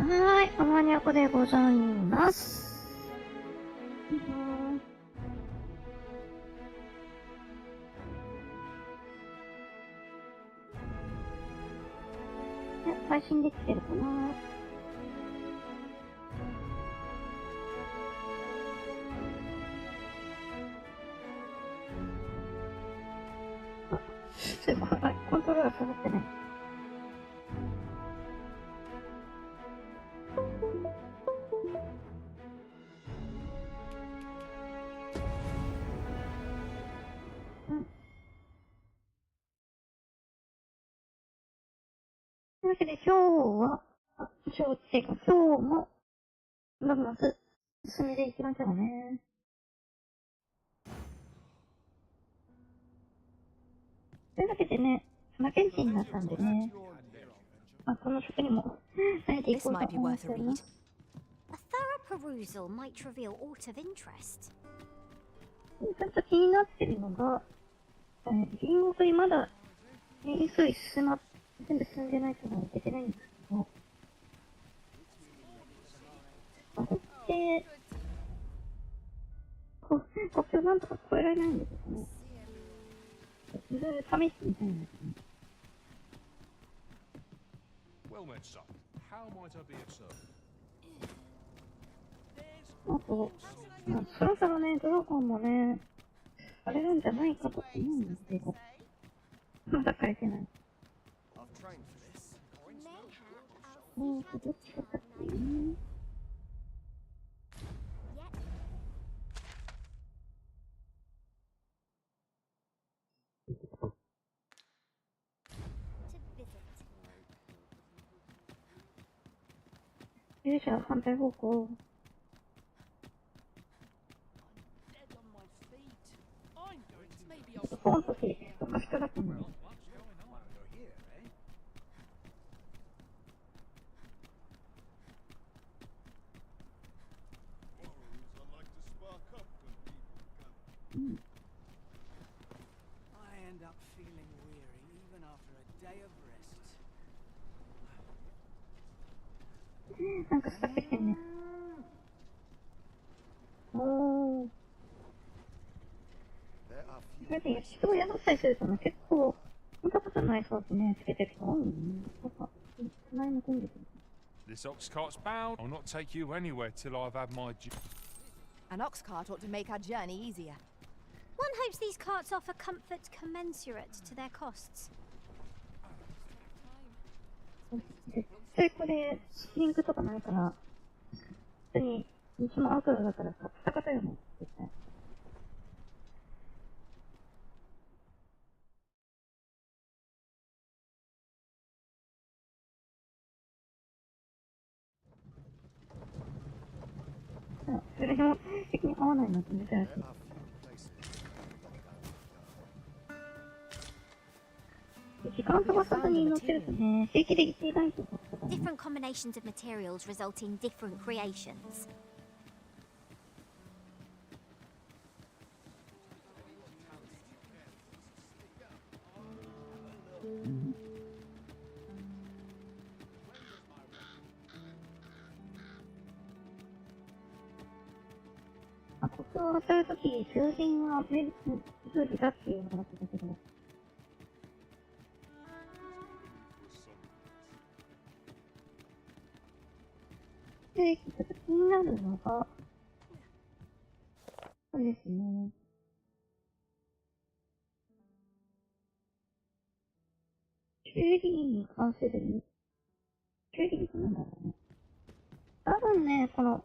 はい、アマニャコでございます。配信できてるかな。すごい、コントローラー下がってない。というわけで今日は、今日も、まず、進めていきましょうね。というわけでね、負けんちになったんでね、この職にも、慣れていこうと思っております。ちょっと気になってるのが、リンゴとまだ、急い全部進んでないからいけてないんですけど、こって、国境なんとか超えられないんですよね。いろいろ試してみたいんですね。あと、そろそろね、ドラゴンもね、あれなんじゃないかと思うんですけど、まだ書いてない。どっちかっていうね。勇者は反対方向。ポンとしておかしくなったもんね。なんか使ってきてんね。おー。それで人を宿ったりするとね、結構、見たことないソースね、つけてる人多いよね。なんか、前の組んでくる。This ox cart's bound. I'll not take you anywhere till I've had my. An ox cart ought to make our journey easier. One hopes these carts offer comfort commensurate to their costs. 絶対これ、リンクとかないから、普通に、道もアウトロだからさ、戦ったよね、絶対。それも、敵に合わないのって珍しい。時間飛ばさずに乗ってるとね、平気で一概とかとかね。Different combinations of materials result in different creations. ここを渡るとき、囚人は無理だっていうのがあったけど。で、ちょっと気になるのが、そうですね。囚人に関する、囚人ってなんだろうね。多分ね、こ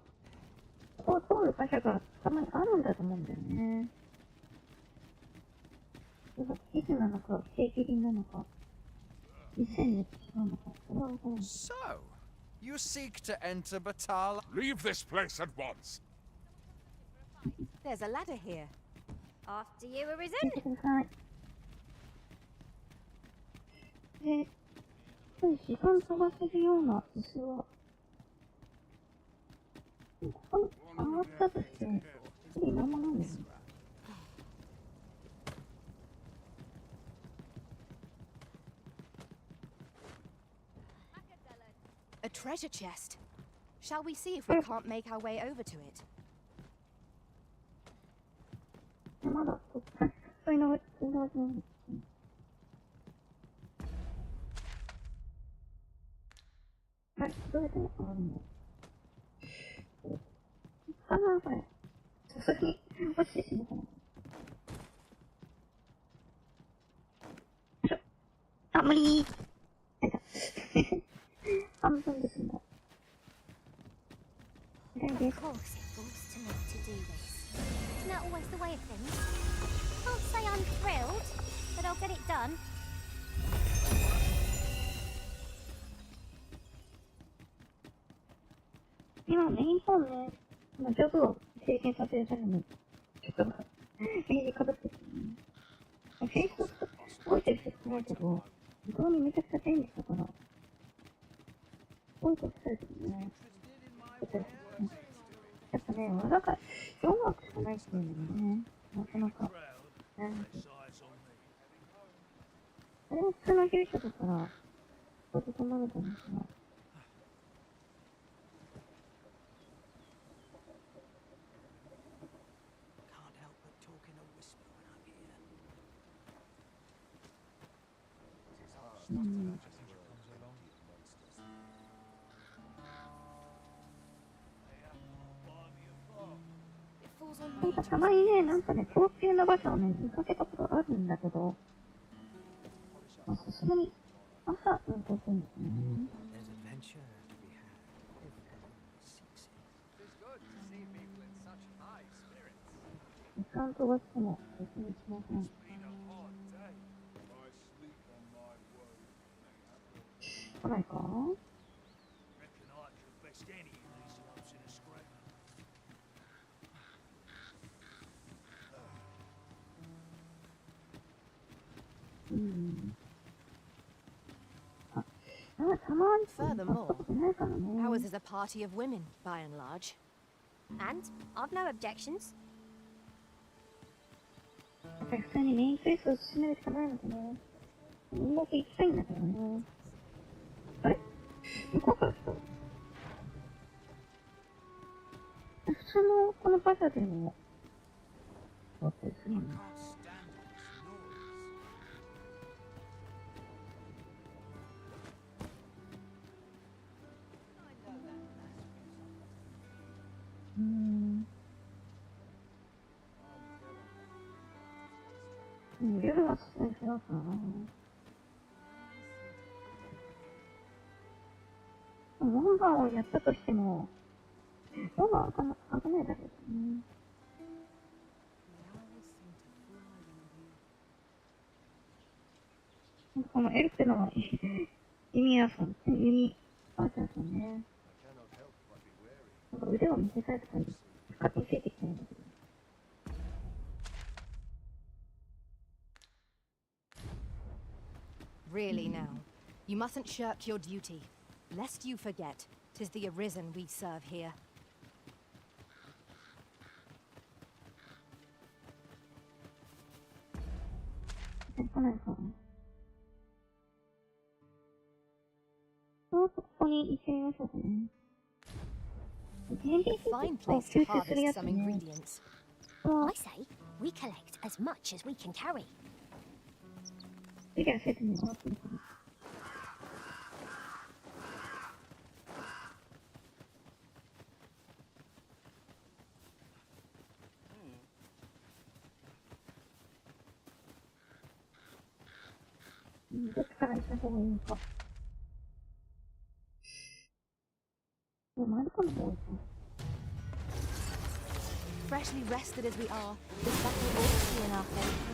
こを通る箇所がたまにあるんだと思うんだよね。地図なのか、正規品なのか、2000に違うのか、それはわからない。So, you seek to enter Batal? Leave this place at once. There's a ladder here. After you, 見 Arisen. てください。で、時間飛ばせるような椅子は、ここに上がったとして、いいままなんですよ。A treasure chest. Shall we see if we can't make our way over to it? まだ、そういうのが、はい、どうやって上がるの？ああ、これ。さすがに落ちてしまったな。よいしょ。あ、無理ー。やだ。半分で済んだ。Of course it falls to me to do this. Isn't that always the way of things? Can't say I'm thrilled, but I'll get it done. 今メインフォンね、ジョブを経験させるために、ちょっと、ページかぶってるね。フェイス動いてる人少ないけど、向こうにめちゃくちゃ便利だから、多いことされてるね。やっぱね、技が4枠しかないっていうのがね、なかなか、あれは普通の勇者だから、ちょっと困ると思うから。なんかたまにね、なんかね、高級な場所をね、見かけたことあるんだけど、まあ、さすがに朝運行するんですね。時間飛ばしても別にしません。来ないか？Furthermore, ours is a party of women, by and large. And I've no objections. 普通にメインクエストを進めるしかないのかな。音楽行きたいんだけどね。あれ？向こうから来た。普通のこの場所でも、そうですね。夜はそうしようかな。門番をやったとしても、門番開かないだけですね。このエルってのは、弓矢さん、弓アーチャーさんね。なんか腕を見せたいとかに、勝手についてきてるんだけど。Really now, you mustn't shirk your duty, lest you forget 'tis the arisen we serve here. 来ないかな。ここに行ってみましょうかね。Fine place to harvest some ingredients. I say we collect as much as we can carry. 次は説明終わってるかな。どっちから行った方がいいのか。もう回り込んだ方がいいか。Freshly rested as we are, this battle ought to be in our favour.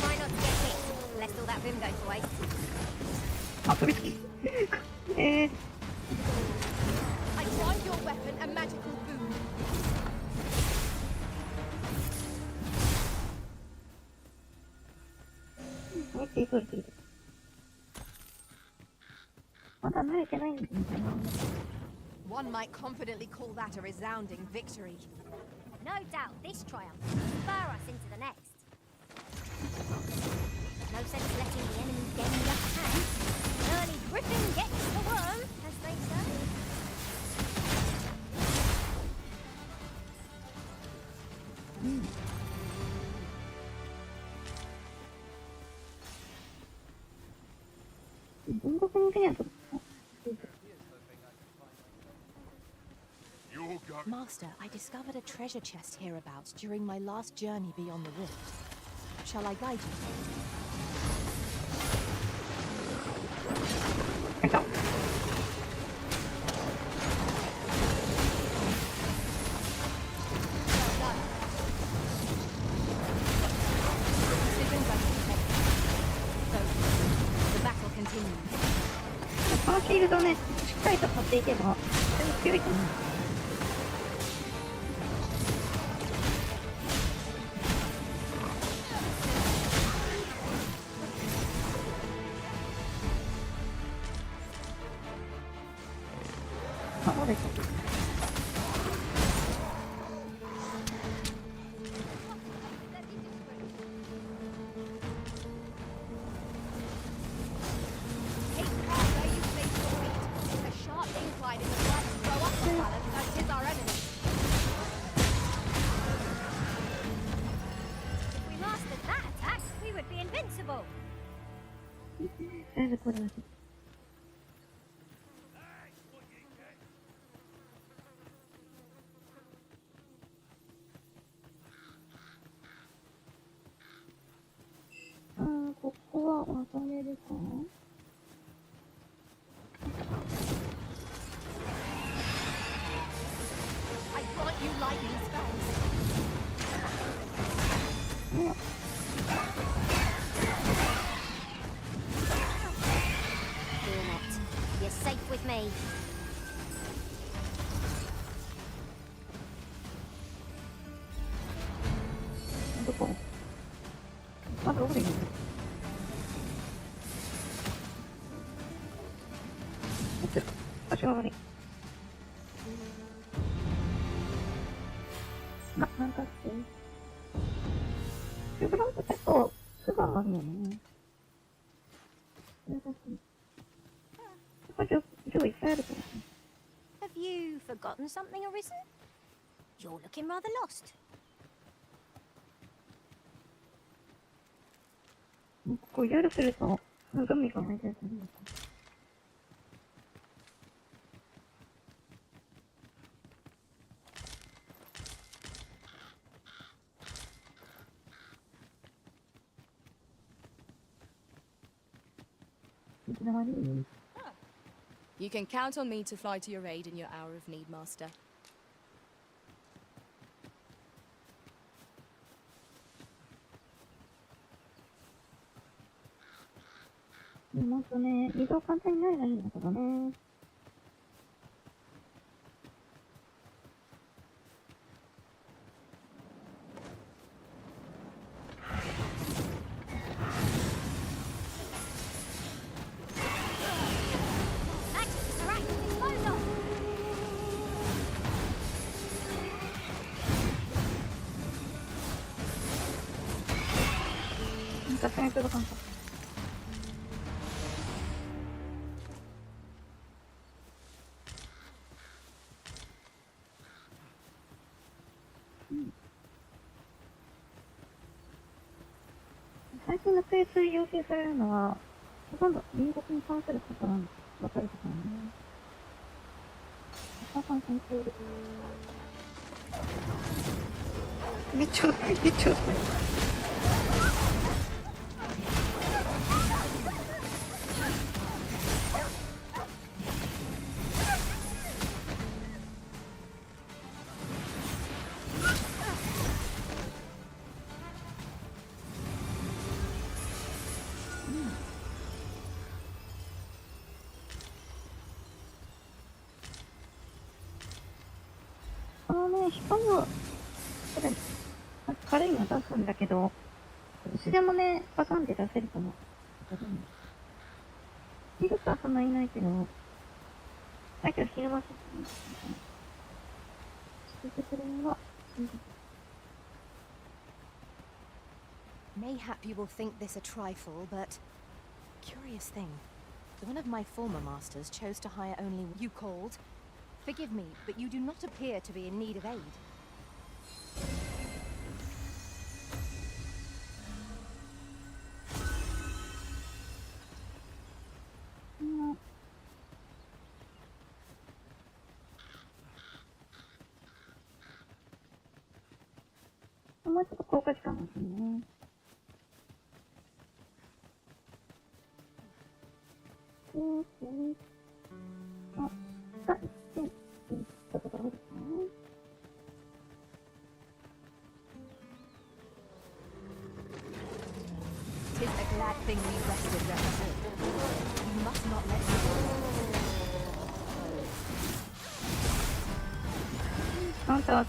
Try not to get hit, lest all that vim goes to waste. あ、飛びつき。I find your weapon a magical boon. まだ慣れてないんですね。One might confidently call that a resounding victory. No doubt this triumph will spur us into the next. No sense letting the enemy gain the upper hand. An early griffin gets the worm, as they say. 文国向けにはちょっと。Master, I discovered a treasure chest hereabouts during my last journey beyond the rift. Shall I guide you? えっと。このシールドをね、しっかりと買っていけば、強いと思う。あ、そうです。だいぶこれは。ここは渡れるかな。You're safe with me. どこ？あ、どこでいいの？足が悪い。あ、なんだっけ？シュブランプ結構すぐ上がるよね。上いっぱいあるからね。Have you forgotten something, Arisen? You're looking rather lost. ここ夜すると、海が入ってると思う。You can count on me to fly to your aid in your hour of need, Master. もっとね、移動簡単になればいいんだけどね。なんか最初の感覚。最近のプレイス要請されるのは、ほとんど隣国に関することなんわかることなんだね。朝さん先生。めっちゃ、めっちゃ。光を、これ、軽いの出すんだけど、いつでもね、バカンで出せるかな。いるかそんないないけど、だけど昼間してくれるのは、Mayhap you will think this a trifle, but curious thing. One of my former masters chose to hire only you called. Forgive me, but you do not appear to be in need of aid. もうちょっと効果時間なんですね。あ、1点いったところですね。'Tis a glad thing we rested, Represent. You must not let me go. あんた、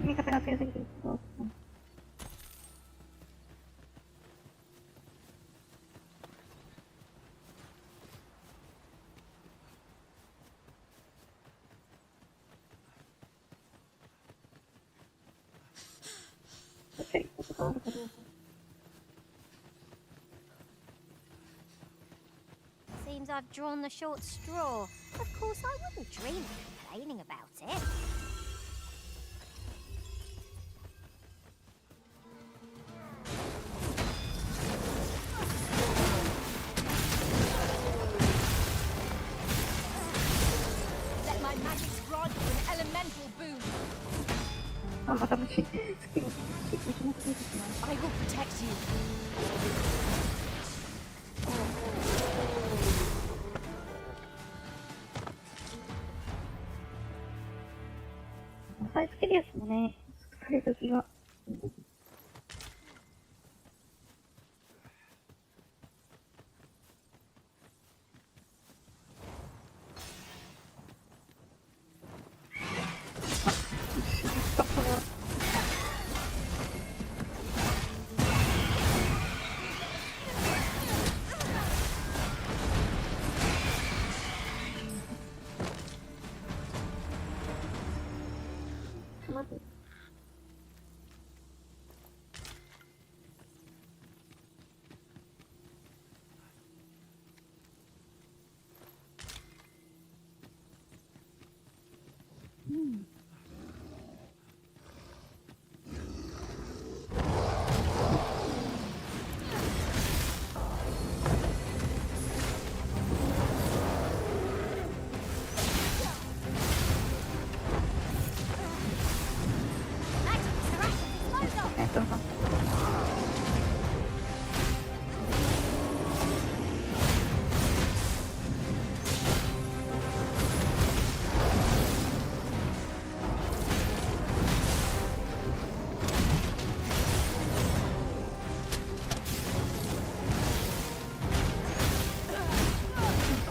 味方が強すぎてる。Seems I've drawn the short straw. Of course, I wouldn't dream of complaining about it. Let my magics grant you an elemental boon. あ、また虫。スキル、I will protect you. 押さえつけるやつもね、疲れる時が。まず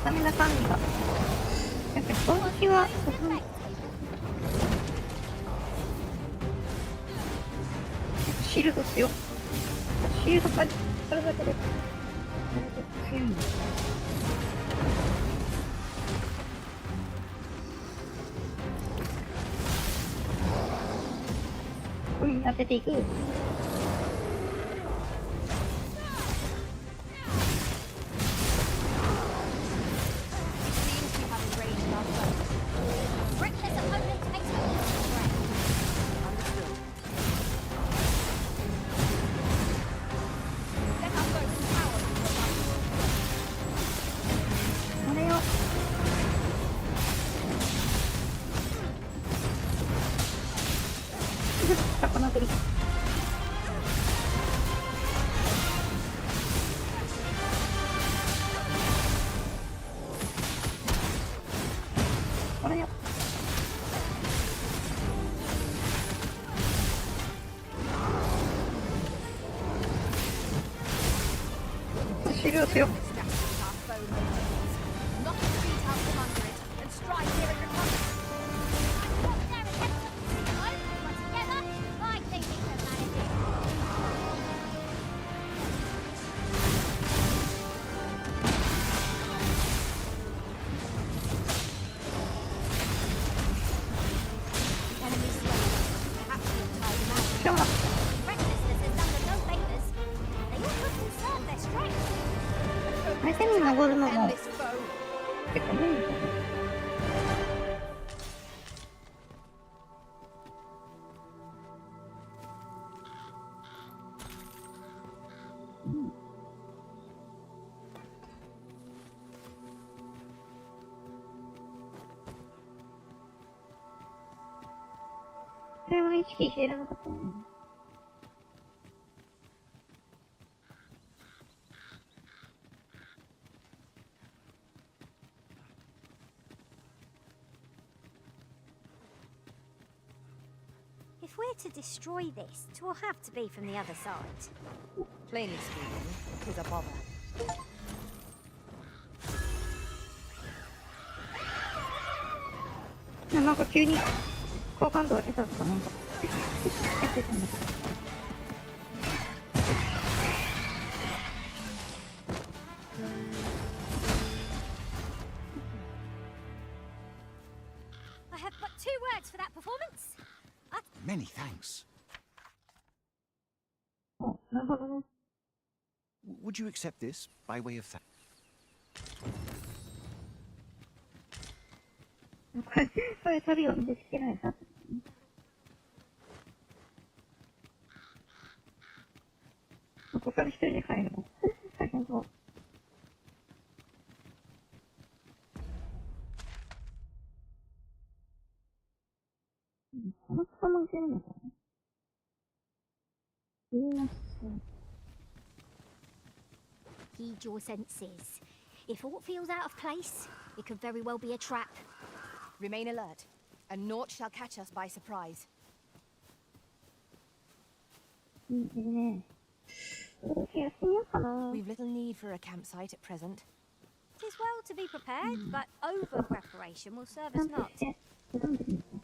スタミナ管理が。やっぱり攻撃は、シールド強い。シールドがあるだけで、強いんですね。当てていく。シル強い。相手に登るのも結構無理ですよね。それも意識してなかったね。If we're to destroy this, 'twill have to be from the other side. Plainly speaking, 'tis a bother. なんか急に好感度が出たとかなんかやってたんだけど。I have but 2 words for that performance. Many thanks. お、なるほどね。Would you accept this by way of thanks? これ撮るようにできてないな。ここから一人で帰るの。大変そう。この子もいけるのかな。言います。Heed your senses. If aught feels out of place, it could very well be a trap. Remain alert, and naught shall catch us by surprise. いいね。やってみようかな。We've little need for a campsite at present. 'Tis well to be prepared, but over preparation will serve ちゃ us んと not. して挑んでみようか。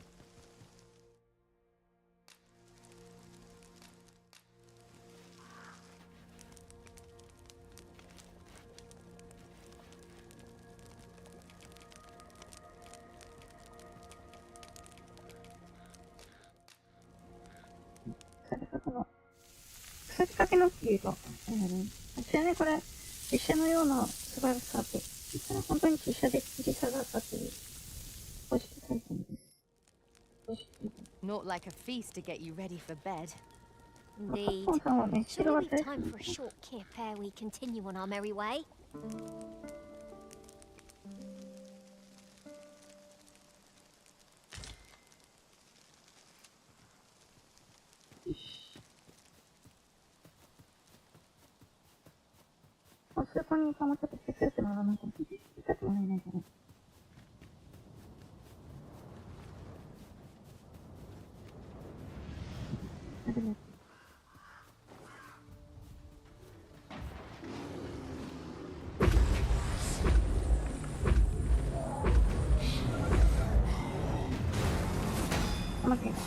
腐りかけのっていうか、私はね、これ、実写のような素晴らしさって、本当に実写だったっていう、公式サイトにです。Not like a feast to get you ready for bed. Indeed. コンさんはね、白 Surely が be 大好 time for a short kip ere we continue on our merry way. き。スーパーにもちょっと手伝ってもらわないと、痛くもらえないから。あれです。待って。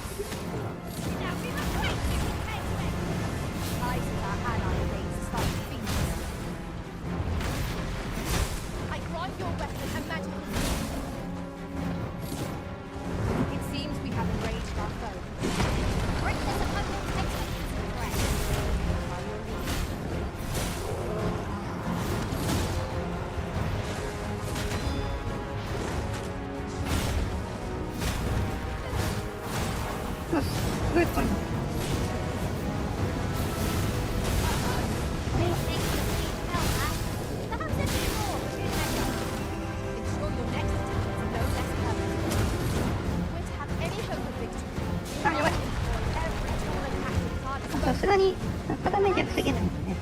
すごいかな。あ、やばい。さすがに片目じゃ防げないもんね。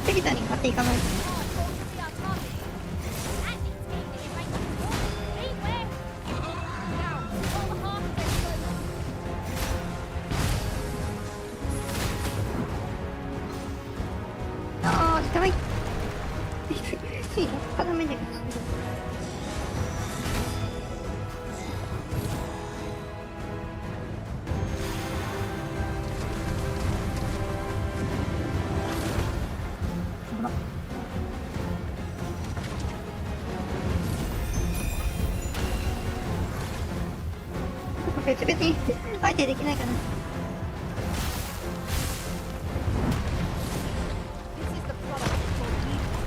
テキタに買っていかないとね。ああ、やばい。つい片目で。ほら。別々に相手できないかな。This is the product called Vtuber.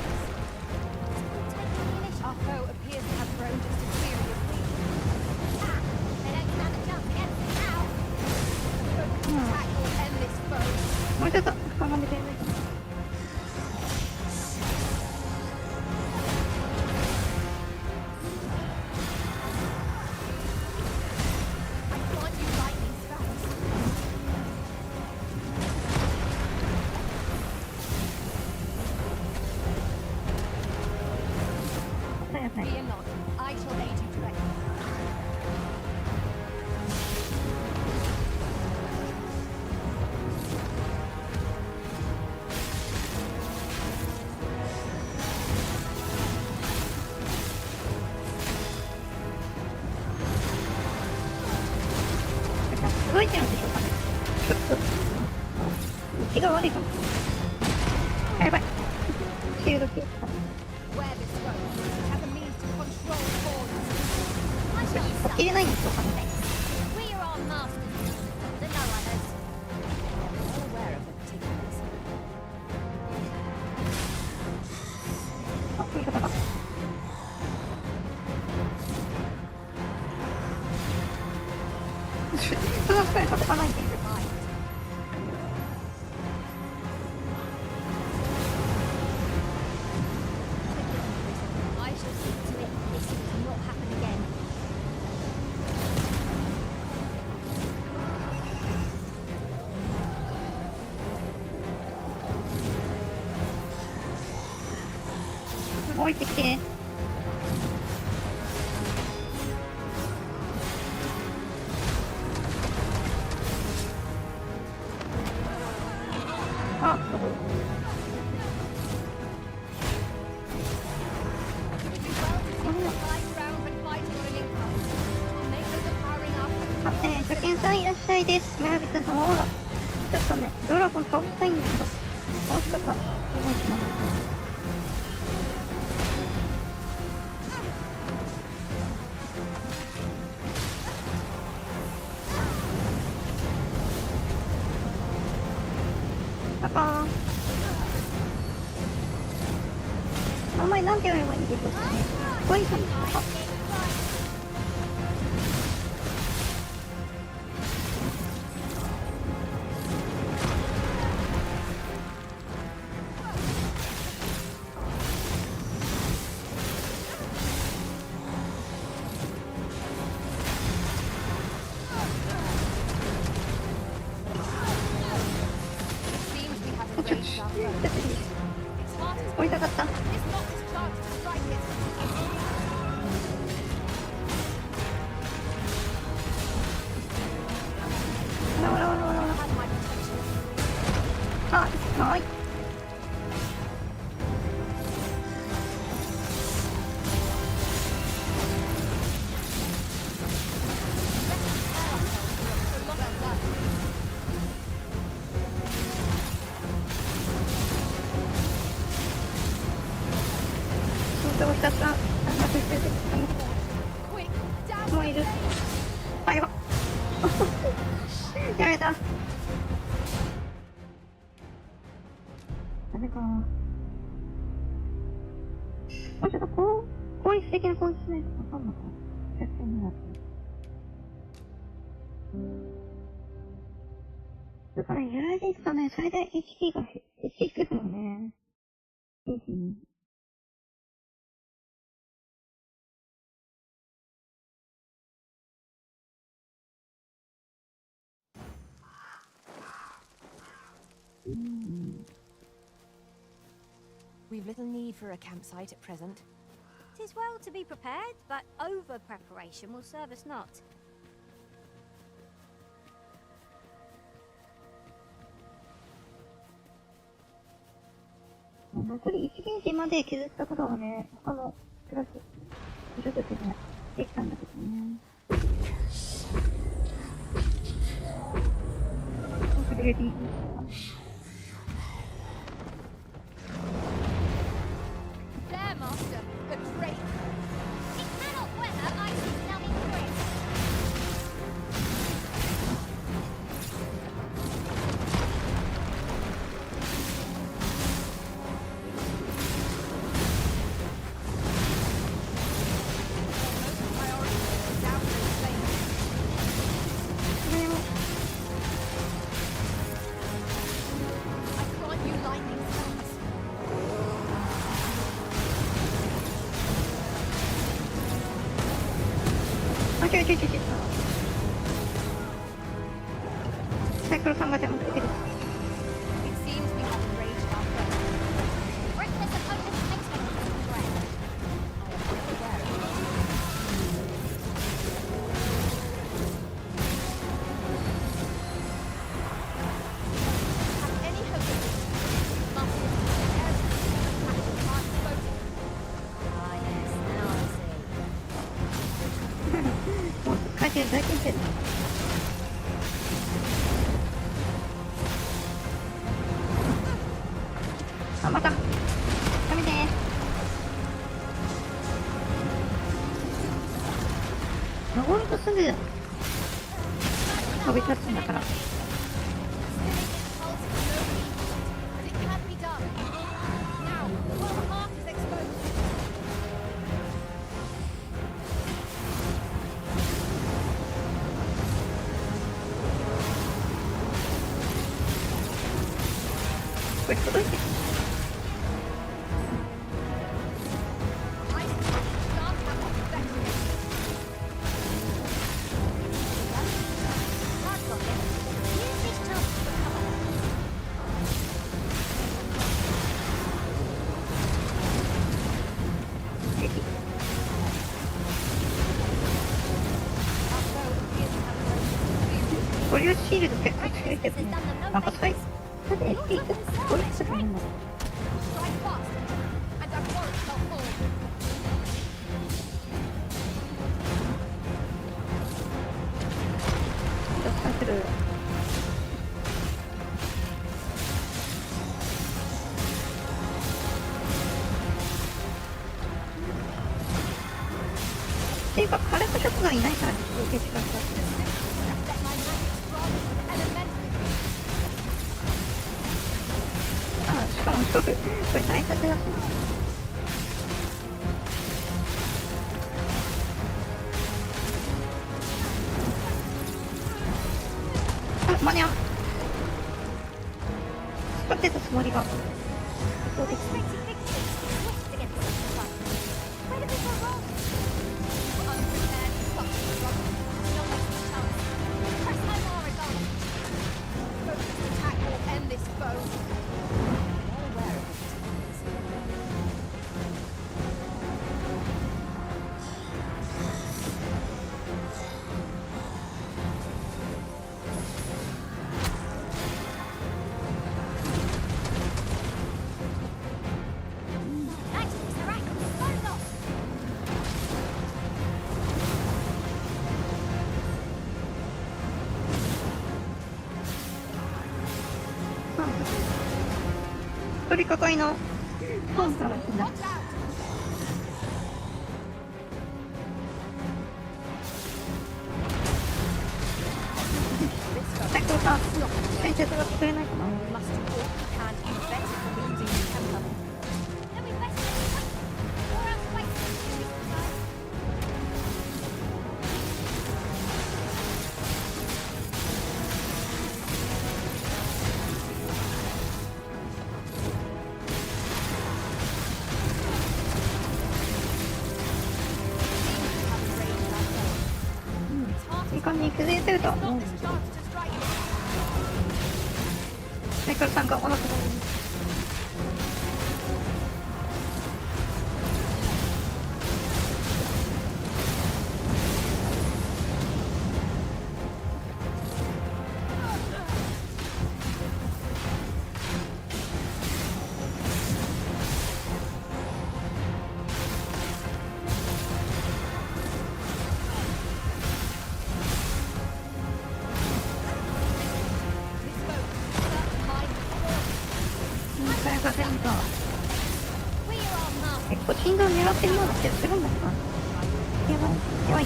Our foe appears to have grown just as seriously. They don't stand a chance against it now. Attack or end this foe. もうちょっとかがめてやらないかな。I want you lightning strikes. やばい。 Fear not. I shall aid you directly. 動いてるんでしょうかね。ちょっと気が悪いかも。やばい。シールド消えた。 Wear this robe. It has a means to control forces. I shall 切れないんでしょうかね。 We are our masters, the no others. Well aware of the particulars. あ、そういうことか。その使い方がないんで。 I shall see to it this does not happen again. 置いてきて。あ、初見さんいらっしゃいです。村人様ほら。ちょっとね、ドラゴン倒したいんだけど。倒し方、お願いします。パパーン。名前なんて言えばいいんでしょうかね。こいさん。あ、追いたかった。あ、はい。どうしたか、もういる。あ、やば。やめた。ダメか。もうちょっと効率的な攻撃しないとわかんなかった。絶対になって。だからやられていくとね、最大 HP が減っていくのね。いいですね。We've little need for a campsite at present. 'Tis well to be prepared, but over preparation will serve us not. 残り1ゲージまで削ったことはね、他のクラス、ちょっとね、できたんだけどね。レディー。There, Master, a drake. It cannot weather icy numbing bricks. ちょいちょいちょい。サイクロさんがでも出てる。It seems we have enraged our friend. Reckless opponent makes me regret. I am well aware of Have any hope of this? Must be prepared to attack the heart spoken. Ah, yes, now I see. もう書いてるだけで。あ、また。ダメね。登るとすぐ飛び立つんだから。But it can't be done. Now, while the heart is exposed. これ届いてる。I can't have what's best. That's got it. Use this chance to recover. これをシールド結構つけてるね。なんか最後。だって FP ってこれするの Strike fast, and our warrant shall fall. 出させる。っていうか、火力職がいないから受けてください。Let my magic strong and elemental. あ、しかもこれ大切だしな。あ、間に合う。使ってたつもりが。そうです。 Expecting victory. Swift against such a fight. Where did we go wrong? We were unprepared for such a struggle. No missing chance. Press home or regardless. Focused attack will end this foe. Well aware of the difficulties. Thanks, Mr. Rack. Load off. 取り掛かりの本からしな。 Watch out. 最高さん、先生とか作れないかな。 We must do all we can to prevent it from losing the temper. Then we best make it quick, or else wait till the series decides. 時間に崩れてるとは思うんですけど、サイクルさんがお腹が早かせんか。結構振動狙ってるような気がするんだけどな。やばい、やばい。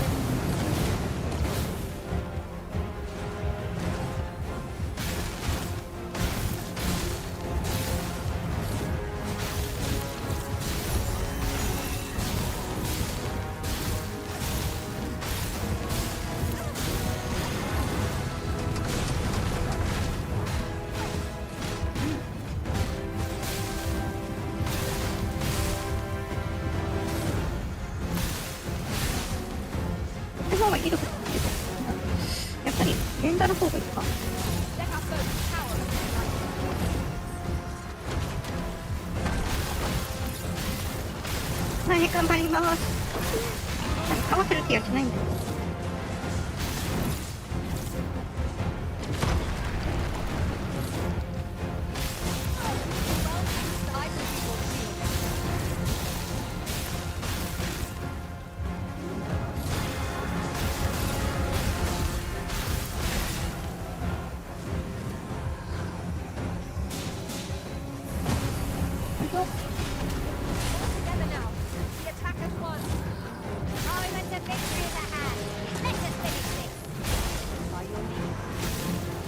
けど、やっぱり連打の方がいいか。 Let our foes cower before lightning. はい、頑張ります。かわせる気がしないんだよ。I will be your shield. よいしょ。 Together now. The attack has won. Moment of victory is at hand. Let us finish this. By your lead.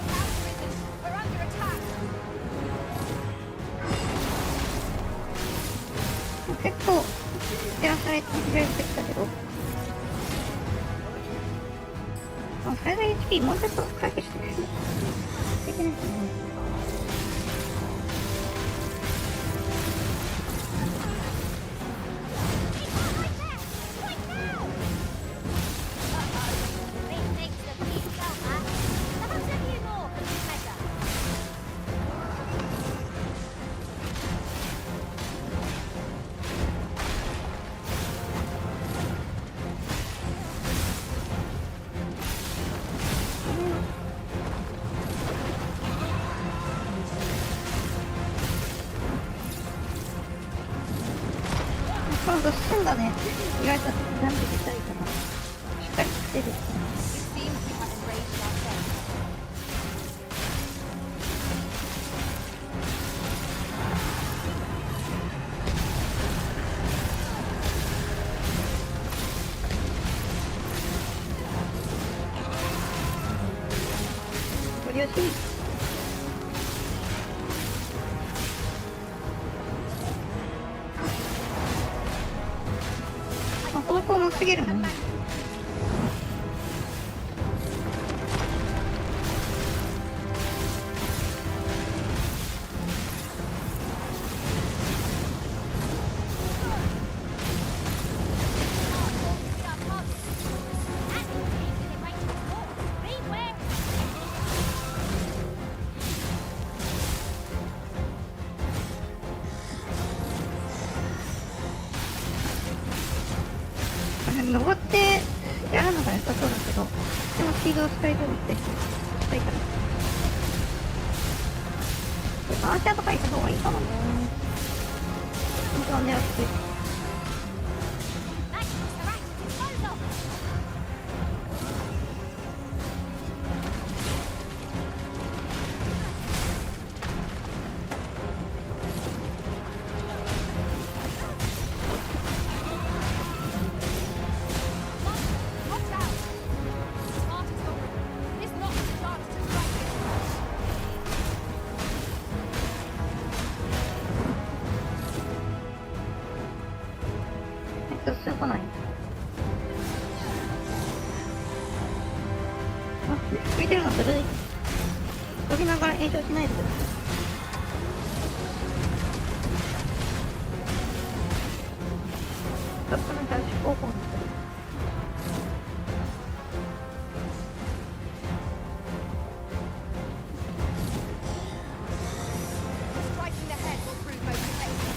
House risen. We're under attack. 結構照らされてくれてきたけど、最大 HP もうちょっと回復してくれる。できないかな。Methinks the peace Dogma. Perhaps a few more for good measure. 今度進んだね。意外となんで出たいかな。しっかりしてる。It seems we have enraged ourselves. What do you see? あ、方向もすぎるね。登ってやるのが良さそうだけど、でもスピードを使いそうってしたいから。アーチャーとか行った方がいいかもね。本当は狙って。進まない。あ、見てるのずるい。飛びながら炎症しないでください。ちょっとなんか思考法にする。Striking the head will prove most effective.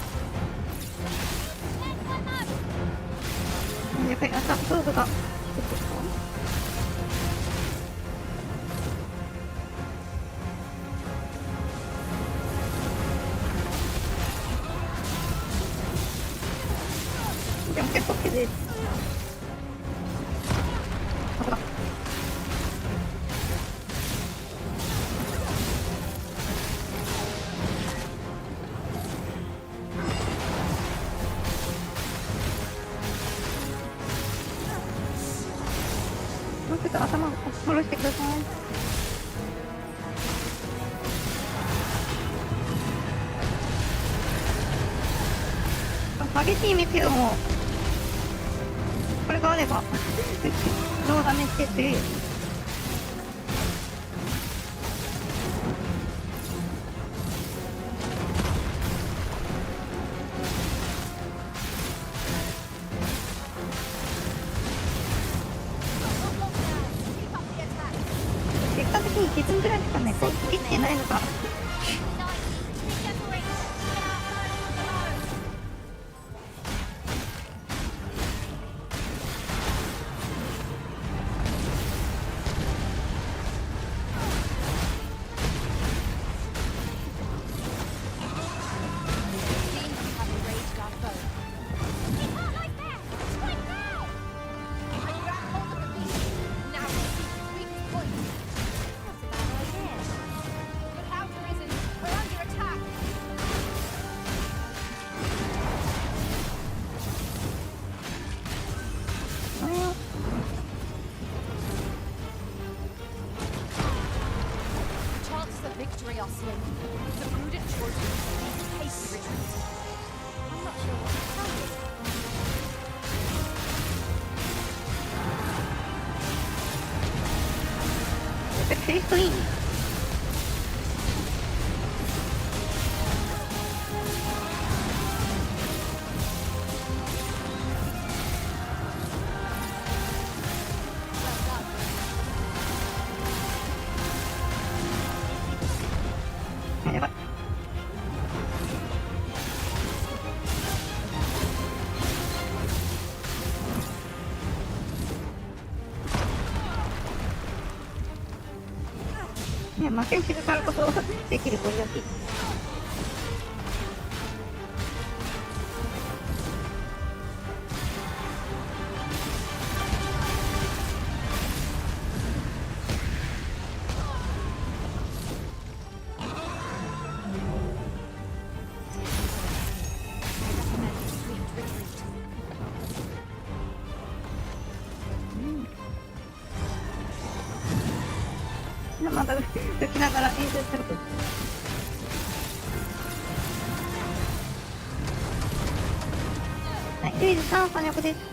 やっぱり朝勝負がしてくるか。でも結構削れる。あ、ほら。もうちょっと頭を下ろしてください。激しいメテオもこれがあればどうダメって強いよ。自分くらいしかね、こう、切ってないのか。Victory are slim. The prudent choice is hasty retreat. I'm not sure what to tell you. テイストいいね。やばい。ね、負けんしるからこそできるこれだけ。また浮きながら演奏してると。はい、シリーズ3、3役です。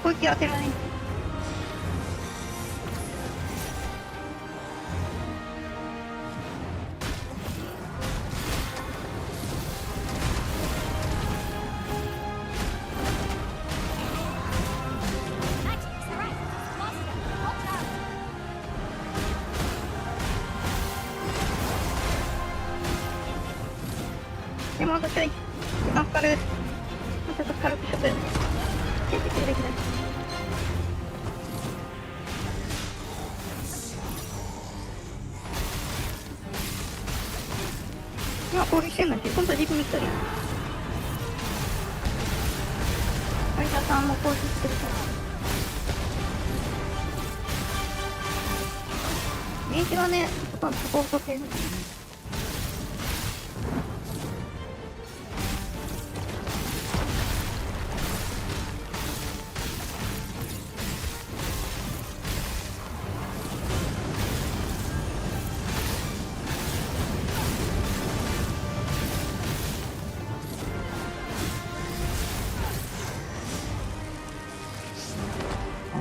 攻撃当てられない。でもあとちょい時間かかる。もうちょっと軽くしとく。ついてくるべきだ。今攻撃してんのに今度リブに一人。有田さんも攻撃してるから。人気はね、ほとんどサポート系なんだよね。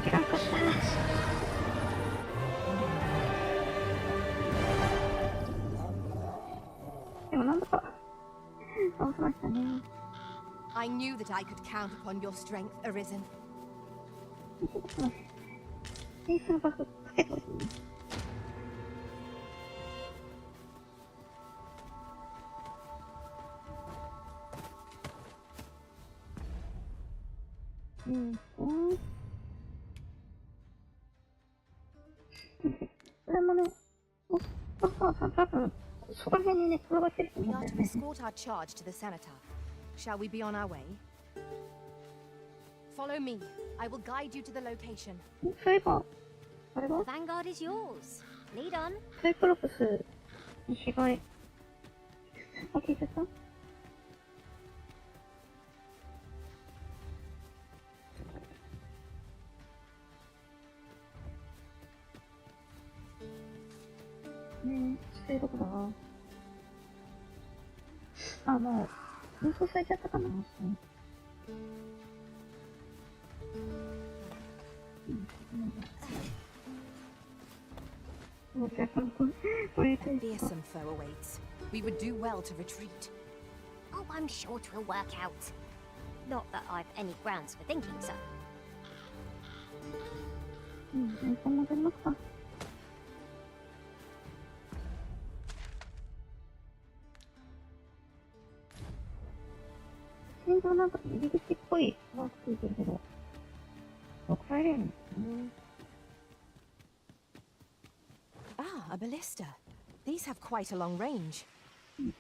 時間かかった。でもなんだか倒しましたね。I knew that I could count upon your strength, Arisen. レースのバフつけてほしいね。これもね、多分そこら辺にね、転がしてると We 思うん are だよ to ね。 escort our charge to the Cenotaph. Shall we be on our way? Follow me. I will guide you to the location. そういえば、あれは The vanguard is yours. Lead on. サイクロプスに被害。あ、聞いちゃった？ねえ、そういうとこだな。あ、もう、紛争されちゃったかな。Fearsome foe awaits. We would do well to retreat. Oh, I'm sure it'll work out. Not that I've any grounds for thinking so. 戻りますか。心臓なんか入り口っぽいマークついてるけど、帰れるんですね。Ah, a ballista. These have quite a long range.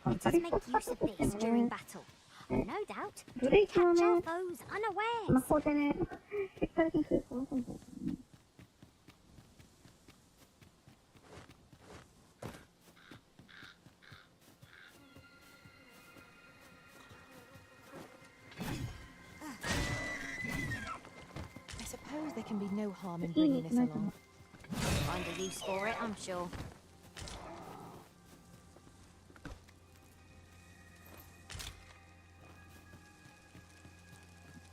Let us make use of this during battle. No doubt, ブレイク catch は our ね、 foes 魔 unawares. 法でね、結果的にすると思うんだよね。I suppose there can be no harm in bringing this along. Find a use for it, I'm sure.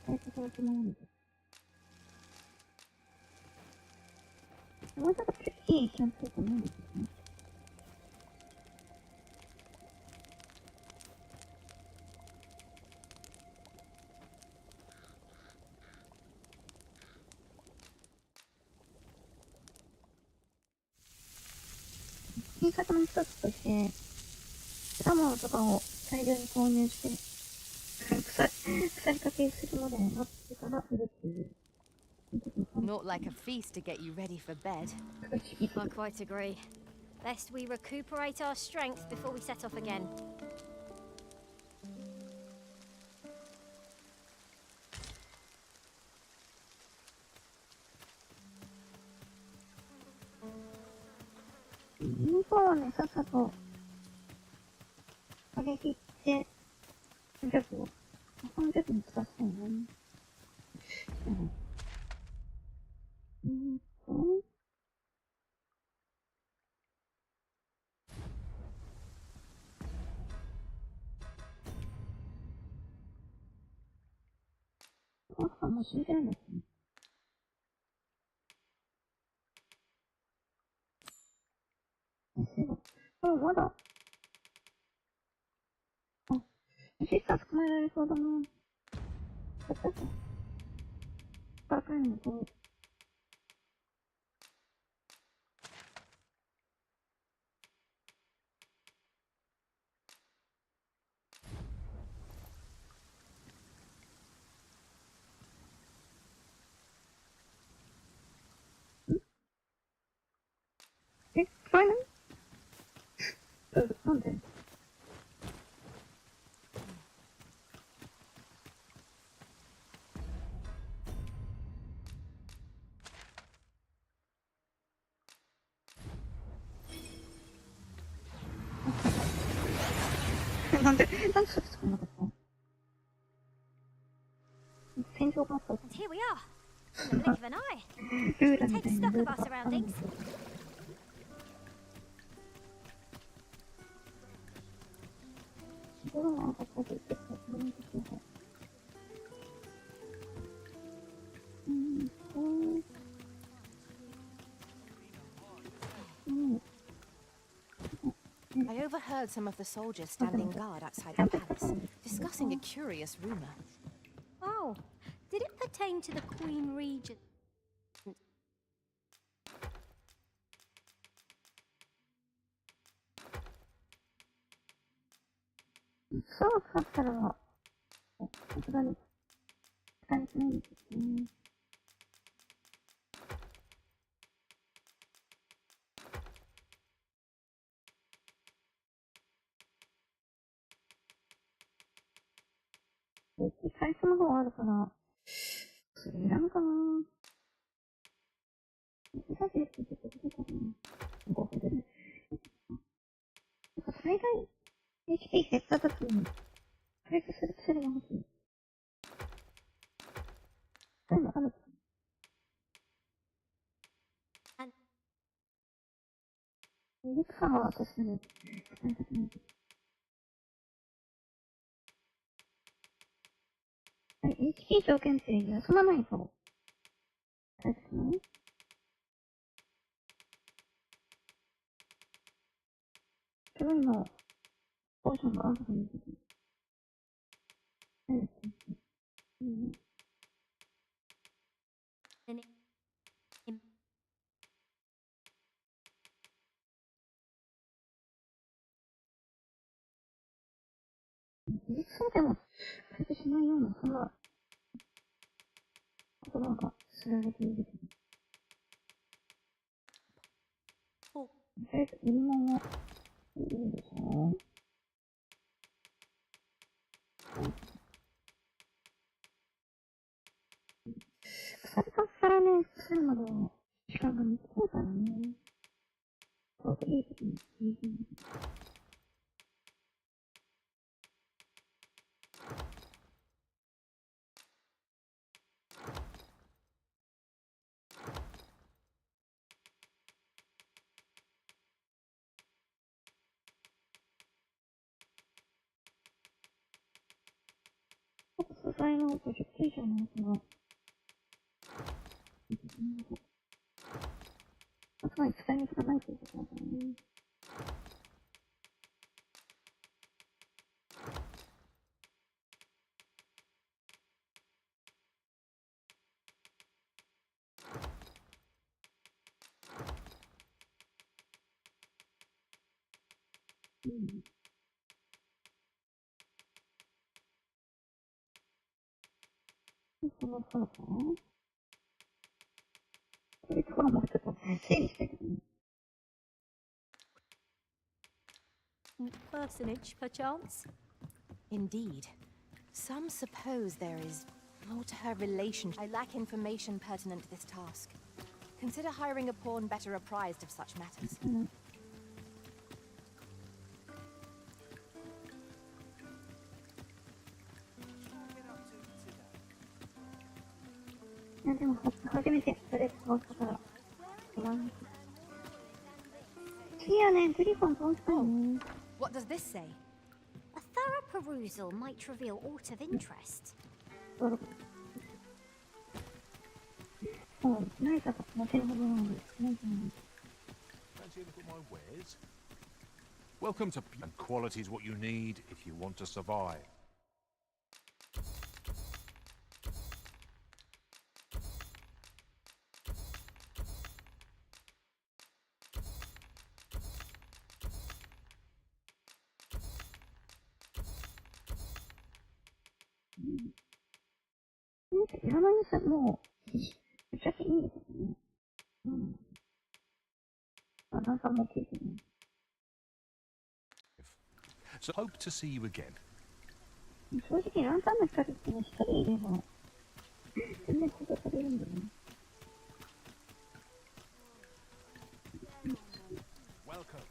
最初から決まるんです。もうちょっといいキャンプと思うんですよね。言い方の一つとして、果物とかを大量に購入して、腐りかけするまで待ってから売るっていう。Not like a feast to get you ready for bed. I quite agree. Best we recuperate our strength before we set off again. 向こうはね、さっさと上げ切って、300を、300に使ったよね。もう死んでるんですね。でもまだ、シスター捕まえられそうだな。高いのと、聞こえない？なんで？なんでそっち使わなかったの？天井があった。 And here we are, in the blink of an eye. ルーラみ Take たいな stock ルー of ラ our があったんで surroundings. すよ。どうなのかったと言ってたら、ごめんなさい。I overheard some of the soldiers standing guard outside the palace, discussing a curious rumor. Oh, did it pertain to the Queen Regent? そうだったら、さすがに、使えないんですよね。最初の方あるから、それいらんかなぁ。さて、ちょっとどうかな。5分でね。最大 HP 減った時に、回復する薬が欲しい。そういうのある？リクさんは私に使いたくない。はい、HP 条件って休まないと最初ね。自分のポーションがあるということで。はい。うん。そうでも、それしないような、そんな言葉が知られているけど。とりあえず、売り物をいいでしょう。鎖かからね、するまでの時間が短いからね。そういい時に、いい時に。素材の50以上のやつが、つまり使い道がないということだからね。うん。そのさ、こういうところもちょっと整理したいけどね。Personage, perchance? Indeed. Some suppose there is more to her relationship. I lack information pertinent to this task. Consider hiring a pawn better apprised of such matters. うん。いや、でも、初めてそれ使うから、知らない。次はね、グリフォン通したいね。What does this say? A thorough perusal might reveal aught of interest. もう、ないかと持てるほどなので、ないと思う。 Fancy a look at my wares? Welcome to and quality is what you need if you want to survive. Mm. いらないやつもう、ぶっちゃけいいんですよね。うん。あ、なんかもう聞いてね。So hope to see you again. 正直、ランタンの光ってね、光入れば、全然補助されるんだよね。Welcome.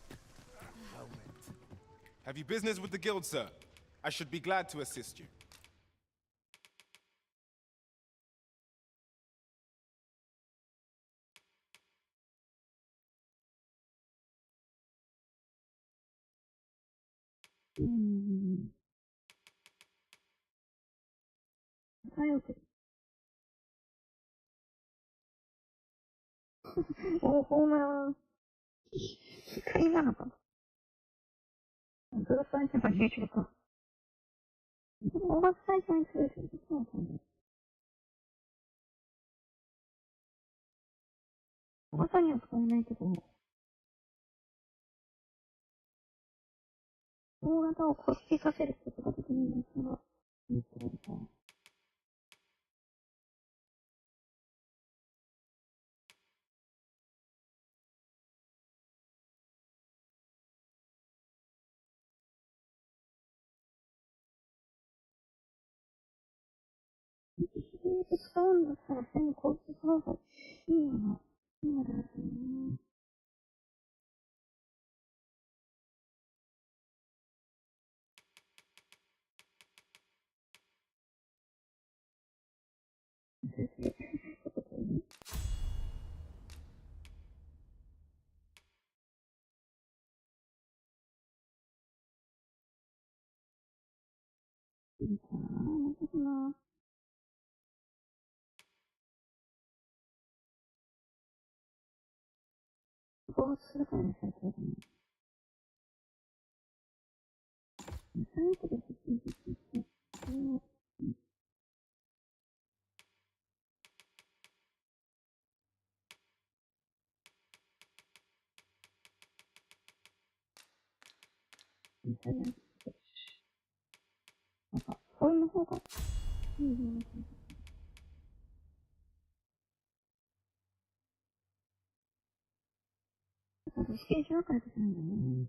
Have you business with the guild, sir? I should be glad to assist you. Mm. 早く。お、ホームラン。光なのかな。グラスサイズが入れちゃった。大型サイズにするってそうなんだね。大型には使えないけど、大型をコピーさせることができるんだったら、いいってことか。使うんだったら、普通にこう使う方がいいよな。いいのだよね。いいかなぁ、難しいなぁ。こがするからね、最高だね。最後でなんか、これの方がいいね。試験しなかったじゃないんだね。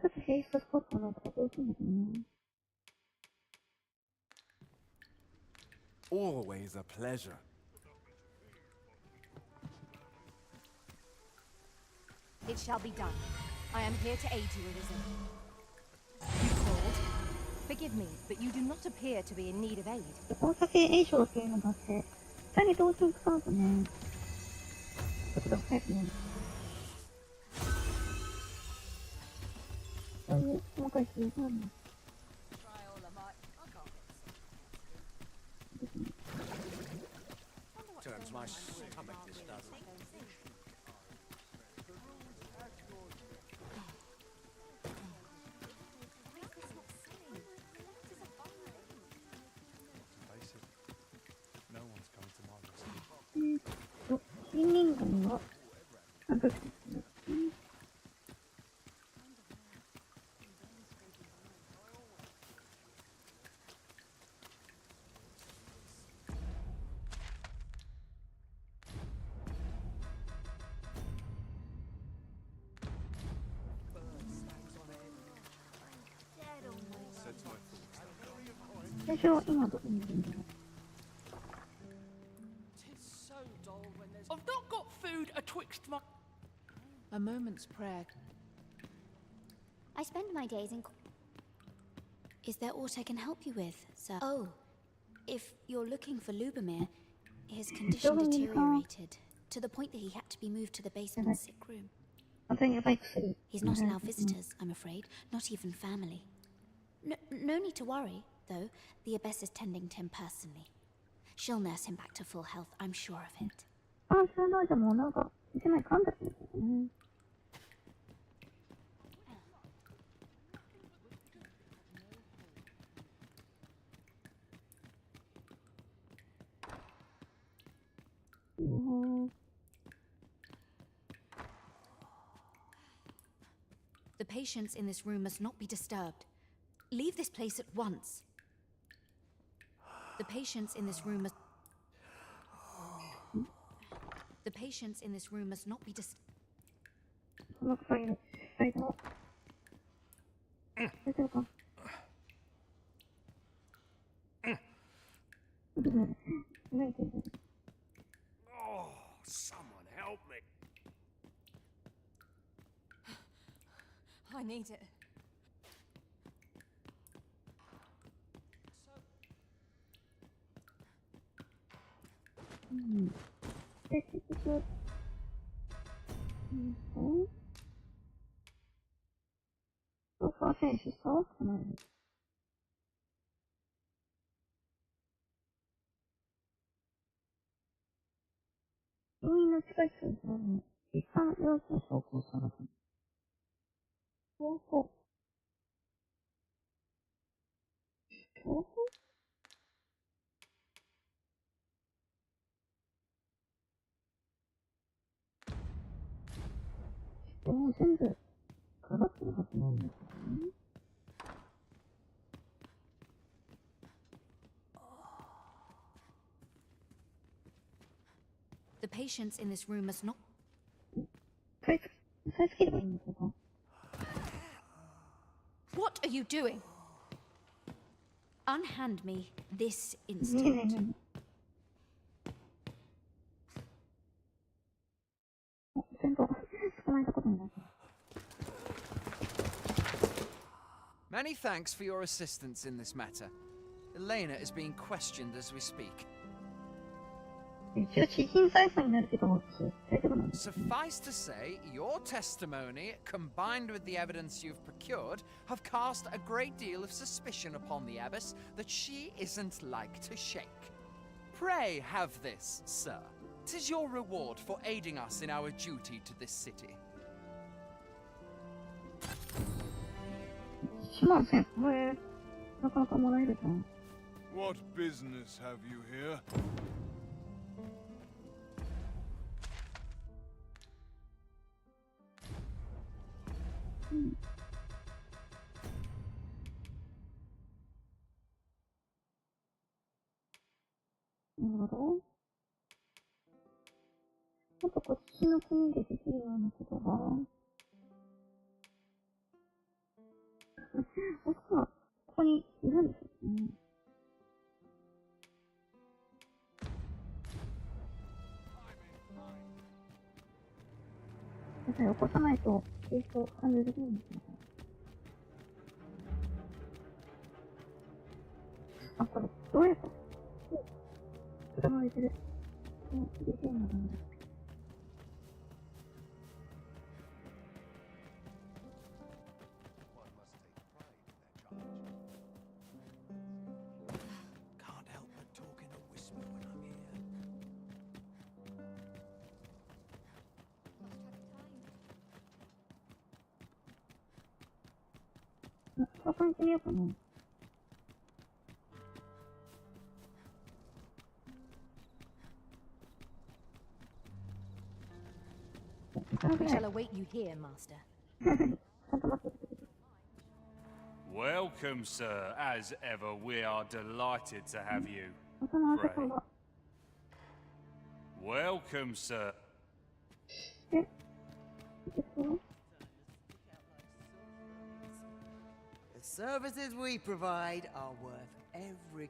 ちょっとフェイススポットのとこ行くんだけどね。Always a pleasure. It shall be done. I am here to aid you, Arisen. You called? Forgive me, but you do not appear to be in need of aid. 交差点炎症っていうのがあって、二人同時に使うとね、速度が速くなる。そういう細かい数字があるの。Turns my stomach, this does. No one's coming to my rescue. 新人間が、なんか、最初、今どこにいるんだろう。I've not got food atwixt my... A moment's prayer. I spend my days in... Is there aught I can help you with, sir? Oh, if you're looking for Lubomir, his condition deteriorated to the point that he had to be moved to the basement sick room. 本当にやばい薬。He's not allowed visitors, I'm afraid, not even family. No need to worry, though. The Abyss is tending to him personally. She'll nurse him back to full health, I'm sure of it. あ、そうだ、じゃもうなんか、一枚噛んだけどね。The patients in this room must not be disturbed. Leave this place at once. The patients in this room must... The patients in this room must not be disturbed. この臭いの、臭いの。大丈夫か？泣いてる。Oh, someone help me. I need it. で、結局、ソーファー選手さ、病院の近い人に一般要素の証拠を探す。証拠証拠でも全部、かかってるはずなんだけどね。The patients in this room must not... 押さえつければいいんだけど。What are you doing? Unhand me this ねえ instant. ねえねえ。全部、捕まえたことになる。Many thanks for your assistance in this matter. Elena is being questioned as we speak. 一応詩人財産になるけど、大丈夫なんですかね。 Suffice to say, your testimony, combined with the evidence you've procured, have cast a great deal of suspicion upon the abbess that she isn't like to shake. Pray have this, sir. 'Tis your reward for aiding us in our duty to this city. 1万1000。なかなかもらえるじゃん。 What business have you here? なるほど。あとこっちの国でできるようなことが。僕はここにいるんですよね。やっぱり起こさないとテイスト完了できるんですね。あ、これ、どうやった？捕まえてる。できるのかな。Can't help but talk in a whisper when I'm here. Lost track of time. ここに行ってみようかな。We shall await you here, master. Welcome, sir. As ever, we are delighted to have you. Pray. Welcome, sir. The services we provide are worth every.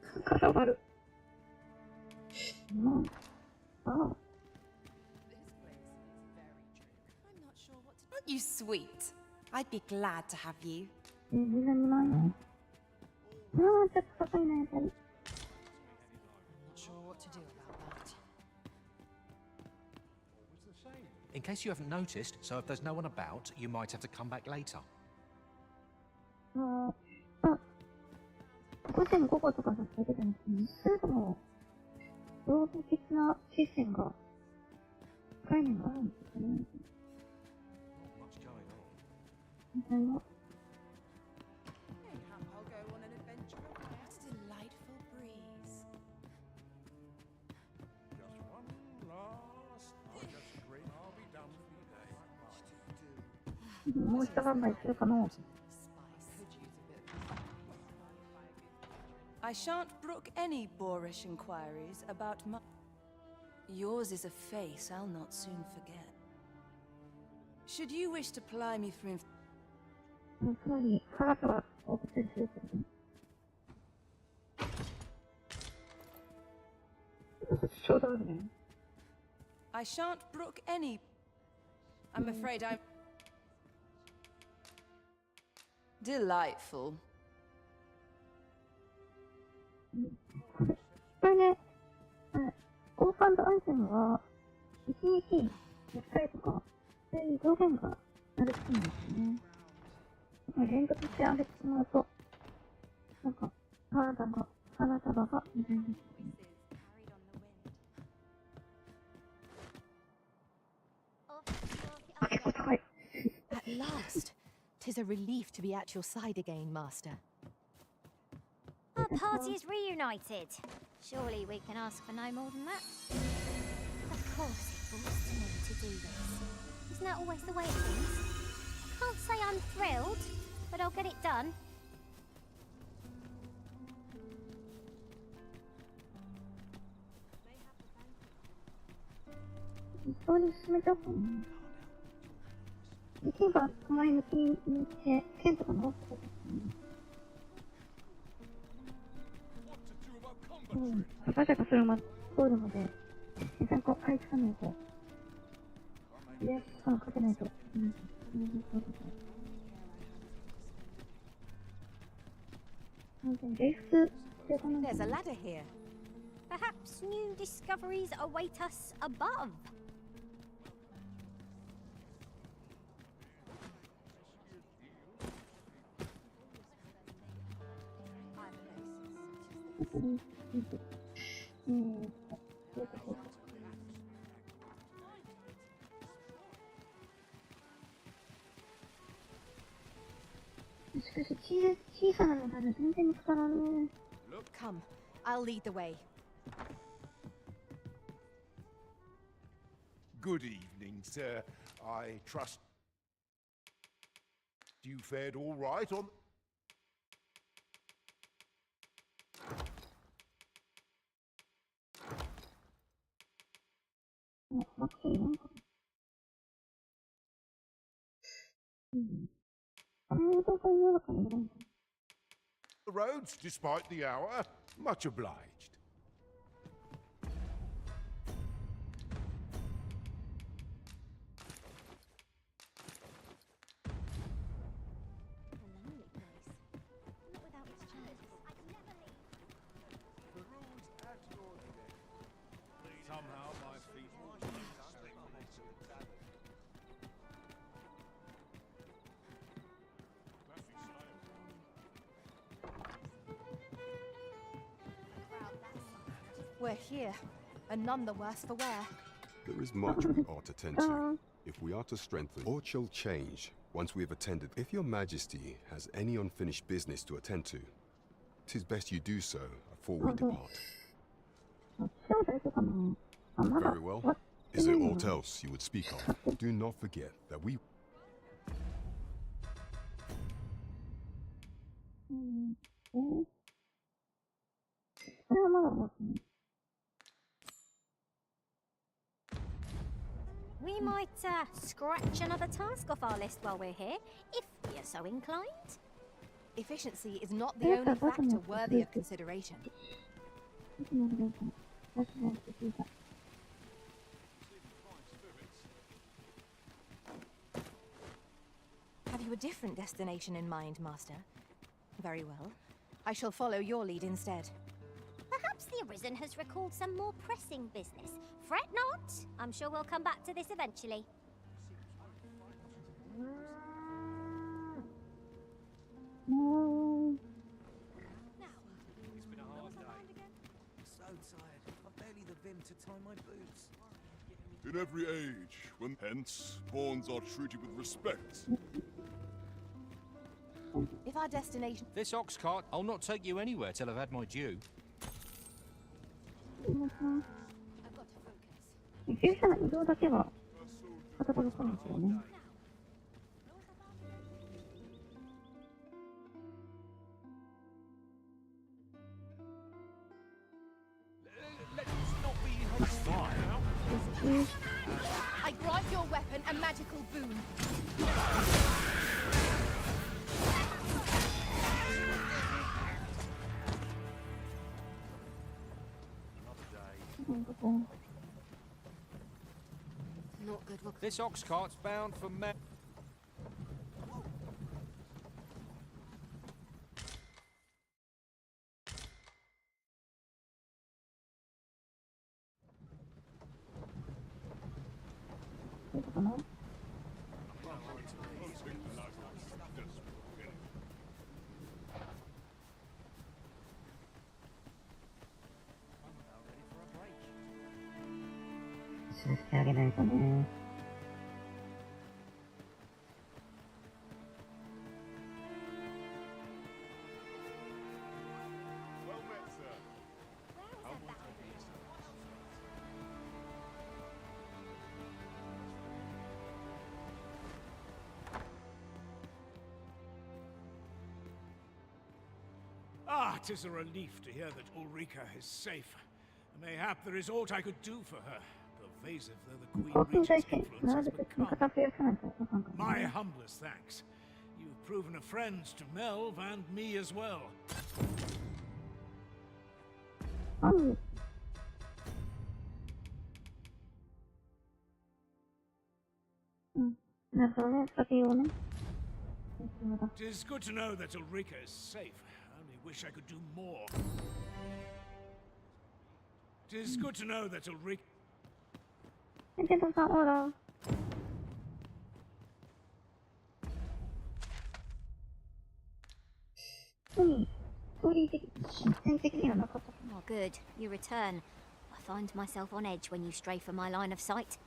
Oh. Aren't you sweet? I'd be glad to have you. みんな2万円。ああ、ちょっと高いな、やっぱり。Not sure what to do about that. In case you haven't noticed, so if there's no one about, you might have to come back later. 午前午後とかだったけどね、それとも、動物的なシステムが、概念があるんですかね。みたいな。I'll go on an adventure. What a delightful breeze. Just one last. I just agree I'll be done for the day. もう一頑張りするかな。I shan't brook any boorish inquiries about my. Yours is a face I'll not soon forget. Should you wish to ply me for information? つまり、科学が起こったりするけどね。ちょうどあるね。I shan't brook any. I'm afraid I'm. Delightful. これね、オーファンドアイテムは、1日1回とか、そういう上限があるっていうんですよね。連続してあげてしまうと、なんか、花束が、みたいな。結構高い。At last! 'Tis a relief to be at your side again, master. Our party is reunited. Surely we can ask for no more than that. Of course it falls to me to do this. Isn't that always the way it is? I can't say I'm thrilled, but I'll get it done. 一緒に進めちゃおうかな。池が隣の国に行って、剣とか直すことですね。ガチャがするまで通るので、ちゃんと買い付かないと。リアクションかけないと。There's a ladder here. Perhaps Perhaps new discoveries await us above. Mm. しかし小さなのだね、全然見つからんね。Come, I'll lead the way. Good evening, sir. I trust you fared all right on. The roads, despite the hour. Much obliged. Somehow my feet We're here, and none the worse for wear. There is much we ought to tend to, if we are to strengthen or shall change once we have attended. If your majesty has any unfinished business to attend to, 'tis best you do so before we depart. Very well. Is there aught else you would speak of? Do not forget that we... We might scratch another task off our list while we're here, if you're so inclined. Efficiency is not the only factor worthy of consideration. Have you a different destination in mind, Master? Very well. I shall follow your lead instead. Perhaps the Arisen has recalled some more pressing business. Fret not. I'm sure we'll come back to this eventually. It's been a hard day. So tired. I've barely the vim to tie my boots. In every age, when hence bonds are treated with respect. If our destination... This ox cart, I'll not take you anywhere till I've had my due. I've got to focus. 小さな移動だけは片手がそうなんですよね。I grant your weapon a magical boon. Not good. This ox cart's bound for me. Ah, 'tis a relief to hear that Ulrika is safe. Mayhap there is aught I could do for her, pervasive though the Queen Regent's influence has become. My humblest thanks. You've proven a friend to Melv and me as well. なるほどね、先をね。'Tis good to know that Ulrika is safe. I only wish I could do more. 'Tis good to know that Ulrika. だけどさ、ほら。ストーリー的、進展的にはなかった。Oh, good. You return. I find myself on edge when you stray from my line of sight.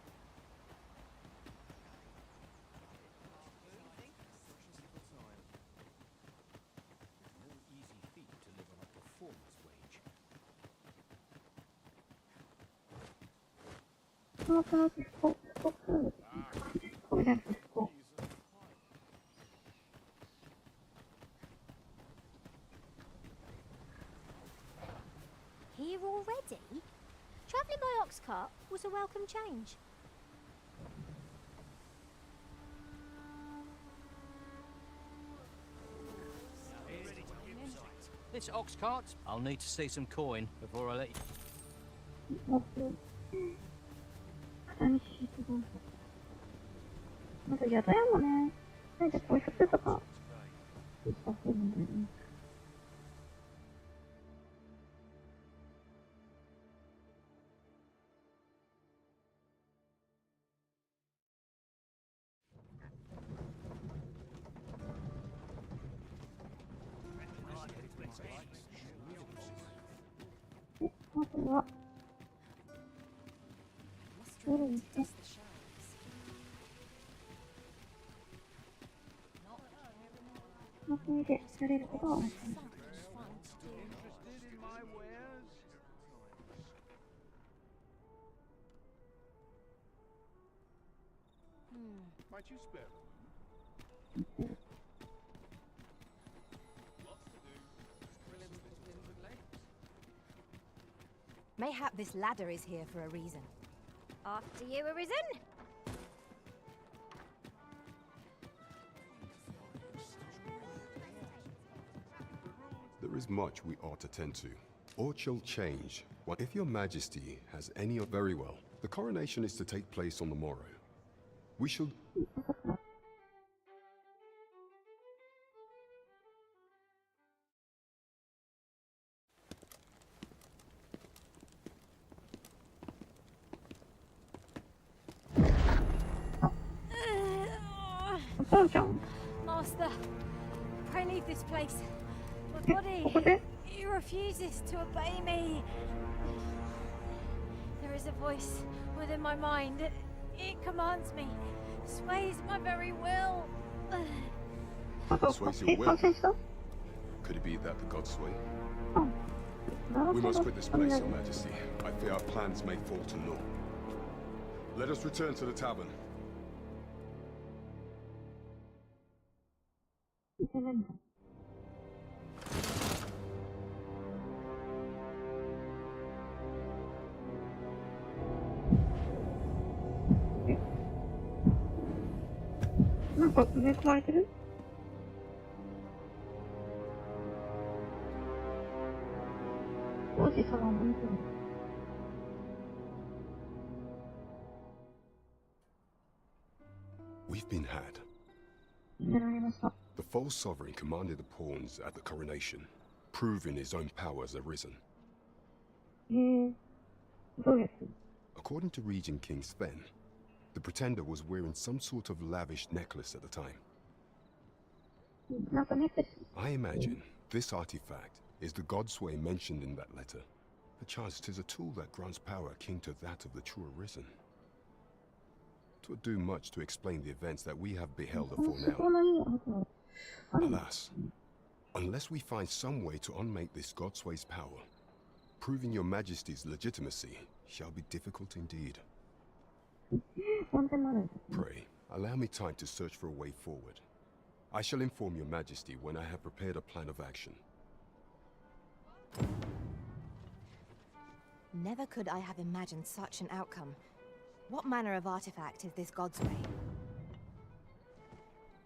Here already? Travelling by ox cart was a welcome change. This ox cart, I'll need to see some coin before I let you. なんか宿屋もね、なんかこういう服とか、出したそうなんだよね。まずは、どれにして、まとめてやれることは同じ。Might you spare? Mayhap this ladder is here for a reason. After you, Arisen? There is much we ought to tend to. Or shall change. What if your majesty has any of very well. The coronation is to take place on the morrow. We shall... Master, I leave this place. My body, it refuses to obey me. There is a voice within my mind. It commands me, sways my very will. Sways your will? Could it be that the gods sway? We must quit this place, Your Majesty. I fear our plans may fall to naught. Let us return to the tavern. We've been had. The false sovereign commanded the pawns at the coronation, proving his own power as arisen. According to Regent King Sven, the pretender was wearing some sort of lavish necklace at the time. I imagine this artifact is the Godsway mentioned in that letter. Perchance 'tis a tool that grants power akin to that of the true arisen. 'Twould do much to explain the events that we have beheld afore now. Alas, unless we find some way to unmake this Godsway's power, proving your majesty's legitimacy shall be difficult indeed. Pray, allow me time to search for a way forward. I shall inform your majesty when I have prepared a plan of action. Never could I have imagined such an outcome. What manner of artifact is this Godsway?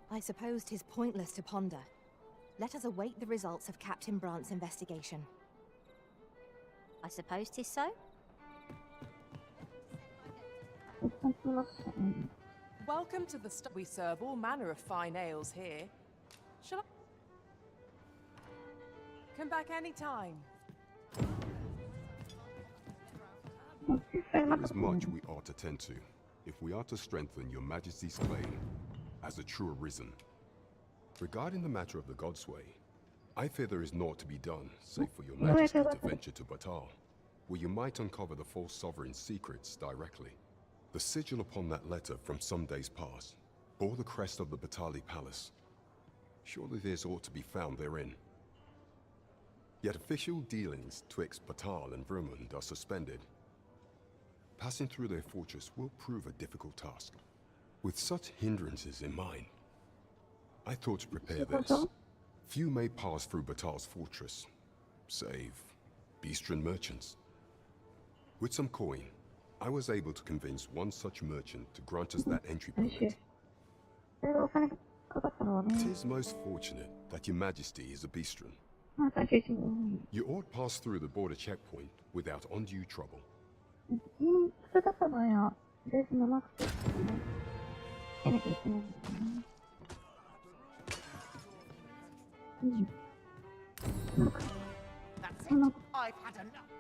I suppose 'tis pointless to ponder. Let us await the results of Captain Brant's investigation. I suppose 'tis so? Welcome to the We serve all manner of fine ales here. Shall I? Come back any time. There is much we ought to tend to, if we are to strengthen your Majesty's claim as a true arisen. Regarding the matter of the Godsway, I fear there is naught to be done, save for your Majesty to venture to Batal, where you might uncover the false sovereign's secrets directly. The sigil upon that letter from some days past bore the crest of the Batali Palace. Surely there's aught to be found therein. Yet official dealings twixt Batal and Vermund are suspended. Passing through their fortress will prove a difficult task. With such hindrances in mind, I thought to prepare this. Few may pass through Batal's fortress, save Beastren merchants. With some coin, I was able to convince one such merchant to grant us that entry permit. It is most fortunate that your Majesty is a Beastren. You ought pass through the border checkpoint without undue trouble. That's it. I've had enough.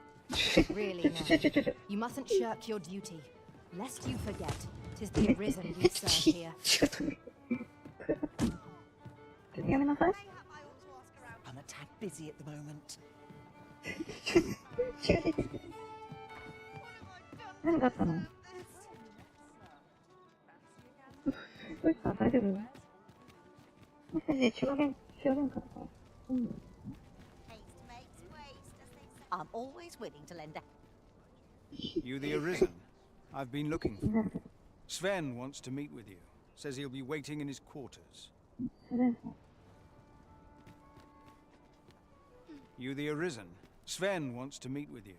Really now. You mustn't shirk your duty, lest you forget 'tis the Arisen we serve here. I'm a tad busy at the moment. 何があったの？どうした？大丈夫？もしかして小喧嘩とか？I'm always willing to lend a... You the Arisen? I've been looking for you. Sven wants to meet with you. Says he'll be waiting in his quarters. You the Arisen? Sven wants to meet with you.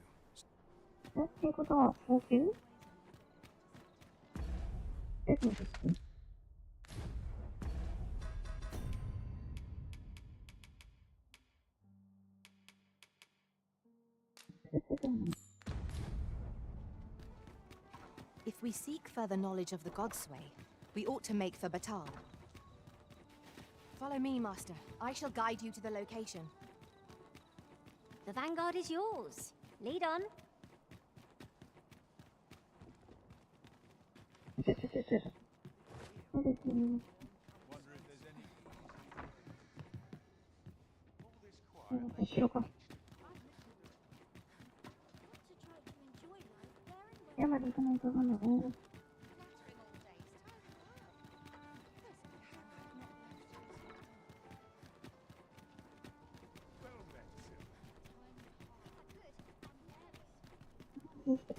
っていうことは、高級？If we seek further knowledge of the Godsway, we ought to make for Batal. Follow me, Master. I shall guide you to the location. The Vanguard is yours. Lead on.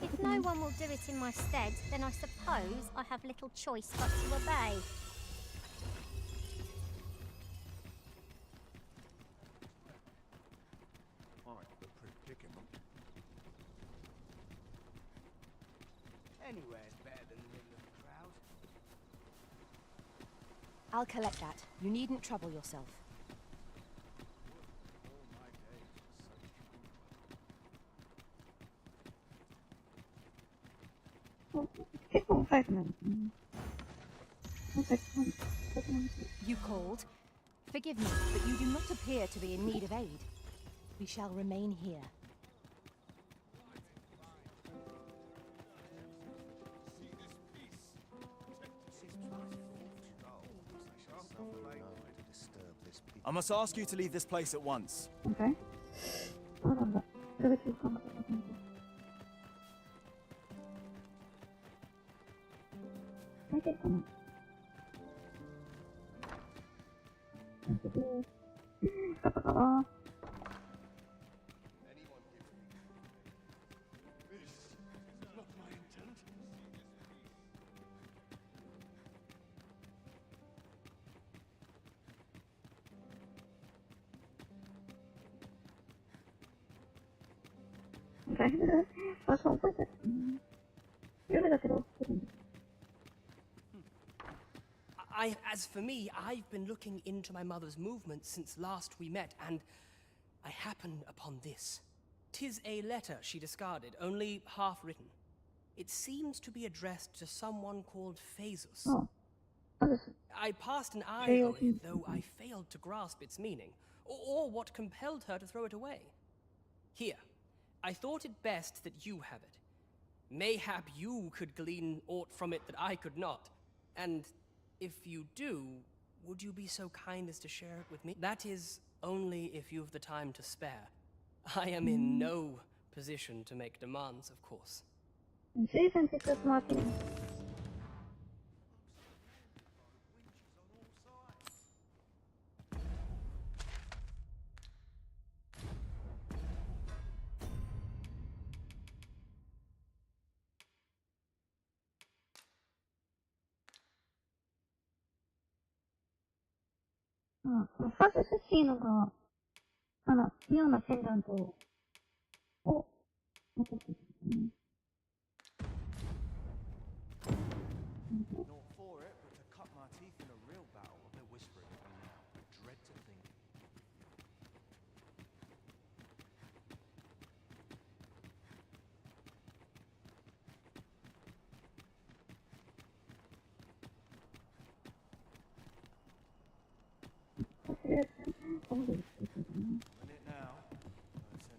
If no one will do it in my stead, then I suppose I have little choice but to obey. Anywhere's better than the middle of the crowd. I'll collect that. You needn't trouble yourself. You called? Forgive me, but you do not appear to be in need of aid. We shall remain here. I must ask you to leave this place at once. Okay. As for me, I've been looking into my mother's movements since last we met, and I happen upon this. 'Tis a letter she discarded, only half written. It seems to be addressed to someone called Phaesus. I passed an eye over it, though I failed to grasp its meaning, or what compelled her to throw it away. Here, I thought it best that you have it. Mayhap you could glean aught from it that I could not. And if you do, would you be so kind as to share it with me? That is only if you've the time to spare. I am in no position to make demands, of course. marketing. まず欲しいのが、妙なペンダントを、持ってきてですね。Not for it, but to cut my teeth in a real battle. They're whispering at me now. Dread to think. Win it now. No sense getting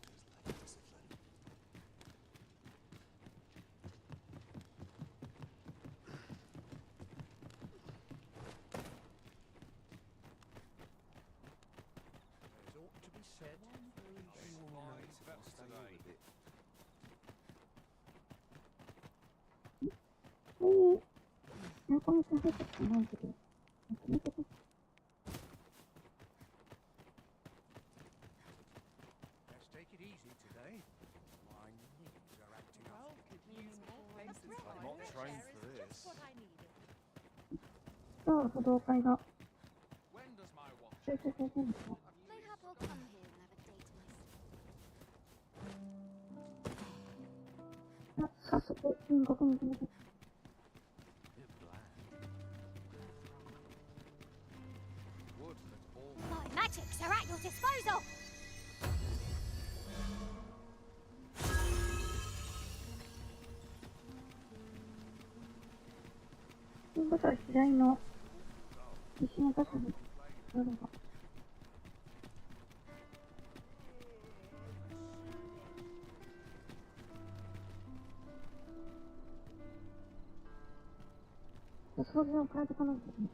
involved. Just lack discipline. There's ought to be said. Let's take it easy today. My knees are acting up. I'm not trained for this. そう、不動会が。 When does my watch? 集中先生ですか。 Mayhap I'll come here and have a day to myself. 早速、確認しましょう。My magics are at your disposal! ということは、次第の石の場所になるが。掃除を変えていかないといけない。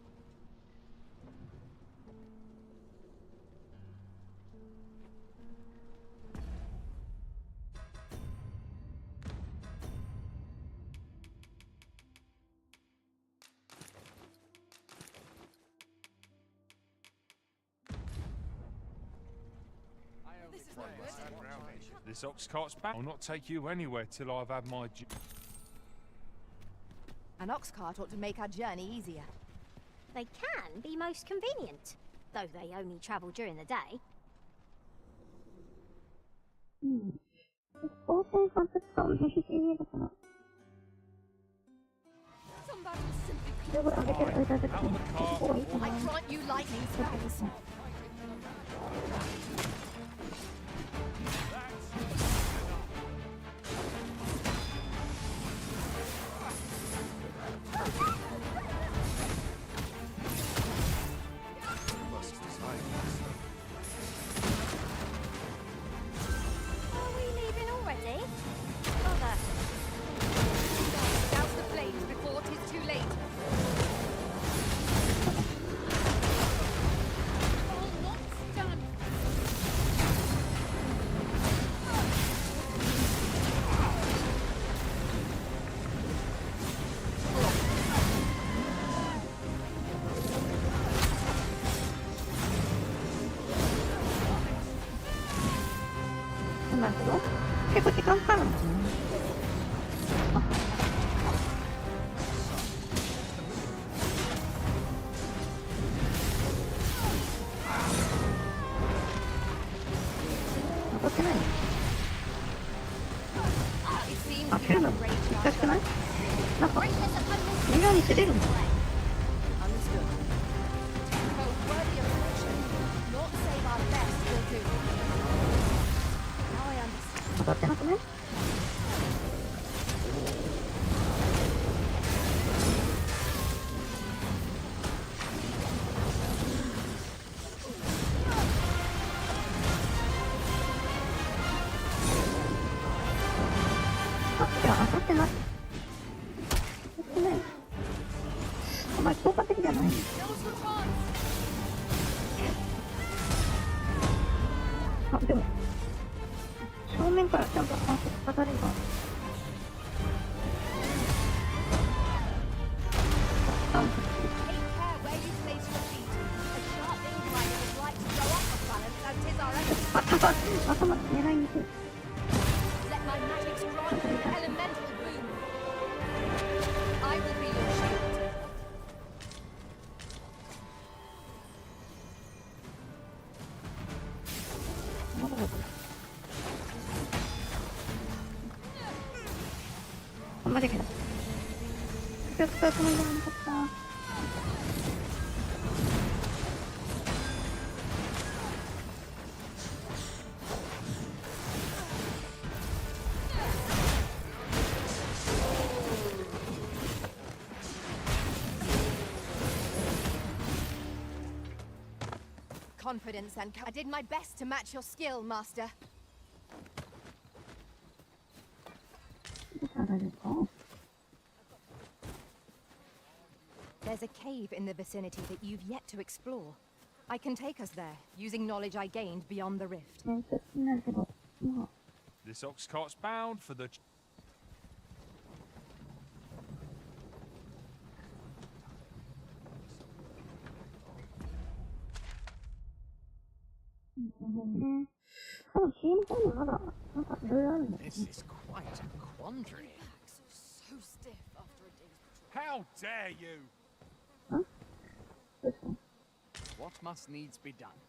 This ox cart's back. I'll not take you anywhere till I've had my. An ox cart ought to make our journey easier. They can be most convenient, though they only travel during the day. 応戦さんとかをね、必死にだから。それを上げてる間だけど、ここはいいかな。 I grant you lightning strikes. Are we leaving already? Bother. Douse the flames before it is too late. Almost done. It seems あ、 you 切る have の a great 難しくない？ charge. なんか、微妙に切れるの？ Understood. Both worthy of caution, not save our best will do. Now I understand. 当たってなくね？あ、ってない。やってない。あんまり効果的じゃない。あ、でも、正面からちゃんと当たれば。頭狙いにくい。あ、マジか。使うつもりじゃなかった。Confidence and I did my best to match your skill, Master. There's a cave in the vicinity that you've yet to explore. I can take us there, using knowledge I gained beyond the rift. This ox cart's bound for the... This is quite a quandary. So stiff after a day's patrol. How dare you! Huh? What must needs be done?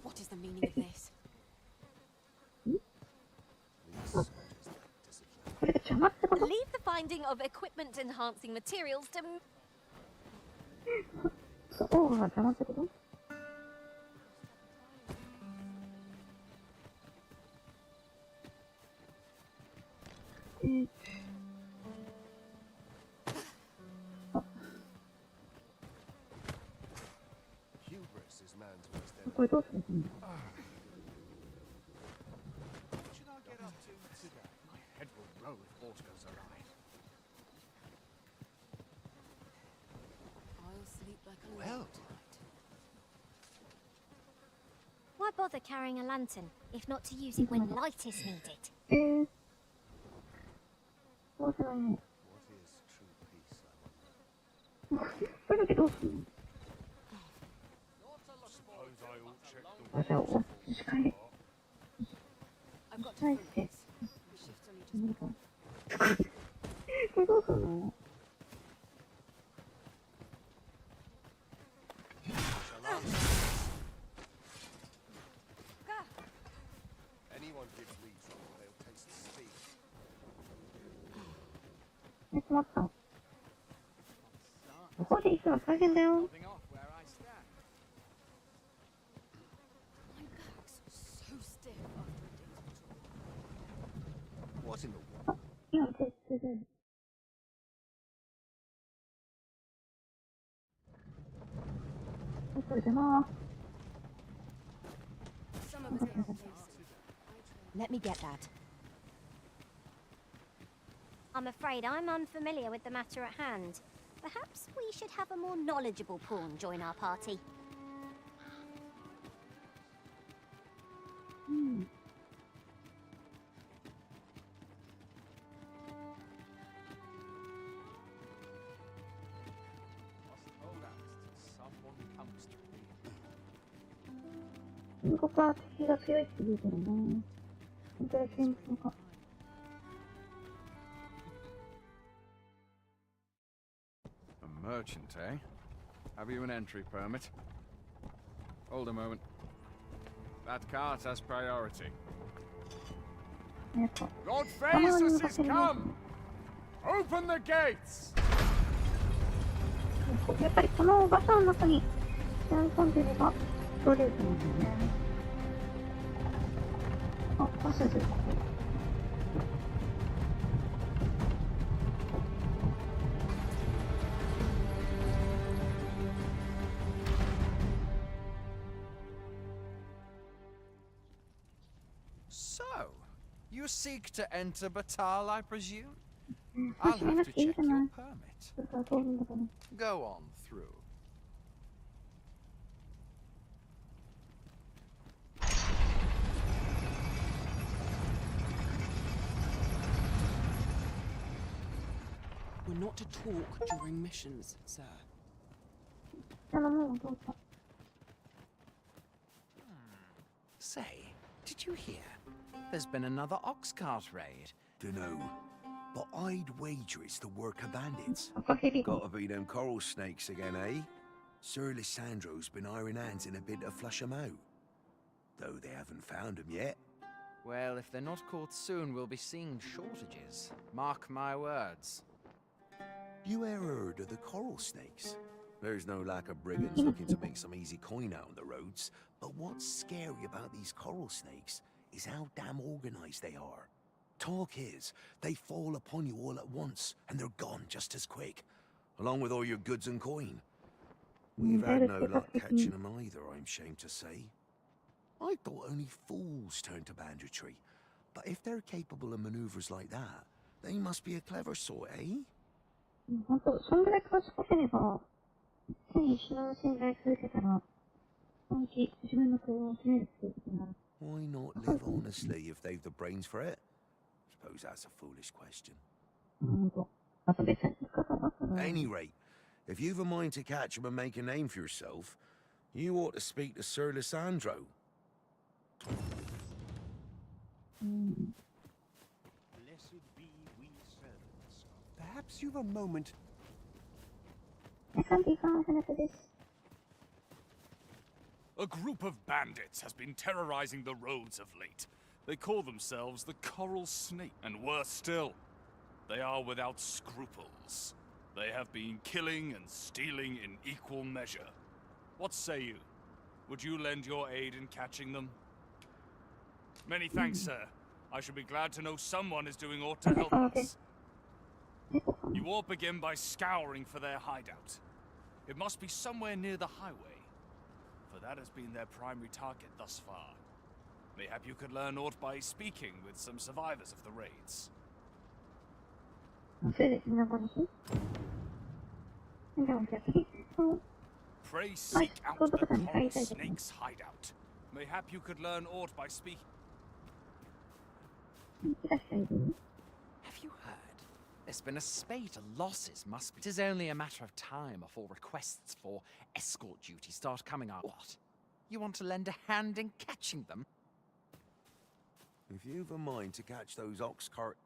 What is the meaning of this? Leave the finding of equipment-enhancing materials to... Hubris is man's worst enemy. これどうするんだ。 What should I get up to today? My head will roll if aught goes awry. I'll sleep like a Well. Why bother carrying a lantern, if not to use it when light is needed? どうするね。 What is true peace, I wonder? これだけどうするの。 Suppose I ought check the あ、じゃあ、お持ち帰り。 I've got 帰 to って。 The shift's only just これどうするの。 Anyone gives me trouble, they'll taste speed. 困った。ここで行くの大変だよ。 Holding off where I stand. My back's so stiff after a day's patrol. What in the あ、今手つける。これでな。 Some of us get places. Let me get that. I'm afraid I'm unfamiliar with the matter at hand. Perhaps we should have a more knowledgeable pawn join our party. Must hold out till someone comes to me. ここは敵が強いって言うけどな。本当に戦争か。 A merchant, eh? Have you an entry permit? Hold a moment. That cart has priority. Lord Phaesus is come! Open the gates! やっぱりこの場所の中にやり込んでれば取れるんだよね。あ、バスです。You seek to enter Batal, I presume? I'll have to check your permit. Go on through. We're not to talk during missions, sir. Say, did you hear? There's been another ox cart raid. Dunno, but I'd wager it's the work of bandits. Gotta be them coral snakes again, eh? Sir Lissandro's been iron hands in a bit to flush 'em out. Though they haven't found 'em yet. Well, if they're not caught soon, we'll be seeing shortages. Mark my words. You ever heard of the coral snakes? There's no lack of brigands looking to make some easy coin out on the roads, but what's scary about these coral snakes is how damn organized they are. Talk is, they fall upon you all at once, and they're gone just as quick, along with all your goods and coin. We've had no luck catching them either, I'm ashamed to say. I thought only fools turned to banditry, but if they're capable of maneuvers like that, they must be a clever sort, eh? 本当、そんぐらい賢ければ、手に石の信頼続けたら、そのうち自分の車を決めるっていうことになる。Why not live honestly if they've the brains for it? Suppose that's a foolish question. 本当。また別に使ったら。At any rate, if you've a mind to catch him and make a name for yourself, you ought to speak to Sir Lissandro. Blessed be we servants. Perhaps you've a moment. A group of bandits has been terrorizing the roads of late. They call themselves the Coral Snake, and worse still, they are without scruples. They have been killing and stealing in equal measure. What say you? Would you lend your aid in catching them? Many thanks, sir. I shall be glad to know someone is doing aught to help us. You all begin by scouring for their hideout. It must be somewhere near the highway, for that has been their primary target thus far. Mayhap you could learn aught by speaking with some survivors of the raids. Pray seek out the Coral Snake's hideout. Mayhap you could learn aught by speaking. Have you heard? There's been a spate of losses, must be. It is only a matter of time before requests for escort duty start coming out. What? You want to lend a hand in catching them? If you've a mind to catch those ox cart...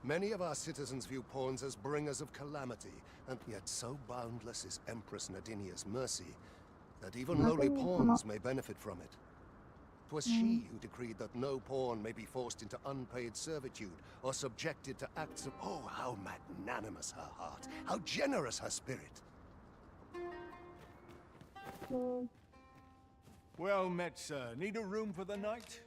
Many of our citizens view pawns as bringers of calamity, and yet so boundless is Empress Nadinia's mercy that even lowly pawns may benefit from it. 'Twas she who decreed that no pawn may be forced into unpaid servitude or subjected to acts of... Oh, how magnanimous her heart, how generous her spirit. Well met, sir. Need a room for the night?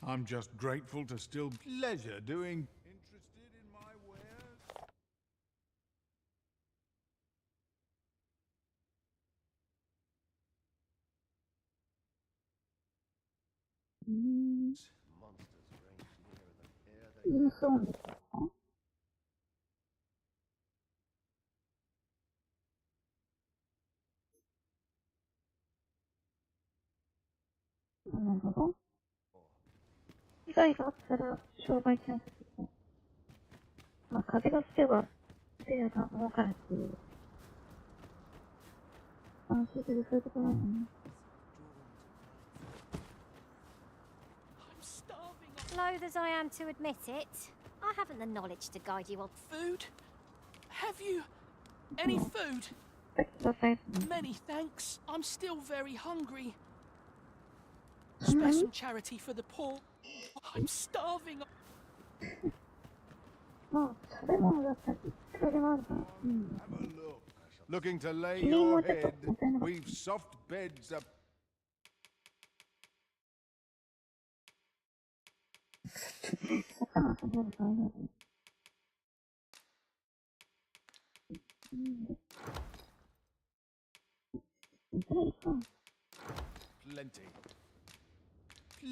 I'm just grateful to still pleasure doing... Interested in my wares? Monsters 被害があったら商売チャンスですね。まあ風が吹けば手が儲かるっていう。安心するそういうところなのね。Loath as I am to admit it, I haven't the knowledge to guide you on food. Have you Any food? Many thanks. I'm still very hungry. Spare some charity for the poor. I'm starving. Looking to lay your head, we've soft beds up. Plenty.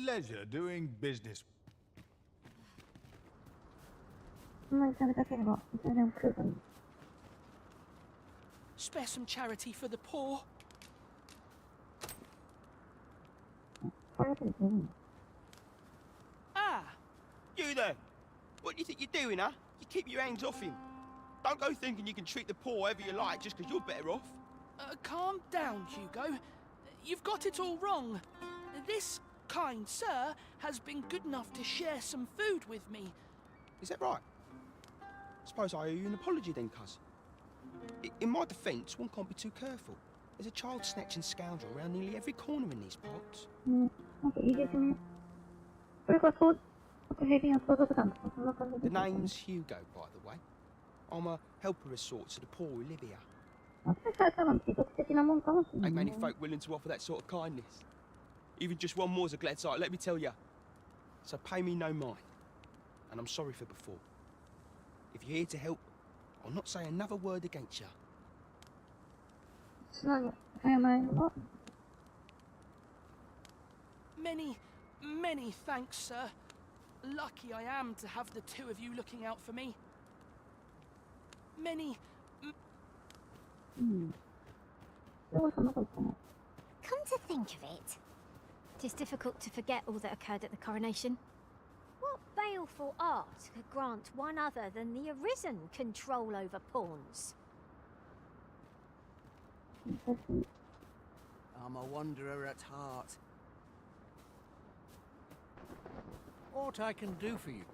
Pleasure doing business. Spare some charity for the poor. Ah! You there! What do you think you're doing, huh? You keep your hands off him. Don't go thinking you can treat the poor however you like just because you're better off. Calm down, Hugo. You've got it all wrong. This kind sir has been good enough to share some food with me. Is that right? Suppose I owe you an apology then, cuz. In my defence, one can't be too careful. There's a child-snatching scoundrel around nearly every corner in these parts. The name's Hugo, by the way. I'm a helper of sorts to the poor who live here. Ain't many folk willing to offer that sort of kindness. Even just one more's a glad sight, let me tell ya. So pay me no mind. And I'm sorry for before. If you're here to help, I'll not say another word against ya. Many thanks, sir. Lucky I am to have the two of you looking out for me. Come to think of it, it is difficult to forget all that occurred at the coronation. What baleful art could grant one other than the Arisen control over pawns? I'm a wanderer at heart. What I can do for you?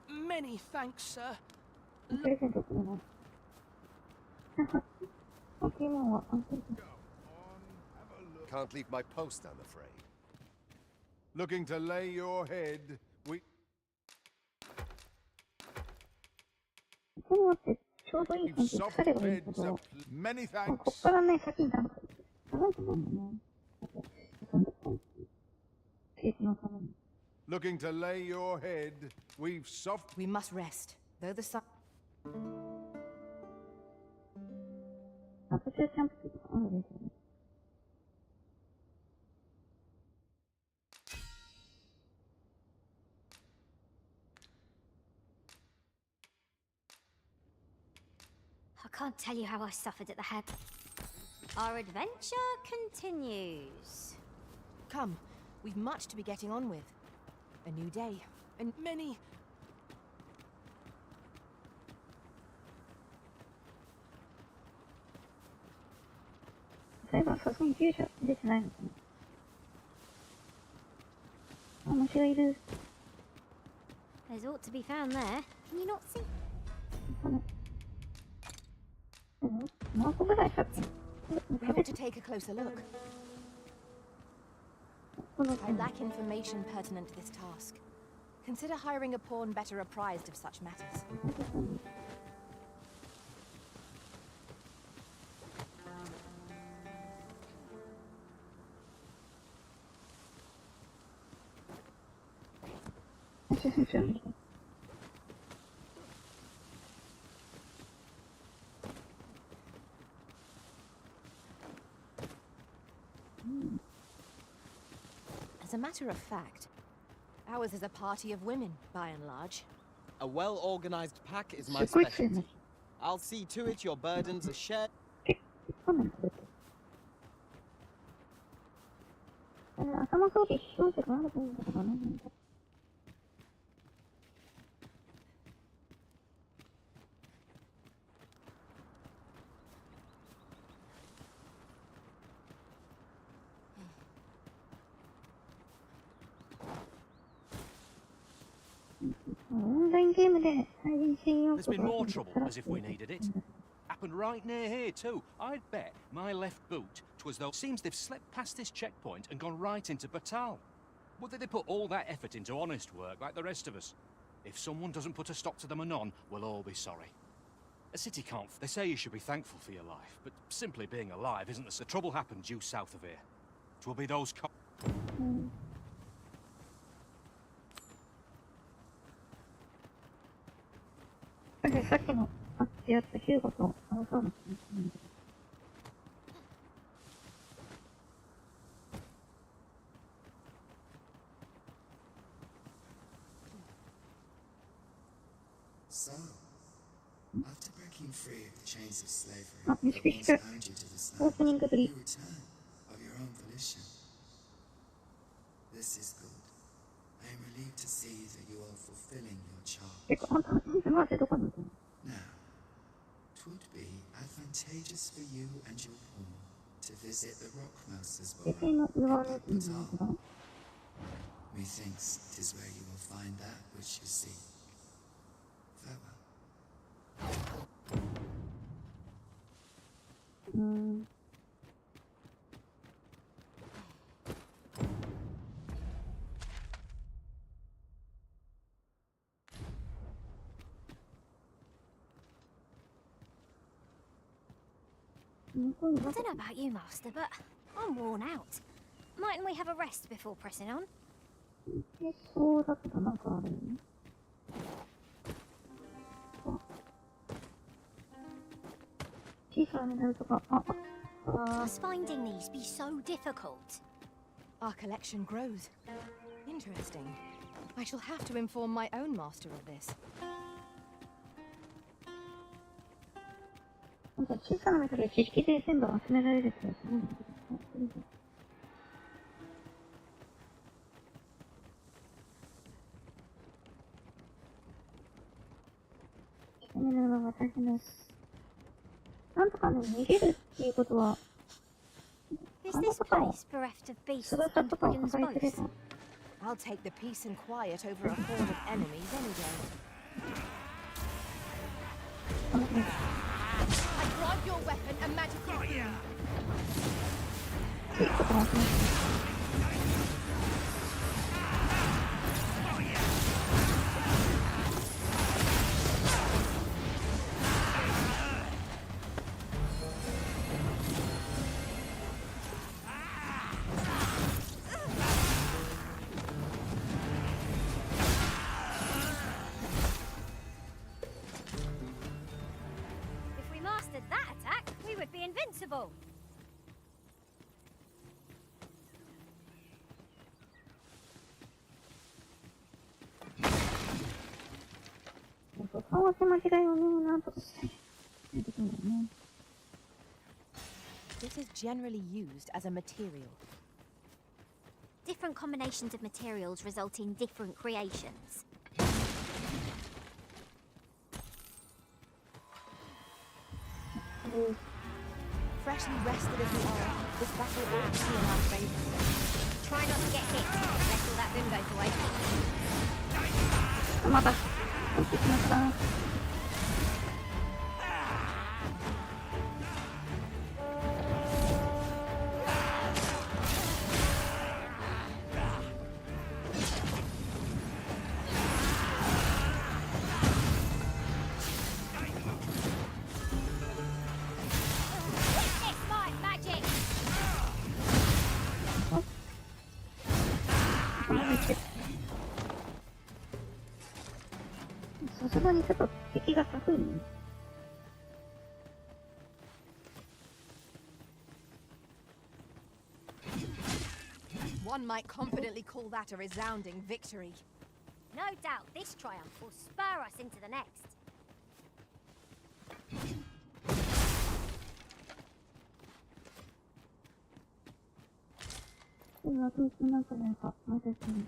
Many thanks, sir. Can't leave my post, I'm afraid. Looking to lay your head, we... We've soft beds up. Many thanks. Looking to lay your head, we've soft... We must rest, though the sun... I can't tell you how I suffered at the head. Our adventure continues. Come, we've much to be getting on with. A new day, and many... There's ought to be found there. Can you not see? We ought to take a closer look. I lack information pertinent to this task. Consider hiring a pawn better apprised of such matters. As a matter of fact, ours is a party of women, by and large. A well-organized pack is my specialty. I'll see to it your burdens are shared. ゲームで対人専用 There's been more trouble, as if we needed it. Happened right near here, too. I'd bet my left boot, 'twas though. Seems they've slipped past this checkpoint and gone right into Batal. Would they put all that effort into honest work like the rest of us? If someone doesn't put a stop to them anon, we'll all be sorry. A city can't. They say you should be thankful for your life, but simply being alive isn't the trouble happened due south of here. 'Twill be those. さっきのあってやったヒューゴとそうなんですね。So, after breaking free of the chains of slavery Ah, that once bound you to this land, you return of your own volition. This is good. I am relieved to see that you are fulfilling your charge. Now, 'twould be advantageous for you and your pawn to visit the Rockmouse's burrow at Batal. Methinks 'tis where you will find that which you seek. Farewell. I don't know about you, Master, but I'm worn out. Mightn't we have a rest before pressing on? そうだったなんかあるね。小さなメダルとか、Must finding these be so difficult? Our collection grows. Interesting. I shall have to inform my own master of this. なんか小さなメダルで知識で全部集められるってやつなんだけど。メダルは私のなんとかね、逃げるっていうことは、Is this place bereft of beasts and brigands both? I'll take the peace and quiet over a horde of enemies any day. I drive your weapon a magical boon. Invincible. 合わせ間違いをね、なんとかしてやってくんだよね。This is generally used as a material. Different combinations of materials result in different creations. Freshly rested as we are, this battle ought to be in our favor. Try not to get hit, unless all that boom goes away. また、落ちてきました。さすがにちょっと敵が高いね。One might confidently call that a resounding victory. No doubt this triumph will spur us into the next. これはどうしてなんかなんか、私に。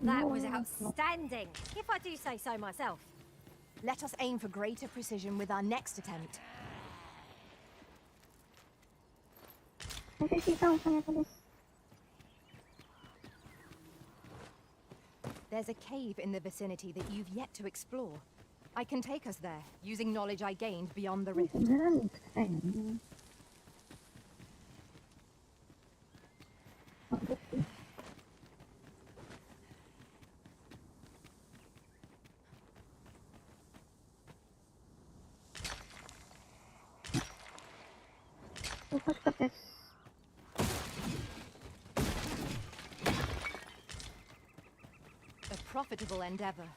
That was outstanding, if I do say so myself. Let us aim for greater precision with our next attempt. There's a cave in the vicinity that you've yet to explore. I can take us there, using knowledge I gained beyond the rift. A profitable endeavor.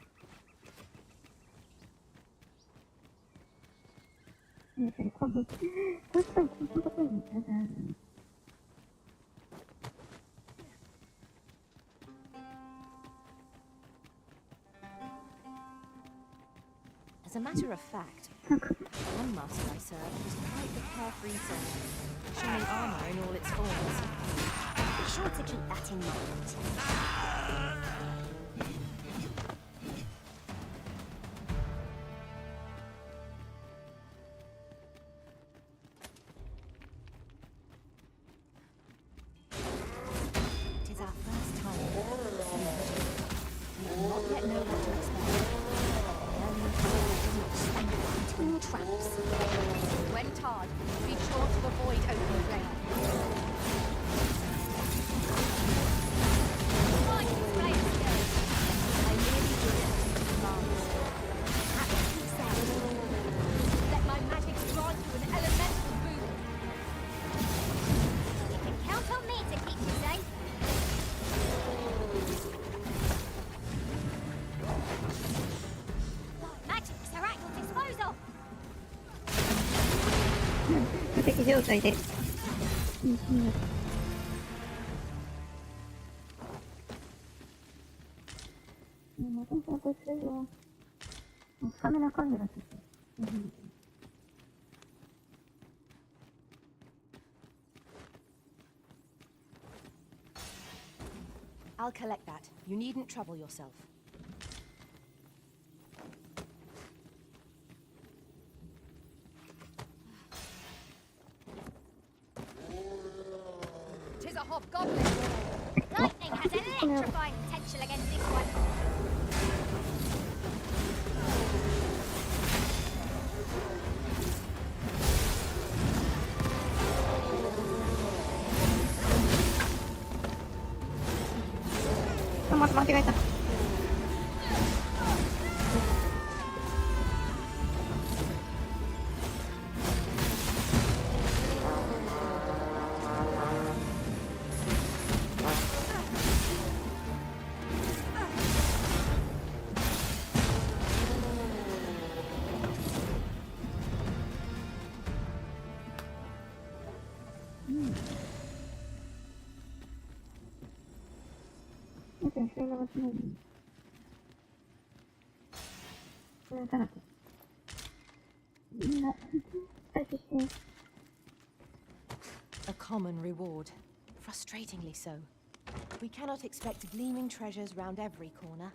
As a matter of fact, one master I served was quite the carefree soul, shining armor in all its forms. Be sure to keep that in mind. It is our first time. We do not yet know what to expect. Traps. When tarred, be sure to avoid open ground. Fine display of skills. I merely do it as commands. At peace out. Let my magic grant you an elemental boon. You can count on me to keep you safe. Magics are at your disposal. 無敵状態で。カメラカメラって。I'll collect that. You needn't trouble yourself. Tis a hobgoblin. Lightning has electrifying potential against this one. Oh, 間違えた。A common reward. Frustratingly so. We cannot expect gleaming treasures round every corner.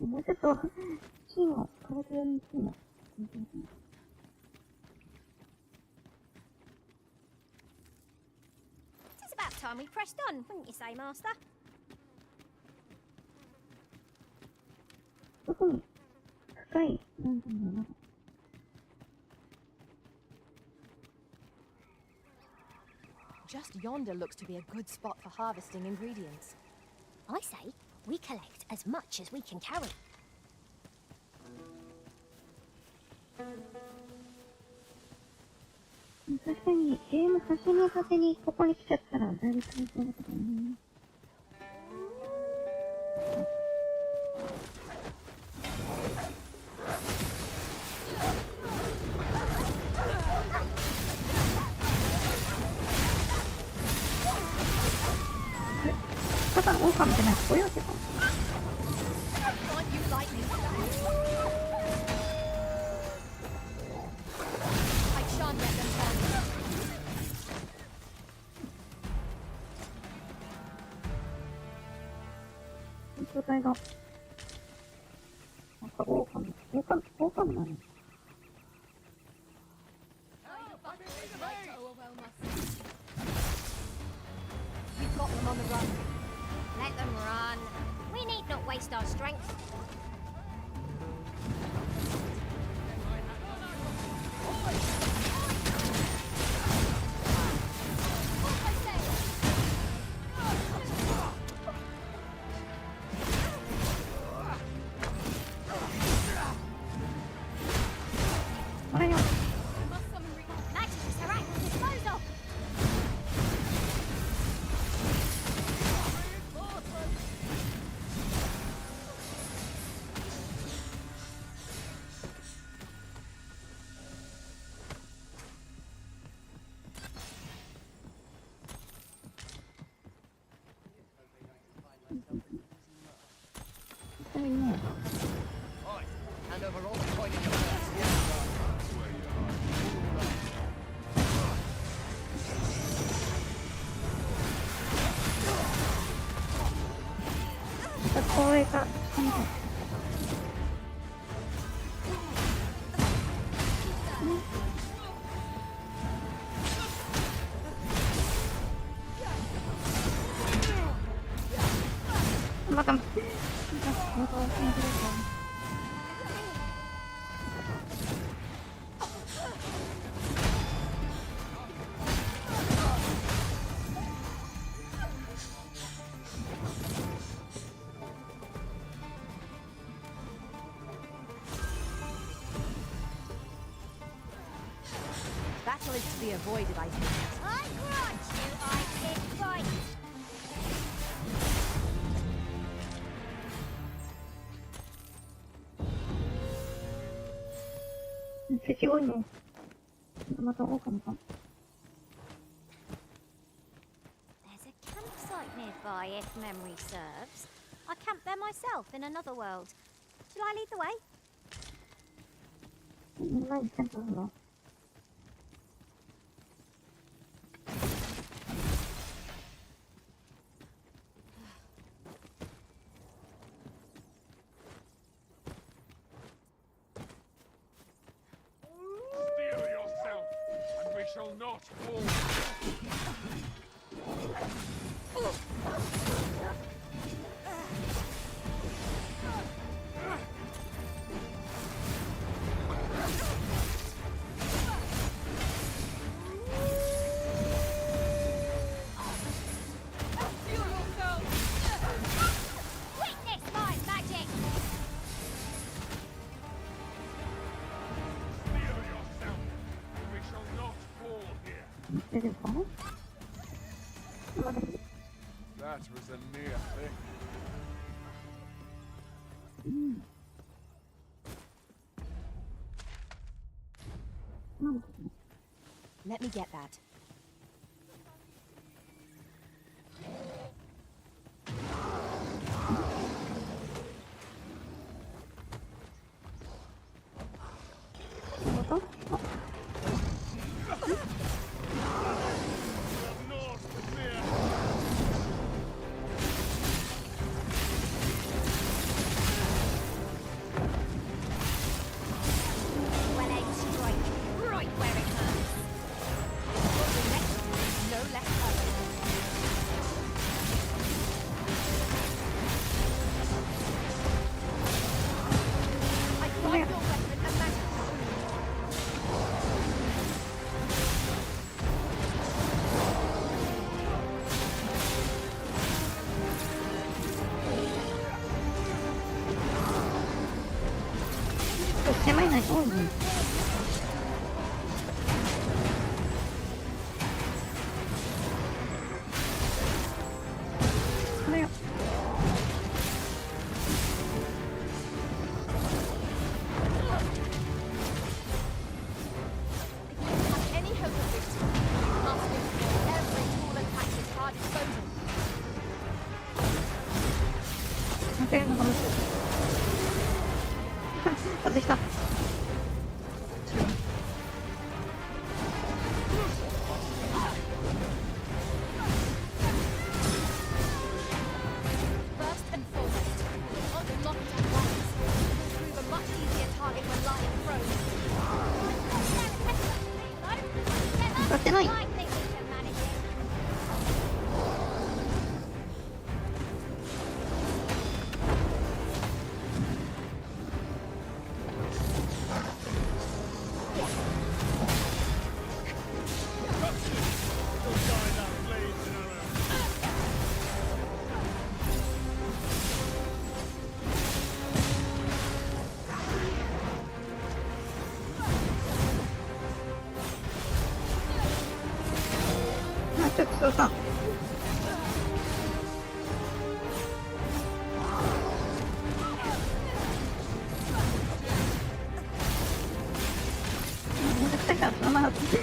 もうちょっと金を軽くやるにしても。It's about time we pressed on, wouldn't you say, Master? 特に深い、なんていうんだろうな。Just yonder looks to be a good spot for harvesting ingredients. I say we collect as much as we can carry. 確かにゲーム始めたてにここに来ちゃったらだいぶ大変だけどね。ただの狼じゃない、こういうわけか。状態が。なんか狼なの。We've got them on the run. Let them run. We need not waste our strength. Hand over all the coin in your purse. Battle is to be avoided, I think. I grant you I did right. すごいね。また狼か。There's a campsite nearby, if memory serves. I camped there myself in another world. Shall I lead the way? 何キャンプなんだ。Shall not fall. Witness my magic! Feel yourself. We shall not fall here. That was a near thing. Let me get that. 狭いない多いね。これよ。外した。当たってない。ちょっとそうさん。めちゃくちゃか、そのまま出てきち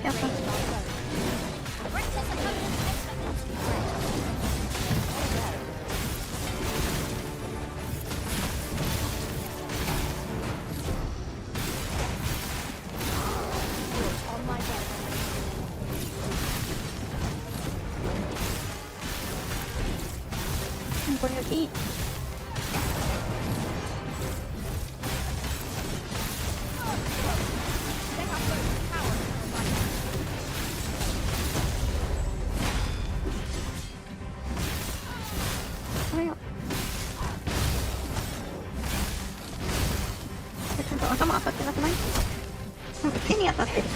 ゃった。これいい。これよ。ちょっと頭当たってなくない？なんか手に当たってる。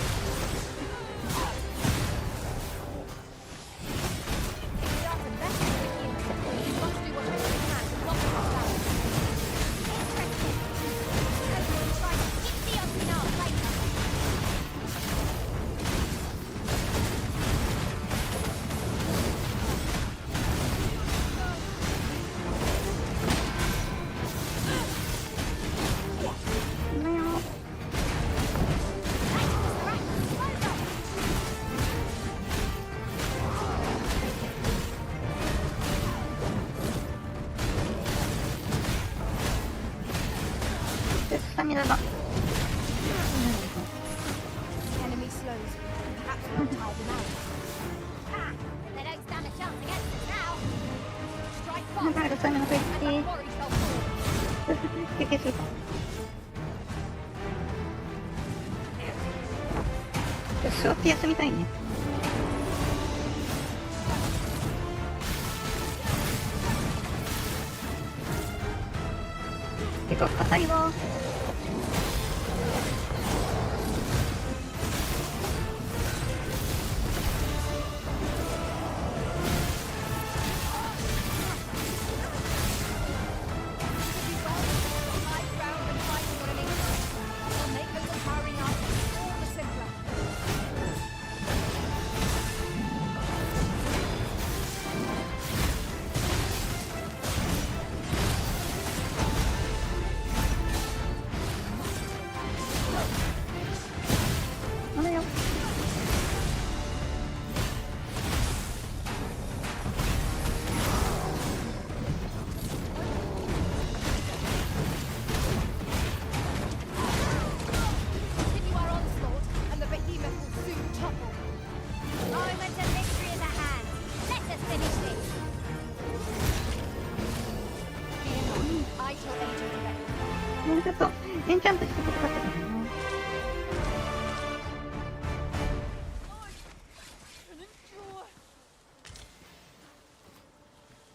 スタミナだ。なんかスタミナ増えて休憩するか。座って休みたいね。てか硬いわ。もうちょっとエンチャントしてほしかったかな。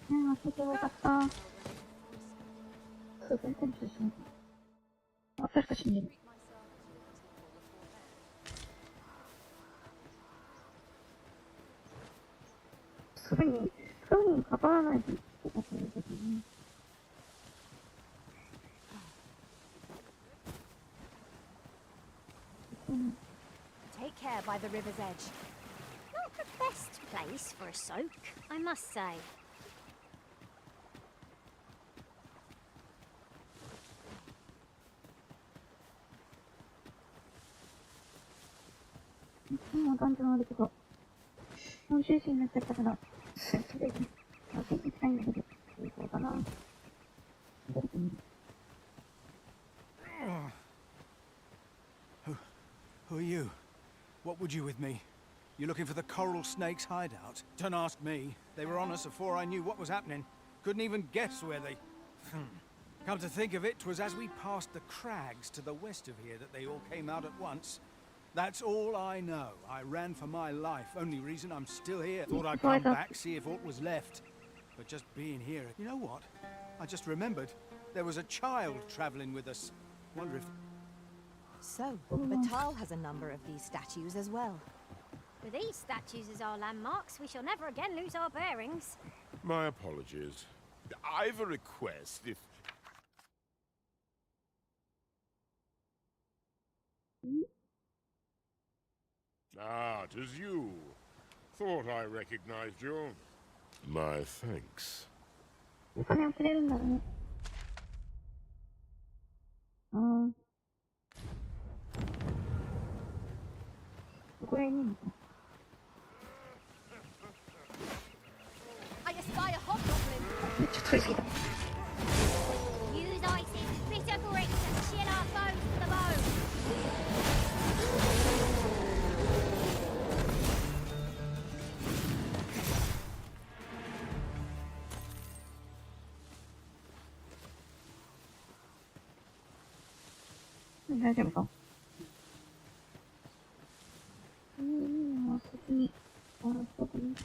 忘れてよかった。そう、全然ですね。あ、確か死んでる。すぐに関わらないといけないですね。there by the river's edge. Not the best place for a soak, I must say. I'm not going to know the I'm choosing the second one. I think it's time to get Who are you? What would you with me? You looking for the coral snake's hideout? Don't ask me. They were on us before I knew what was happening. Couldn't even guess where they... Come to think of it, 'twas as we passed the crags to the west of here that they all came out at once. That's all I know. I ran for my life. Only reason I'm still here. Thought I'd come back, see if aught was left. But just being here... You know what? I just remembered. There was a child traveling with us. Wonder if... So, Batal has a number of these statues as well. With these statues as our landmarks, we shall never again lose our bearings. My apologies. I've a request if... Ah, 'tis you. Thought I recognized you. My thanks. お金をくれるんだね。これいいのか。I espy a hobgoblin. めっちゃ取りすぎた。 Use ices, bitter bricks, and chill our foes to the bone. 大丈夫か？ここに、ここに。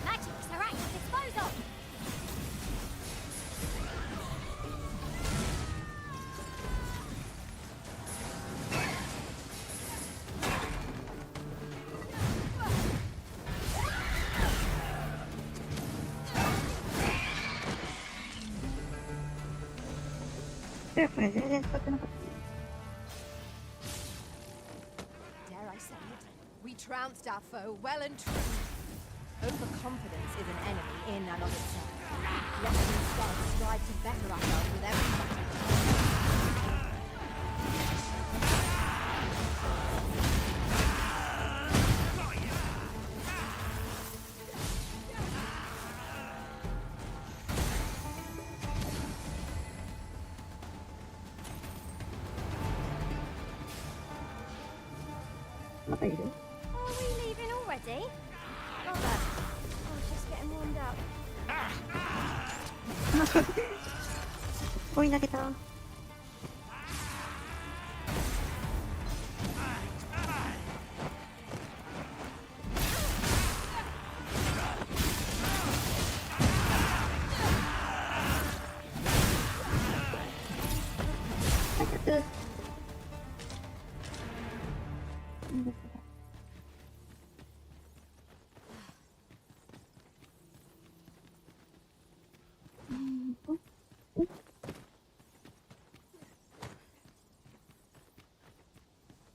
Magics are at your disposal. Dare I say it? We trounced our foe well and true. Overconfidence is an enemy in and of itself. Let us instead strive to better ourselves with every battle. Are we leaving already? Bother. I was just getting warmed up. 追い投げた。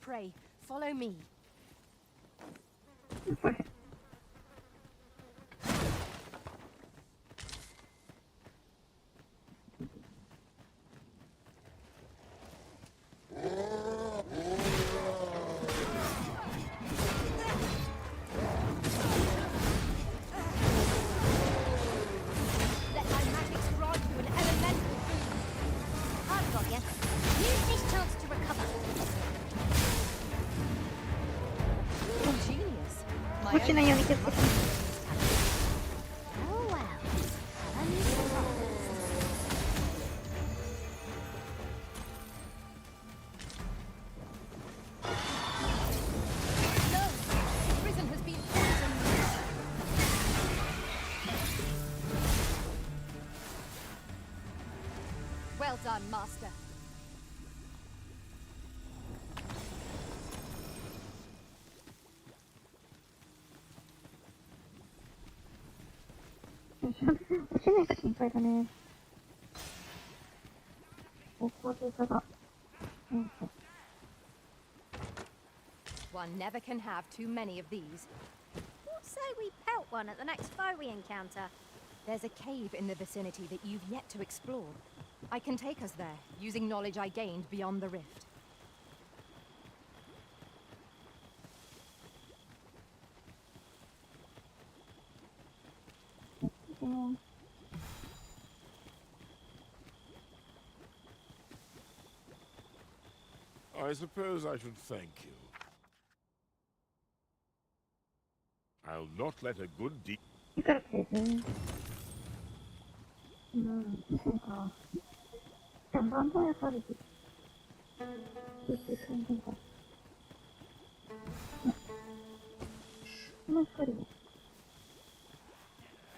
Pray, follow me. Let my magics grant you an elemental boost. I've got you. Use this chance to recover. Genius. 落ちないように気をつけて。 Oh well. No! The prison has been poisoned! Well done, Master. 落ちないか心配だね。高低差が。One never can have too many of these. What say we pelt one at the next foe we encounter? There's a cave in the vicinity that you've yet to explore. I can take us there, using knowledge I gained beyond the rift. I suppose I should thank you. I'll not let a good deed. いいから消えて。そうか。じゃあ、バンドやされて。そして、そんなか。この光を。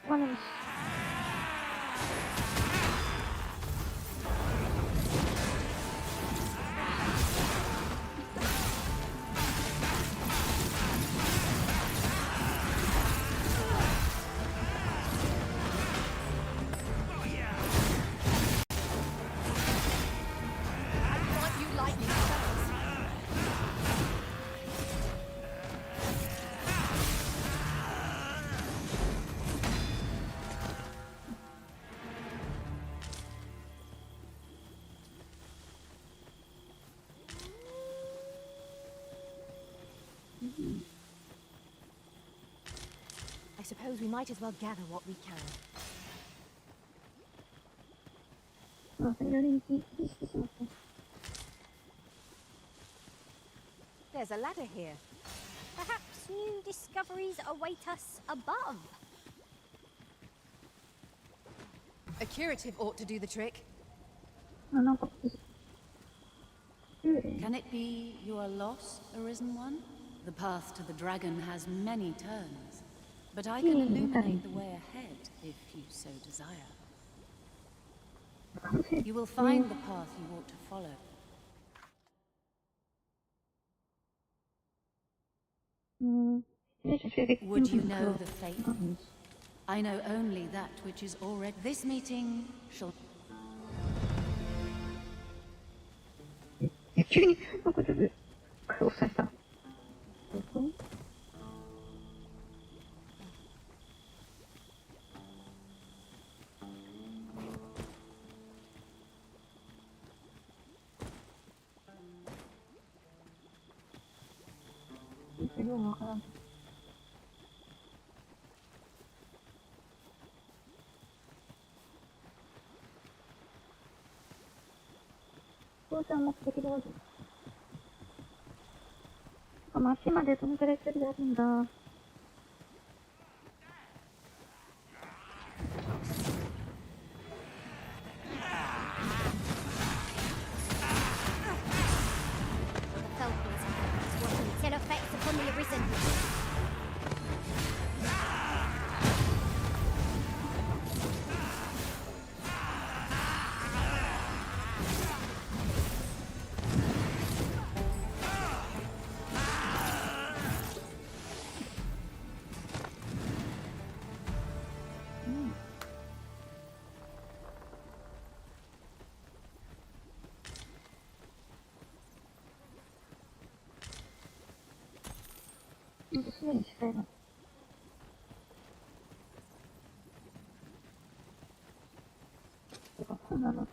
あれ。I suppose we might as well gather what we can. There's a ladder here. Perhaps new discoveries await us above. A curative ought to do the trick. Can it be you are lost, Arisen One? The path to the dragon has many turns, but I can illuminate the way ahead if you so desire. You will find the path you ought to follow. Would you know the fate? I know only that which is already. This meeting shall. 急になんかちょっと苦労された。ようわからん。父ちゃん目的どうぞ。街までどのくらい距離あるんだ。すぐにしたいな。こんなの。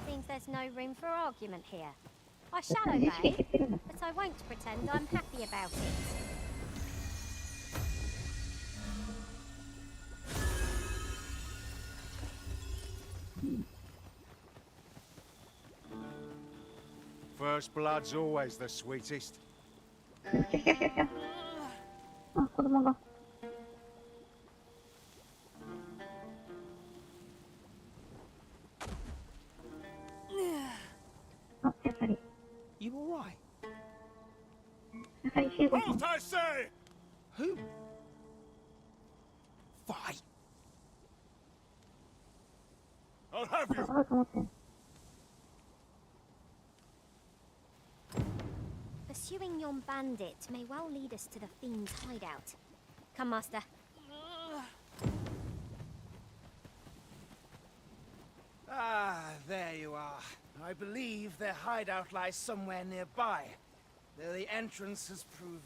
Seems there's no room for argument here. I shall obey, but I won't pretend I'm happy about it. First blood's always the sweetest. あ、子供が。はり。 You alright? やはりシーズン。 Halt, I say! Who? Fight. I'll have you. あると思ってん。 Pursuing yon bandit may well lead us to the fiend's hideout. Come, Master. Ah, there you are. I believe their hideout lies somewhere nearby, though the entrance has proved...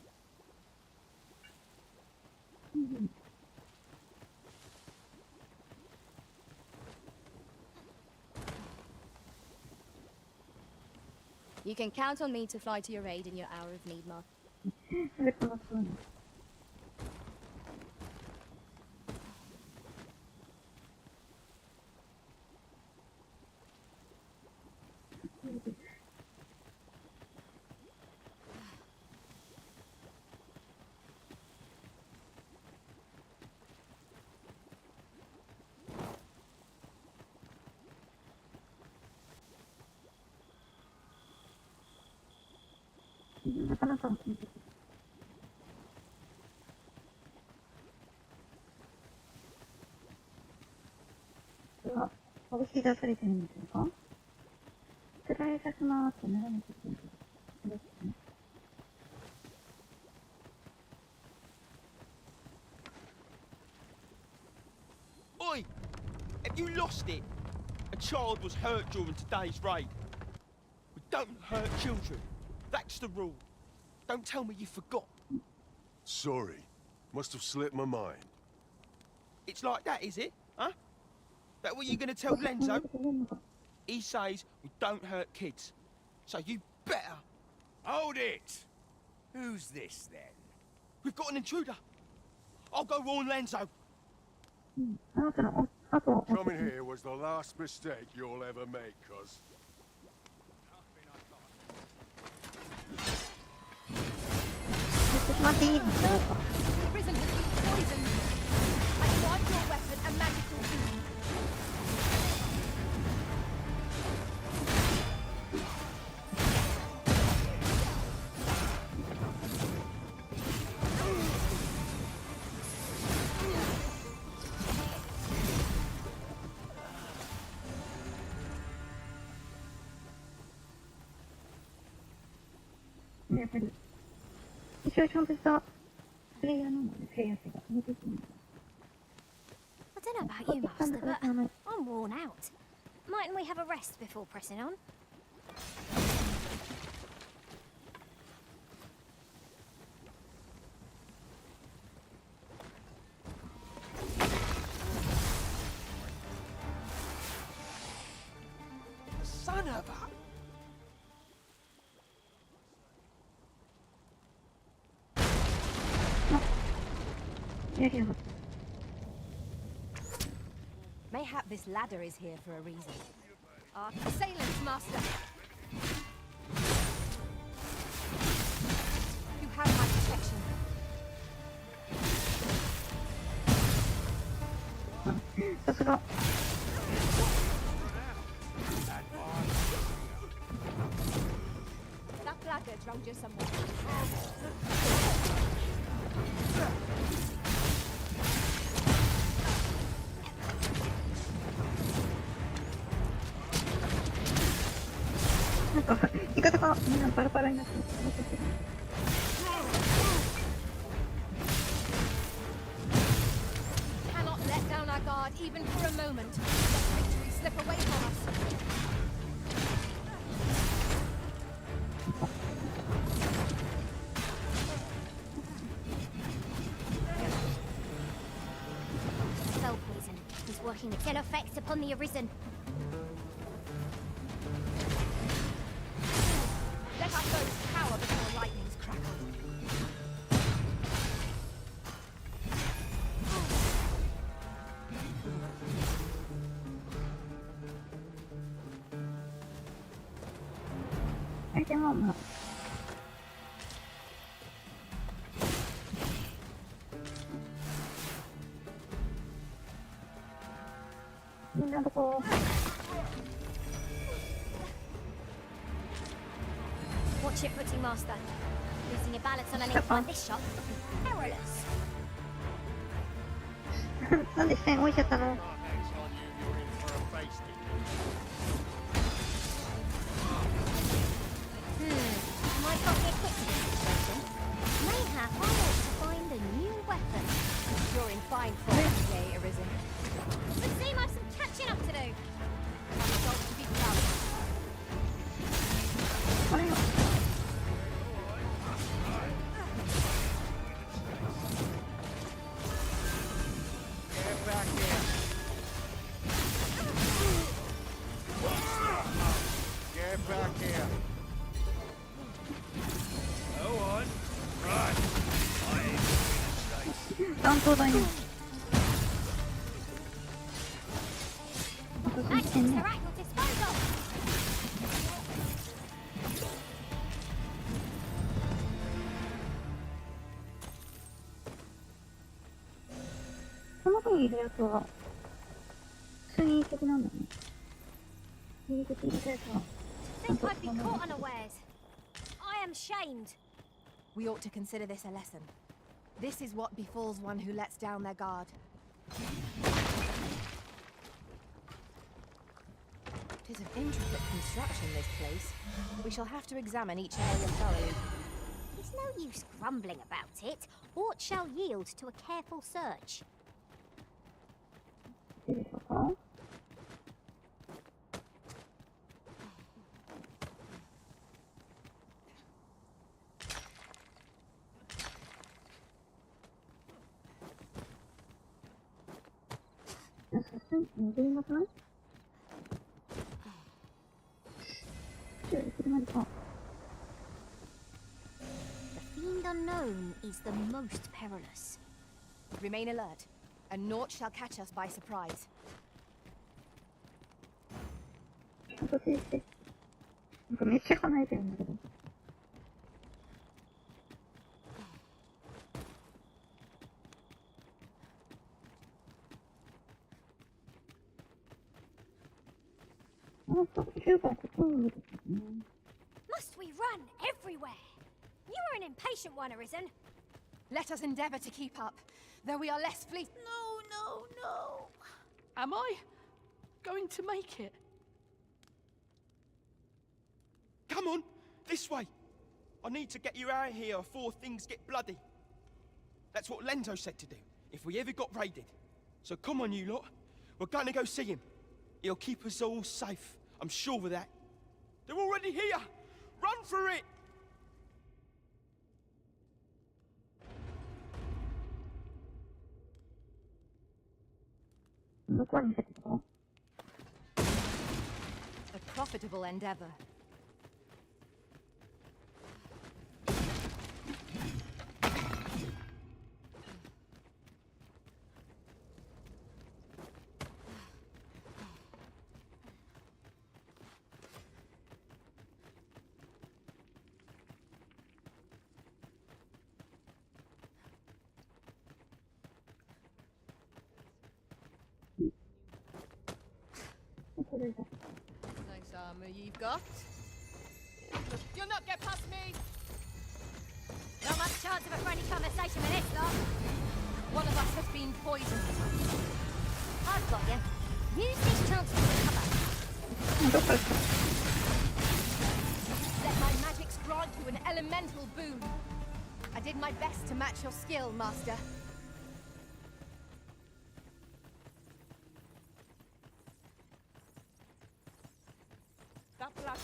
You can count on me to fly to your aid in your hour of need, Mark. それ楽しそうね。なかなか。これは、押し出されてるんでしょうか。辛いさすなーってならなきゃいけないけど。ですね。Oi! Have you lost it? A child was hurt during today's raid. We don't hurt children. That's the rule. Don't tell me you forgot. Sorry. Must have slipped my mind. It's like that, is it? Huh? That what you're gonna tell Lenzo? He says we don't hurt kids. So you better... Hold it! Who's this, then? We've got an intruder. I'll go warn Lenzo. Coming here was the last mistake you'll ever make, cuz. The prison has been poisoned. I want your weapon and magical food.やっぱり一応ちゃんとしたプレイヤーなので制約が出てくるんだ。 I don't know about you, Master, but I'm worn out. Mightn't we have a rest before pressing on? Son of a... Mayhap this ladder is here for a reason. Our assailants, Master. You have my protection. That ladder drowned you somewhere. Cannot let down our guard even for a moment. Let victory slip away from us. Spell poison is working its ill effects upon the Arisen. Let our foes cower before lightning's crackle. Watch your footing, master. Losing your balance on anything like this shot would be perilous. なんで下に置いちゃったの？ I might not get quick to this situation. Mayhap I ought to find a new weapon. You're in fine form today, Arisen. Would seem I've some catching up to do. Results to be proud of. あれよ。 Get back here. Get back here. Go on. Right. 担当だよ。私してんね。 Interact with disposal. この子にいるやつは普通にいい的なんだね。いい的にいるやつは。 Think I'd be caught unawares. I am shamed. We ought to consider this a lesson. This is what befalls one who lets down their guard. It is of intricate construction, this place. We shall have to examine each area thoroughly. It's no use grumbling about it. Aught shall yield to a careful search. いいでしょうか？ 戻りなくない？ちょっと車でか。 The fiend unknown is the most perilous. Remain alert, and naught shall catch us by surprise. 後追して。なんかめっちゃ離れてるんだけど。 Must we run everywhere? You are an impatient one, Arisen. Let us endeavor to keep up, though we are less fleet. No. Am I going to make it? Come on, this way. I need to get you out of here before things get bloody. That's what Lento said to do, if we ever got raided. So come on, you lot. We're gonna go see him. He'll keep us all safe. I'm sure of that. They're already here! Run for it! A profitable endeavor. Nice armor you've got. You'll not get past me! Not much chance of a friendly conversation with this lot. One of us has been poisoned. I've got you. Use this chance to recover. Let my magics grant you an elemental boon. I did my best to match your skill, Master. That blacker.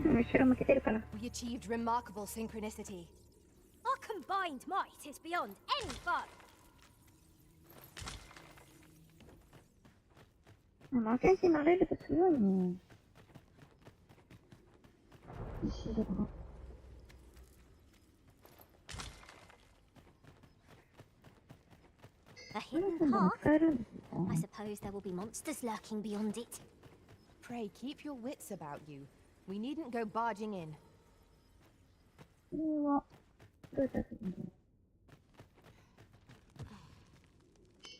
後ろ向けてるから。 We achieved remarkable synchronicity. Our combined might is beyond any foe. 負けになれると強いね。石だな。 A hidden path? I suppose there will be monsters lurking beyond it. Pray keep your wits about you. We needn't go barging in. これはどうやってやるんだろ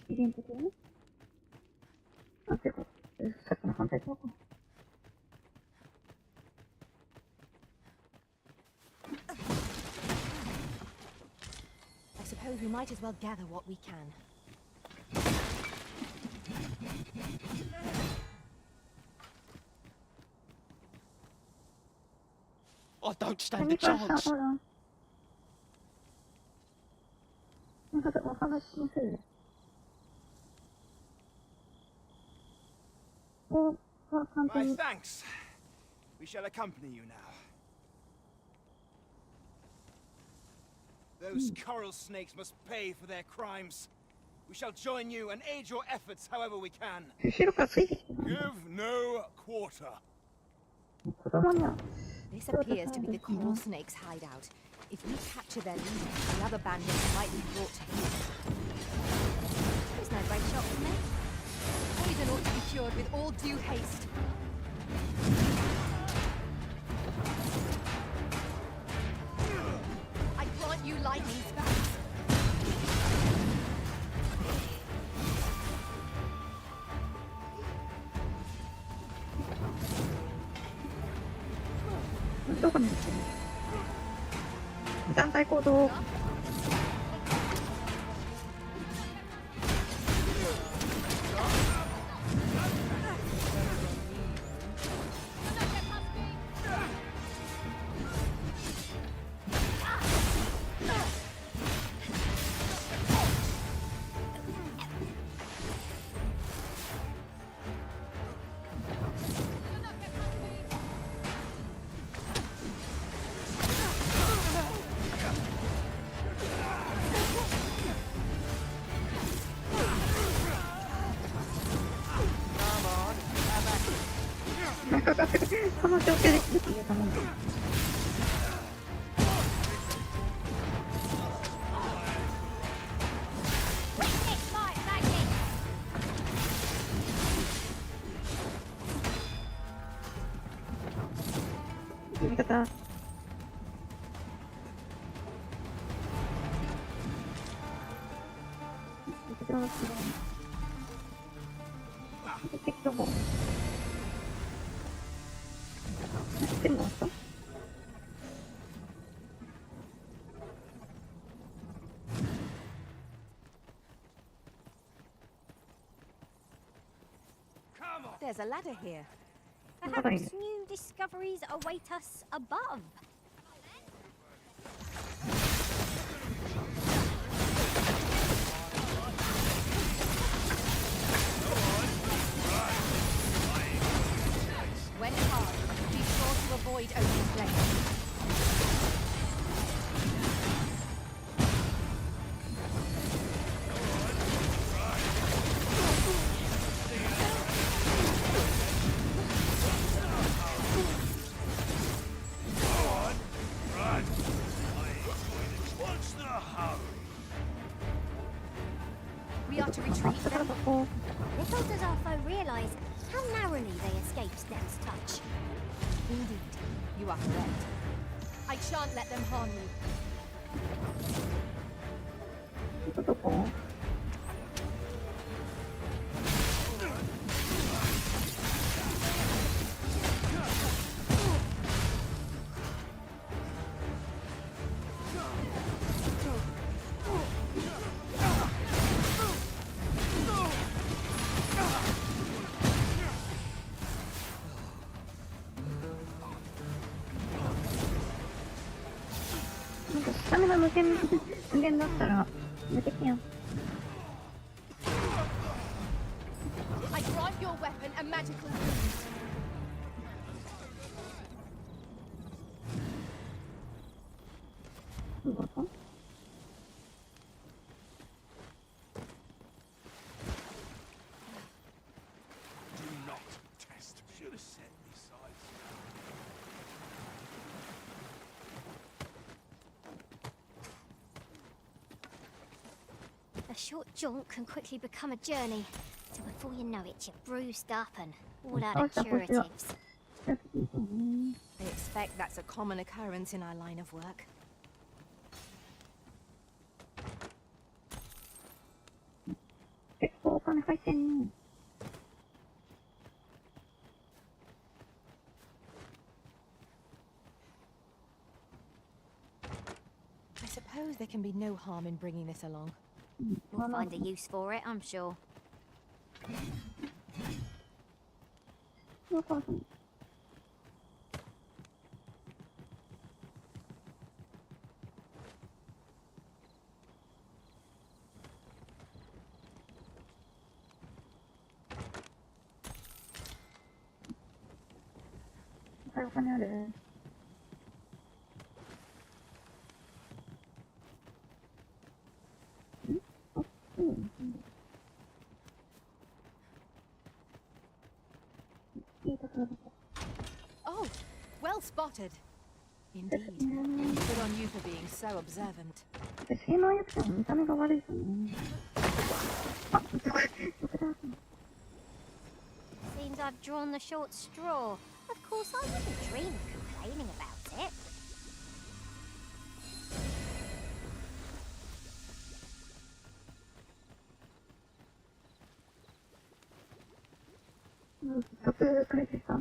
遺伝的にあ、てか、さっきの反対側か。I suppose we might as well gather what we can. I don't stand a chance. お話しまする。My thanks. We shall accompany you now. Those coral snakes must pay for their crimes. We shall join you and aid your efforts however we can. Give no quarter. This appears to be the coral snake's hideout. If we capture their leader, the other bandits might be brought to heel. There's no great shot from me. Poison ought to be cured with all due haste. I grant you lightning spells. What? 団体行動。この状況で来てくれたもんだ。味方。敵どこ？でもさ。There's a ladder here. Perhaps new discoveries await us above. When hard, be sure to avoid open flames. We are to retreat then. Little does our foe realise how narrowly they escaped death's touch. Indeed, you are correct. I shan't let them harm you.無限だったら無敵やん。I grant your weapon a magical use. Do not test. Should have set me sides. A short jaunt can quickly become a journey, till before you know it, you're bruised up and all out of curatives. I expect that's a common occurrence in our line of work. 入ってんね。I suppose there can be no harm in bringing this along. We'll find a use for it, I'm sure. お金ある？Oh, well spotted. Indeed. Good on you for being so observant. 性能役者の見た目が悪いですよね。Seems I've drawn the short straw. Of course, I wouldn't dream of complaining about it. 曲書いてた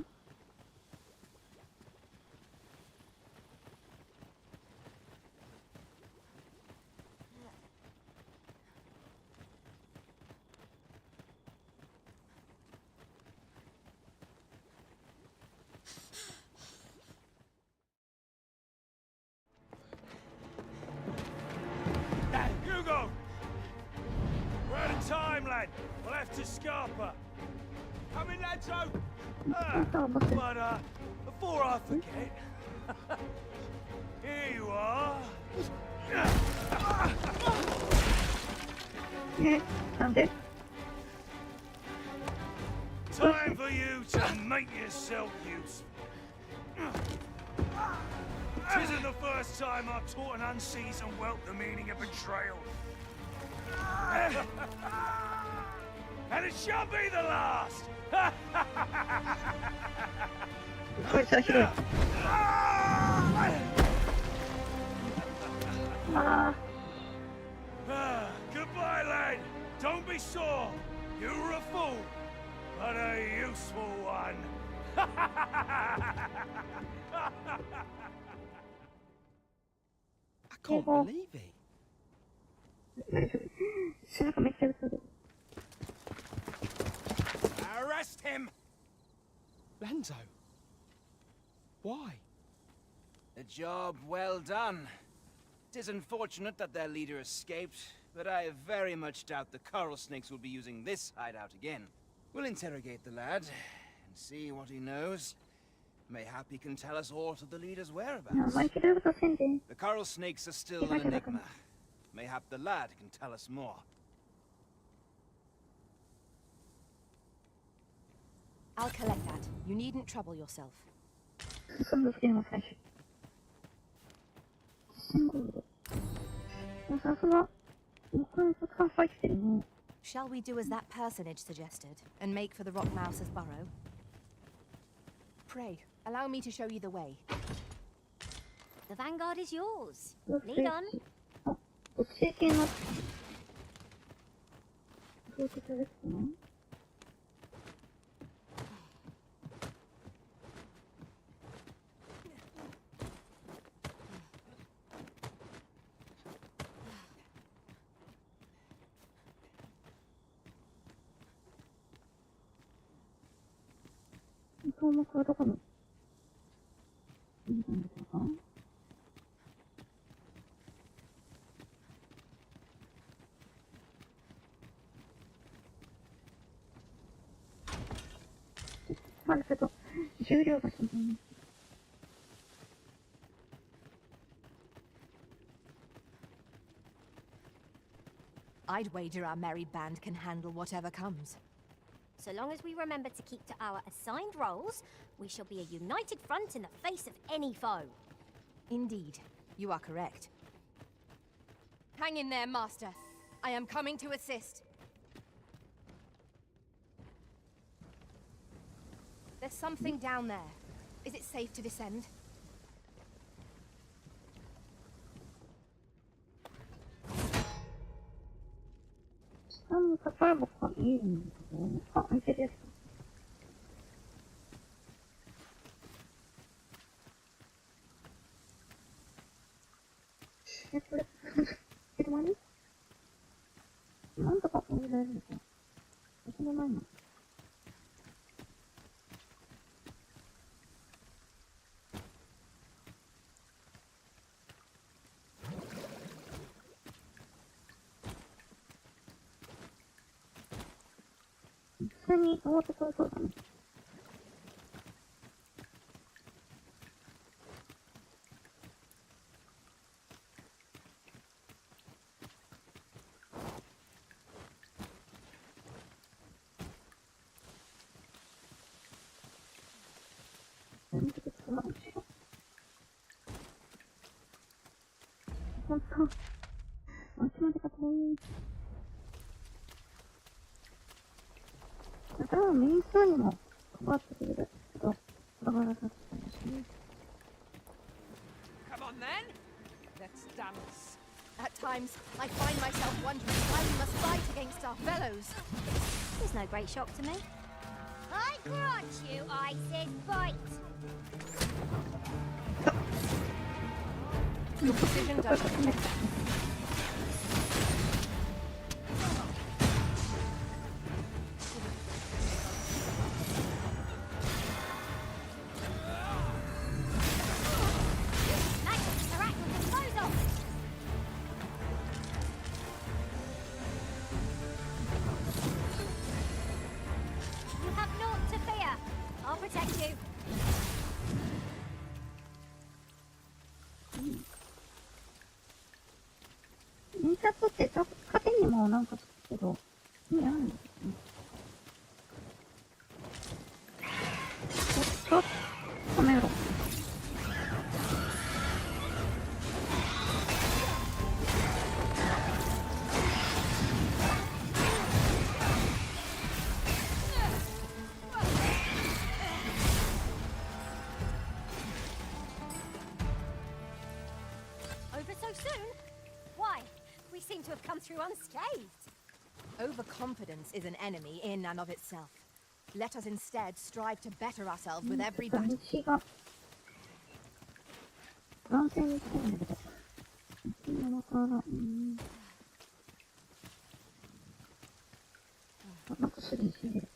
？Hugo! We're out of time, lad. We'll have to scarper. Come in, lads, but, before I forget, here you are. なんで？ Time for you to make yourself useful. This isn't the first time I've taught an unseasoned whelp the meaning of betrayal. And it shan't be the last! Goodbye, lad. Don't be sore. You were a fool, but a useful one. I can't believe it. 背中めっちゃ映る。 Arrest him! Lenzo? Why? A job well done. It is unfortunate that their leader escaped, but I very much doubt the coral snakes will be using this hideout again. We'll interrogate the lad and see what he knows. Mayhap he can tell us aught of the leader's whereabouts. The coral snakes are still an enigma. Mayhap the lad can tell us more. I'll collect that. You needn't trouble yourself. Shall we do as that personage suggested, and make for the rock mouse's burrow? Pray, allow me to show you the way. The vanguard is yours. Lead on. 項目はどこにいるんでしょうか？あるけど、重量がすごい。I'd wager our merry band can handle whatever comes. So long as we remember to keep to our assigned roles, we shall be a united front in the face of any foe. Indeed, you are correct. Hang in there, Master. I am coming to assist. There's something down there. Is it safe to descend? それ僕はいいんだけど、あ、いけるやつ。これ、え、まになんとかこれ大丈夫か。それないの。普通に終わってくれそうだね。ほんと、待ちまでか遠い。多分メインストーリーも関わってくれる。ちょっと、バラバラさせたいしね。Come on then, let's dance. At times, I find myself wondering why we must fight against our fellows. It's no great shock to me. I grant you, I said fight. Your decision doesn't make sense. Protect you. 印刷って縦にもなんかつくけど、意味あるんですね。ちょっと、やめろ。To have come through unscathed. Overconfidence is an enemy in and of itself. Let us instead strive to better ourselves with every battle. 男性に来てるんだけど。今から、なんかすぐに死んでる。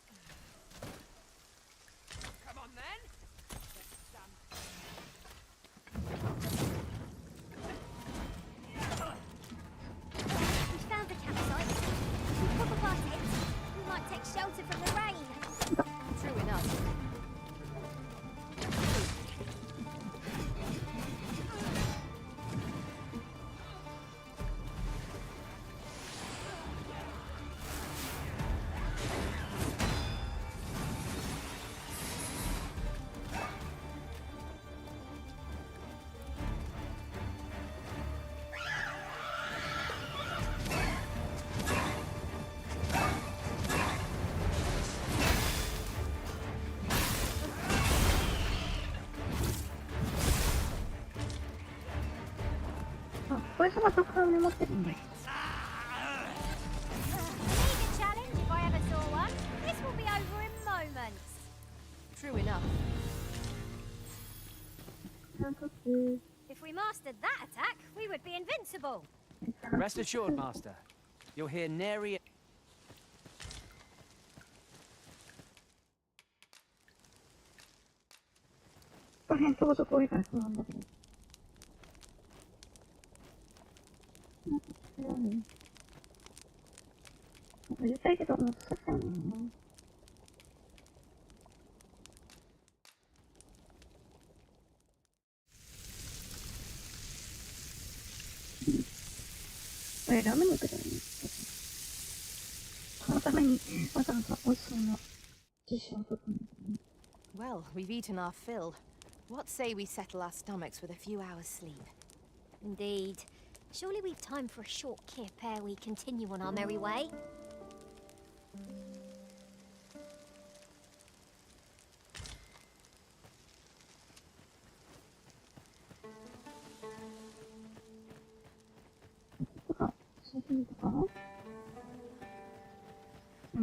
Shelter from the rain. True enough.これ様と顔に持ってるんだよ。True enough. If we mastered that attack, we would be invincible. Rest assured, Master. You'll hear nary. この辺ちょこちょこ多いからそうなんだけど。うるさいけど、もう少しだもんな。これラム肉だよね。そのためにわざわざ美味しそうな実習を取ったんだよね。Well, we've eaten our fill. What say we settle our stomachs with a few hours' sleep? Indeed. Surely we've time for a short kip ere we continue on our merry way.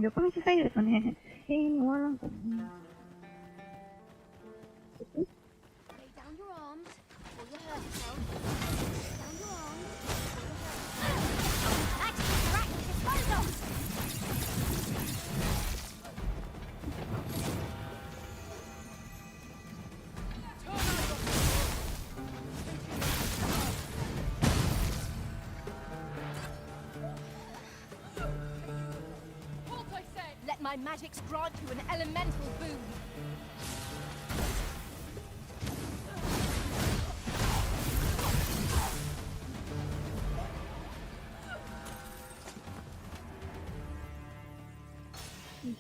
横道入るとね、永遠に終わらんからね。Lay down your arms, pull your hurt yourself. Lay down your arms, pull your hurt yourself. That's correct, dispose of! Let my magics grant you an elemental boon.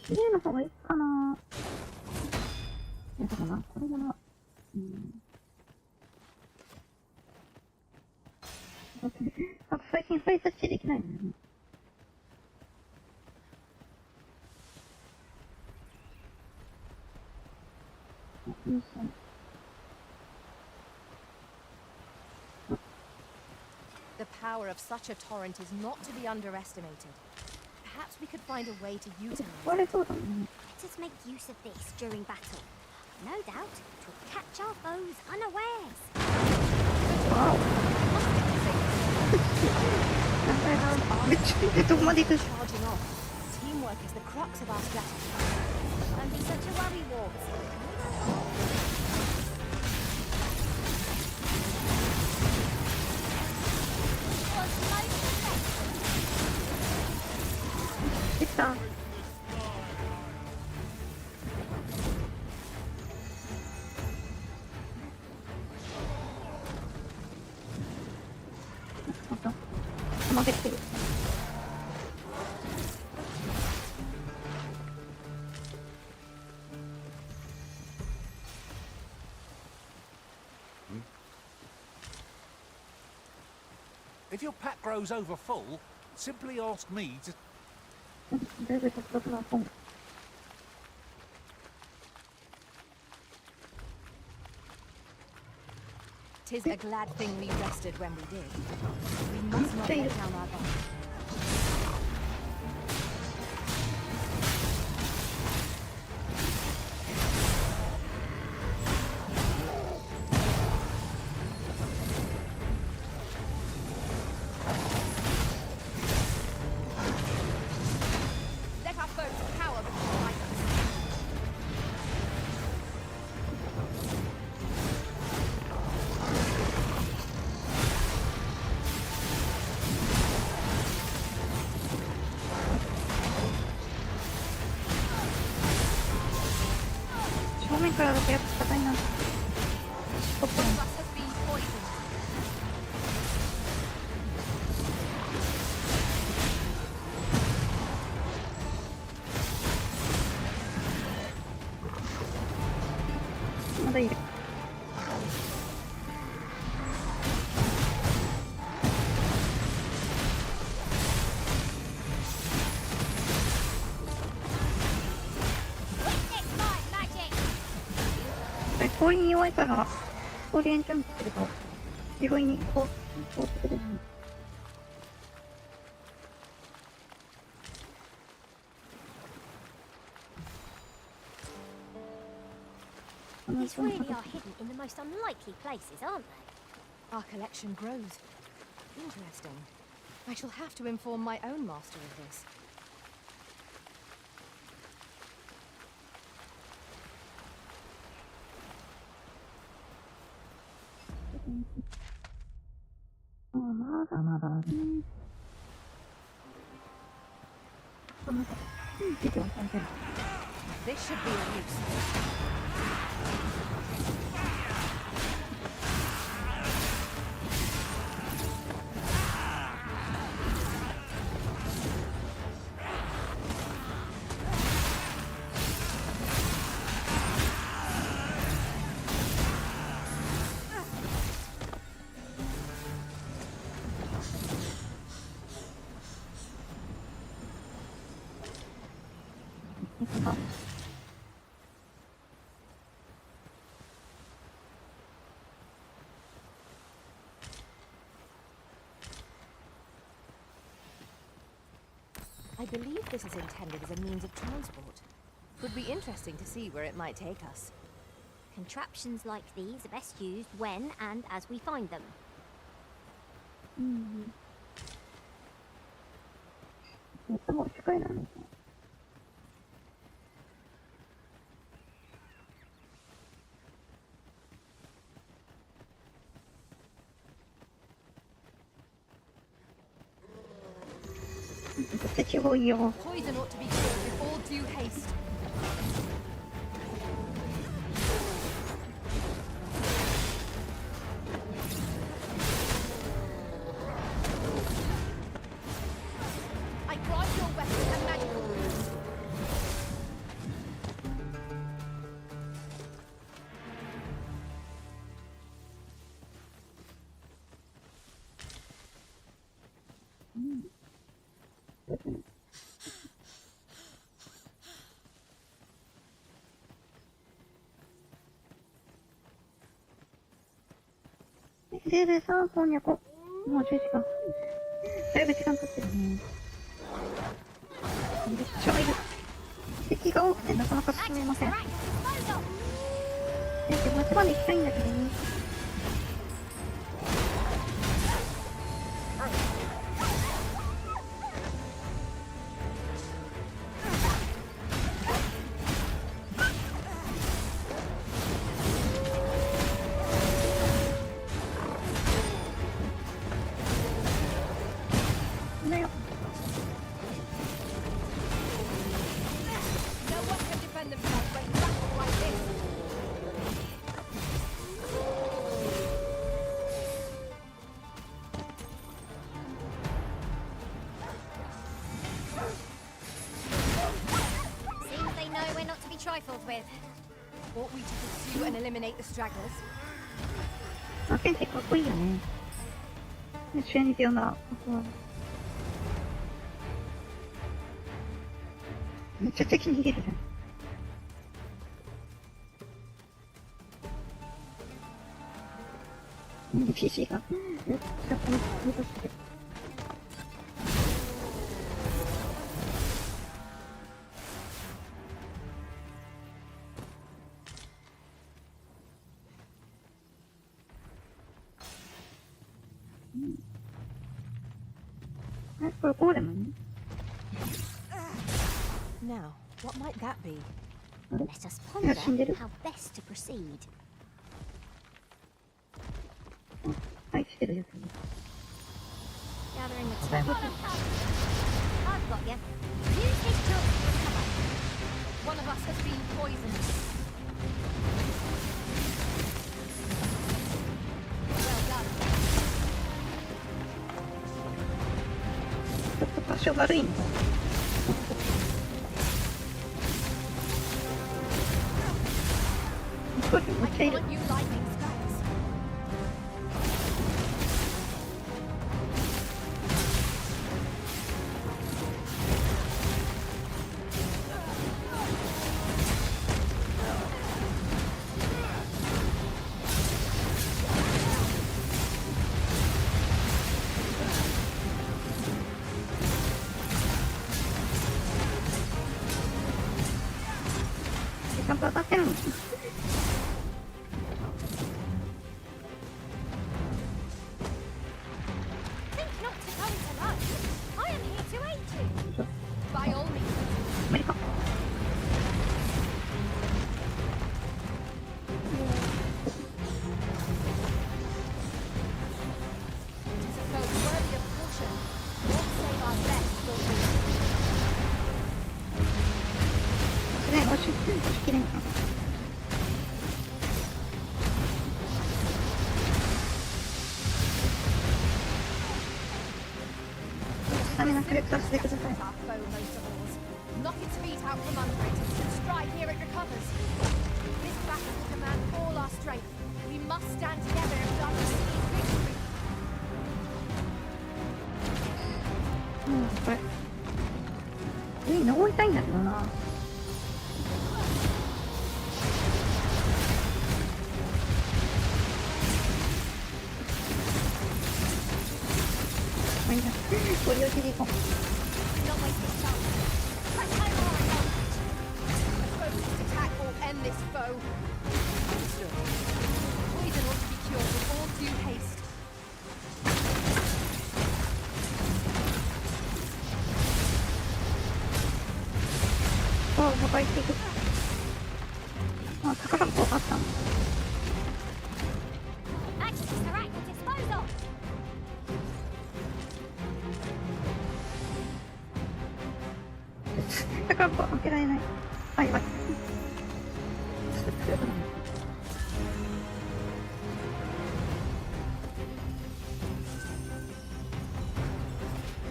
綺麗な方がいいかな。やだかな、これだな。あと最近ハイタッチできないんだよね。The power of such a torrent is not to be underestimated. Perhaps we could find a way to utilize it. Let us make use of this during battle. No doubt, it will catch our foes unawares. Charging off. Teamwork is the crux of our strategy. Don't be such a worry, Warps. Está. If your pack grows over full, simply ask me to... Tis a glad thing we rested when we did. We must not let down our guard. Let our foes cower before light us. Witness my magic! 氷に弱いから、氷エンチャントすると、意外にこうする。These really are hidden in the most unlikely places, aren't they? Our collection grows. Interesting. I shall have to inform my own master of this. This should be of use. I I believe this is intended as a means of transport. It would be interesting to see where it might take us. Contraptions like these are best used when and as we find them. Mm-hmm. もう近いな。地方いいよ。 Poison ought to be killed with all due haste. I grant your weapon a magical boost.でさ、こんにゃこ。もう10時間。だいぶ時間経ってるね。めっちゃいる。敵が多くてなかなか進めません。町まで行きたいんだけどね。Trifled with. Ought we to pursue and eliminate the stragglers? あ、先生かっこいいよね。主演に必要な。めっちゃ敵逃げるじゃん。PC が。めっちゃこの見としてる。これこうでもいい？ Now, what might that be? Let us ponder how best to proceed. はい、してるやつ。 Gathering the time. I've got you. Use this tool to recover. One of us has been poisoned. Well done. ちょっと場所悪いんだ。これめっちゃいる。ちゃんと当たってるの？ Knock its feet out from under it and strike here it recovers. This battle will demand all our strength. We must stand together if we are to seize victory. これ上に登りたいんだけどな。ご利用しでいこう。this foe. Understood. Poison ought to be cured with all due haste. Oh, 破壊していく。あ、宝箱あったの。Access are at your disposal. 宝箱開けられない。はい、はい。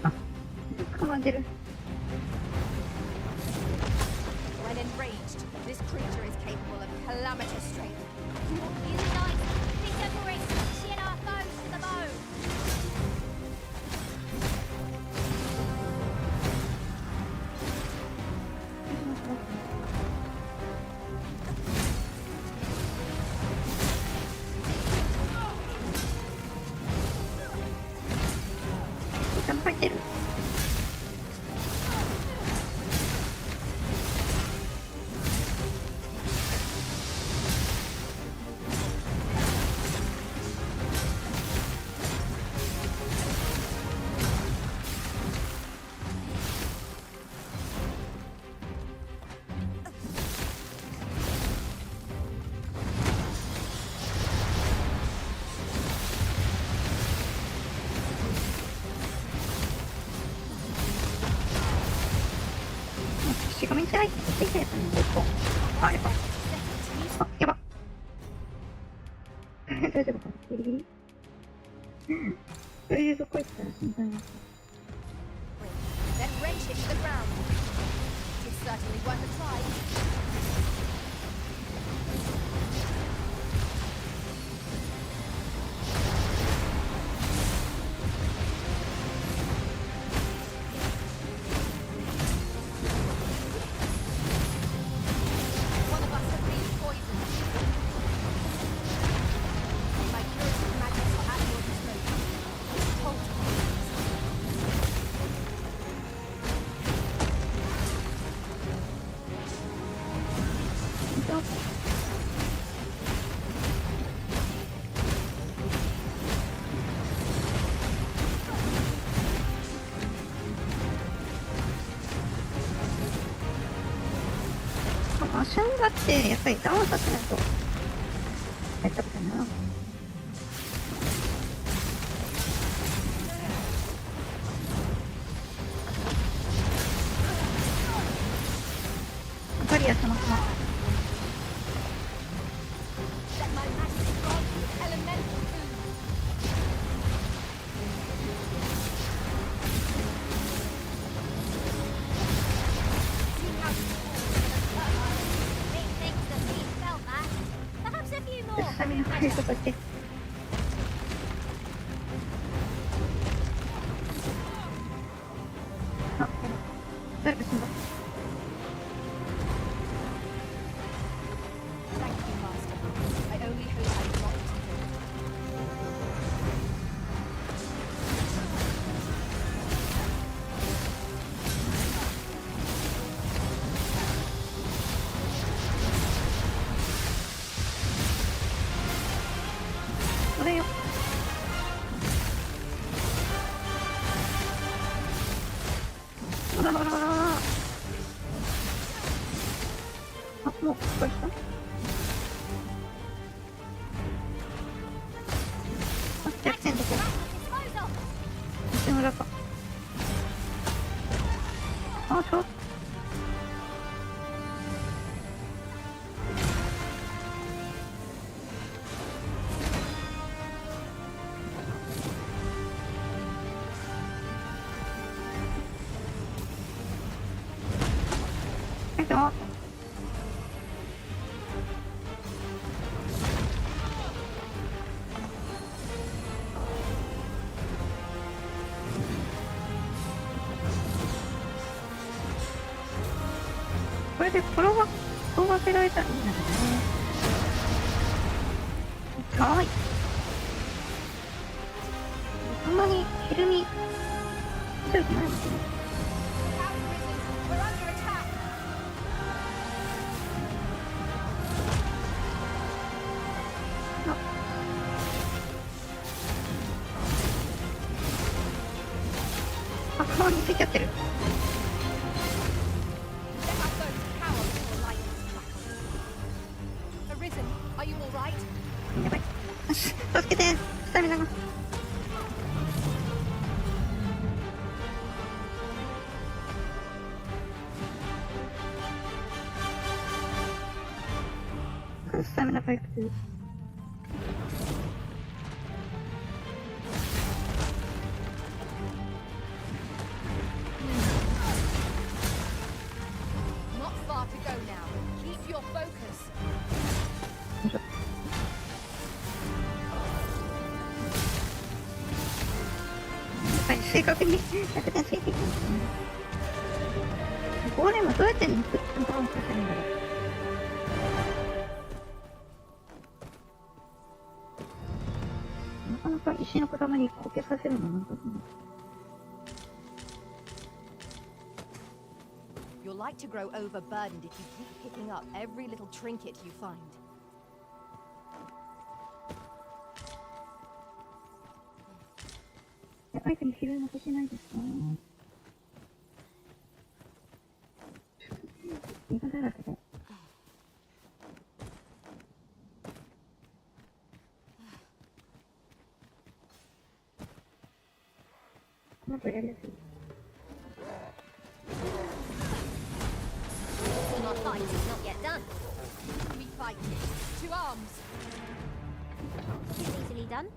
あ、捕まってる。When enraged, this creature is capable of calamitous strength. Really nice. Disagree. Shin our foes to the bone. 入ってる。画面に入ってきてやつに結構。あ、やば。あ、やば。大丈夫かな、ギリギリ。とりあえずこいつら心配な。Then wrench it to the ground. It's certainly worth a try. One of us has been poisoned. My curative magic are at your disposal. Hold on. マシュンだってやっぱりダウンさせないとやったことないな。バリアそのまま。Let my magic strike with elemental food. See how Big things have been felt, man. Perhaps a few more. スタミナ回復して。あ、誰か死んだ。Thank you, Master. I only hope I'm not too late. これよ。あららららら。あ、もうこれした。あ、逆転どこ。一瞬裏か。あ、ちょっと。入ってます。これで転がせられたらいいんだけどね。かわいい。そんなに昼に強くないのかな。We're under attack. 側についちゃってる。やばい。よし、助けて。スタミナが。スタミナ回復中。正確に100点ついていくんですね。ゴーレムどうやってバウンスするんだろう。なかなか石の塊こけさせるのなんかね。You're like to grow overburdened if you keep picking up every little trinket you find.アイテム拾い残しないですか？岩だらけで。なんかやりやすい。My fight is not yet done. We fight to arms. It's easily done.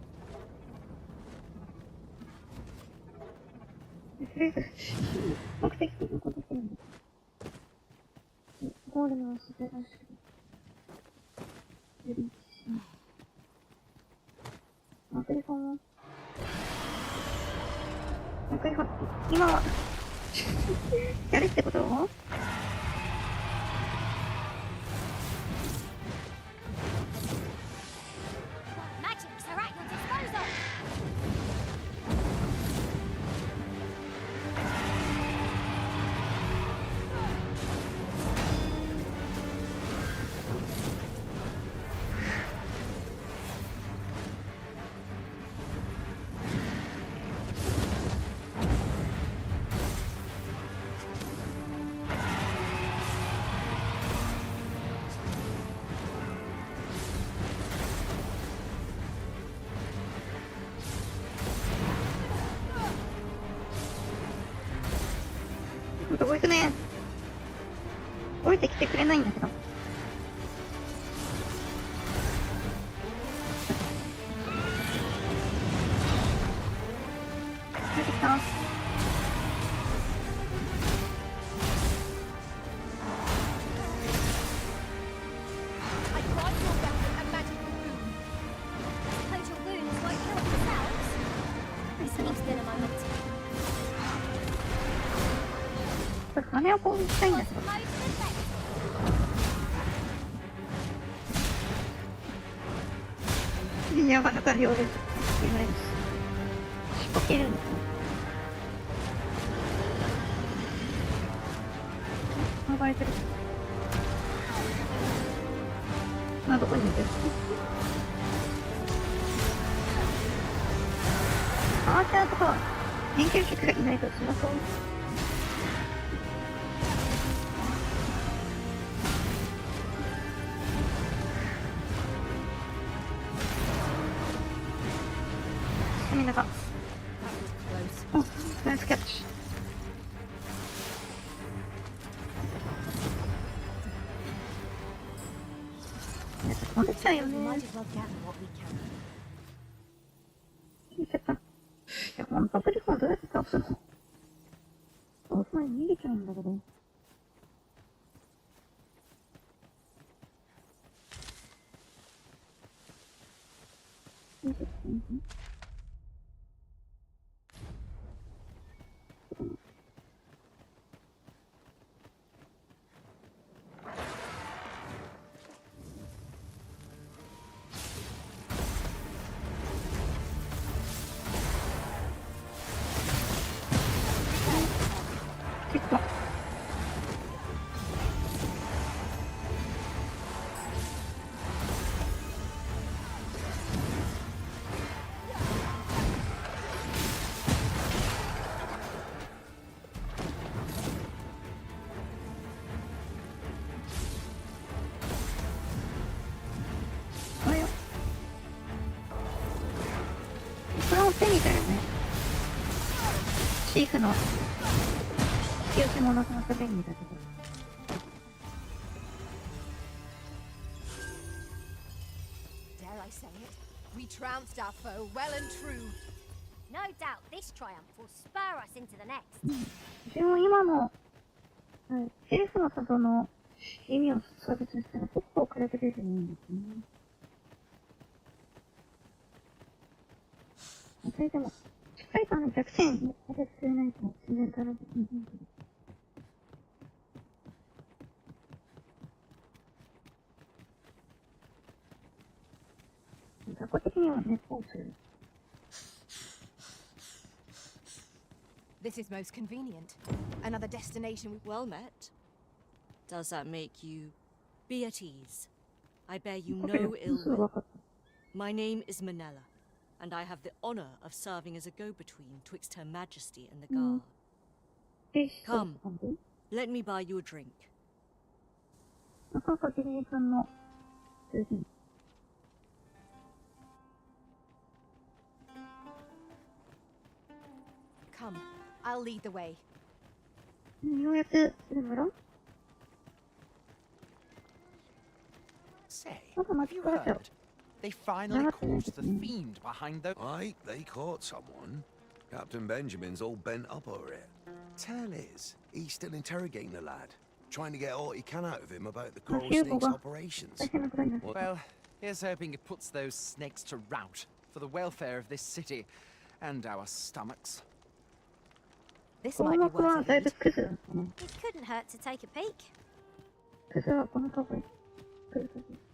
目的地のことしてるんです。ゴールの素晴らしい。アプリコンは今はやるってこと？ Magics are at your disposal. どこ行くね。降りてきてくれないんだけど。降りてきた。羽を攻撃したいんだけど。やばかったようです。言われます。しっぽ切るんですね。暴れてる。どこにいる？アーチャーとか研究職がいないとしなそう。みんなが。お、ナイスキャッチ。飛んできちゃうよね。いや、ほんと、プリコンどうやって倒すの？倒す前に逃げちゃうんだけど。ってみたよね。シーフの引き寄せもなくなった便利だけど。Dare I say it? We trounced our foe well and true. No doubt this triumph will spur us into the next. でも今の、セリフの里の意味を差別したら結構軽く出てるんですね。それでも、しっかりと弱点に当ててくれないと自然とあるべきに。雑魚的には熱放する。This is most convenient. Another destination well met. Does that make you be at ease? I bear you no ill will. My name is Manella, and I have the honor of serving as a go-between twixt Her Majesty and the guard. Come, let me buy you a drink. Come, I'll lead the way. ようやく村 Say, have you heard? They finally caught the fiend behind the... Aye, they caught someone. Captain Benjamin's all bent up over it. Tell is, he's still interrogating the lad, trying to get all he can out of him about the Coral Snake's operations. Well, here's hoping it puts those snakes to rout for the welfare of this city and our stomachs. This might be worth it. It couldn't hurt to take a peek.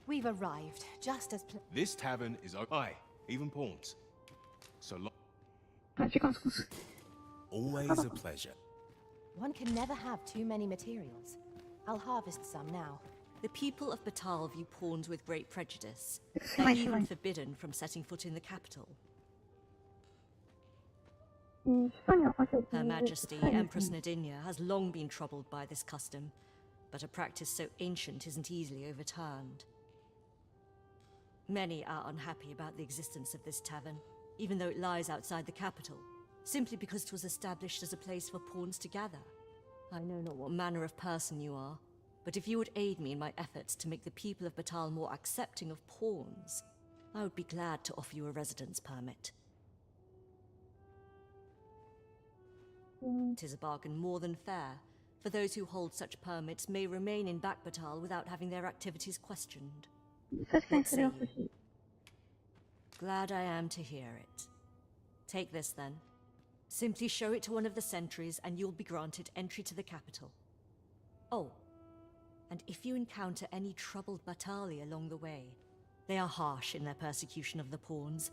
We've arrived, just as This tavern is aye, even pawns. So long. Always a pleasure. One can never have too many materials. I'll harvest some now. The people of Batal view pawns with great prejudice. They're even forbidden from setting foot in the capital. Her Majesty, Empress Nadinia, has long been troubled by this custom, but a practice so ancient isn't easily overturned. Many are unhappy about the existence of this tavern, even though it lies outside the capital, simply because it was established as a place for pawns to gather. I know not what manner of person you are, but if you would aid me in my efforts to make the people of Batal more accepting of pawns, I would be glad to offer you a residence permit. It is a bargain more than fair, for those who hold such permits may remain in Batal without having their activities questioned. What say you? Glad I am to hear it. Take this then. Simply show it to one of the sentries and you'll be granted entry to the capital. Oh, and if you encounter any troubled Batali along the way, they are harsh in their persecution of the pawns,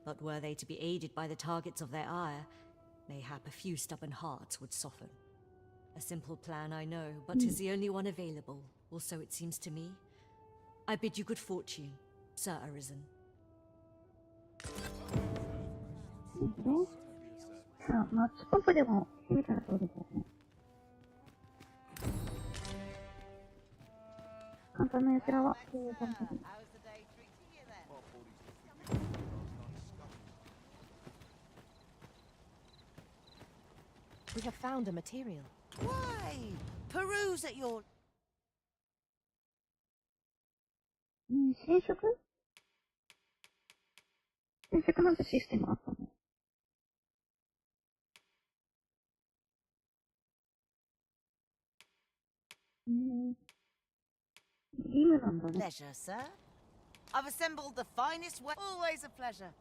but were they to be aided by the targets of their ire, mayhap a few stubborn hearts would soften. A simple plan, I know, but 'tis the only one available, or so it seems to me. I bid you good fortune, Sir Arisen. マッチポンプでも見たらそうですよね。簡単なやつらは経営されてる。We have found a material. Why? Peruse at your... 染色なんてシステムあったの？義務なんだね。 Pleasure, sir. I've assembled the finest way. Always a pleasure.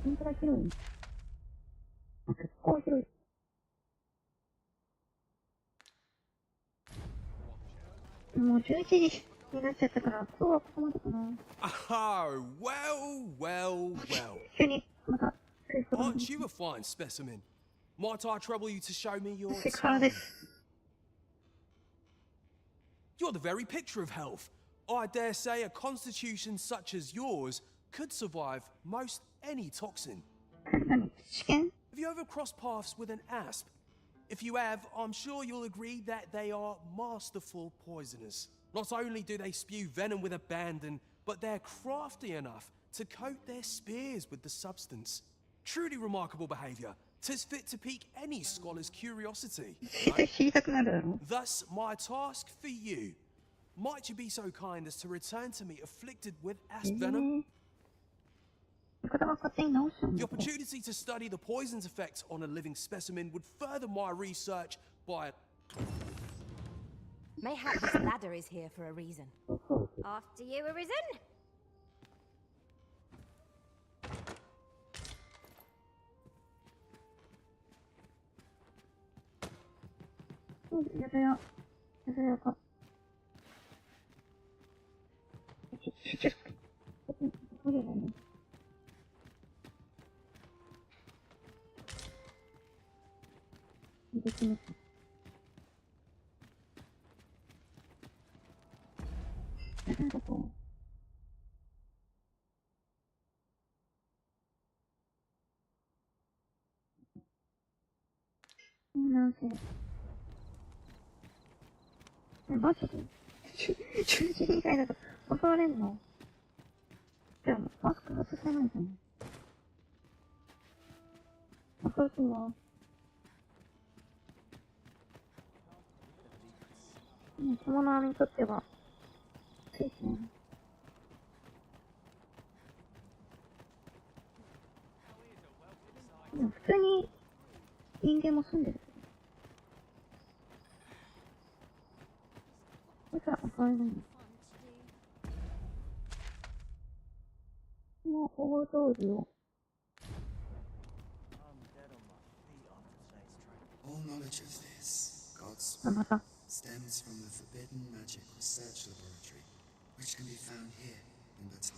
本当だ広い。結構広い。もう11時になっちゃったから、今日はここまでかな。Oh, well, well, well. 急にまた。Aren't you a fine specimen? Might I trouble you to show me your tongue? You're the very picture of health. I dare say a constitution such as yours could survive most any toxin. Have you ever crossed paths with an asp? If you have, I'm sure you'll agree that they are masterful poisoners. Not only do they spew venom with abandon, but they're crafty enough to coat their spears with the substance. Truly remarkable behavior. 'Tis fit to pique any scholar's curiosity. Thus, my task for you. Might you be so kind as to return to me afflicted with asp venom? The opportunity to study the poison's effects on a living specimen would further my research by... Mayhap this ladder is here for a reason. After you, Arisen.マジで中心以外だと襲われんの？じゃあマスク外せないじゃん。恐ろしいわ。獣にとってはついてね。でも普通に人間も住んでる。これさ、襲われないの。この大道具を。All knowledge of this, God's stems from the forbidden magic research laboratory, which can be found here in Batal.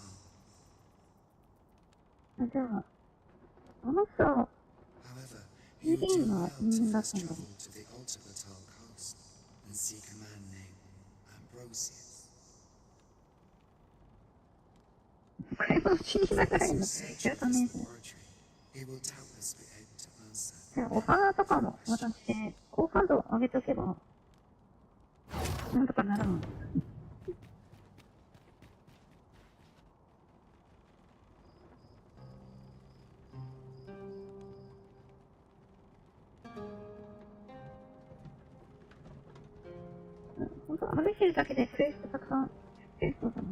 じゃあ、あの人、You do の well 人 to 間だっ first たんだ。 travel to the Alta Batal coast and seek a man named Ambrosius. これも死にながら今、やったね。 He will doubtless be able to answer. じゃあ、オファーとかも渡して、好感度を上げとけば、なんとかならん。ほんと、歩いてるだけでクエストたくさん出るそうだね。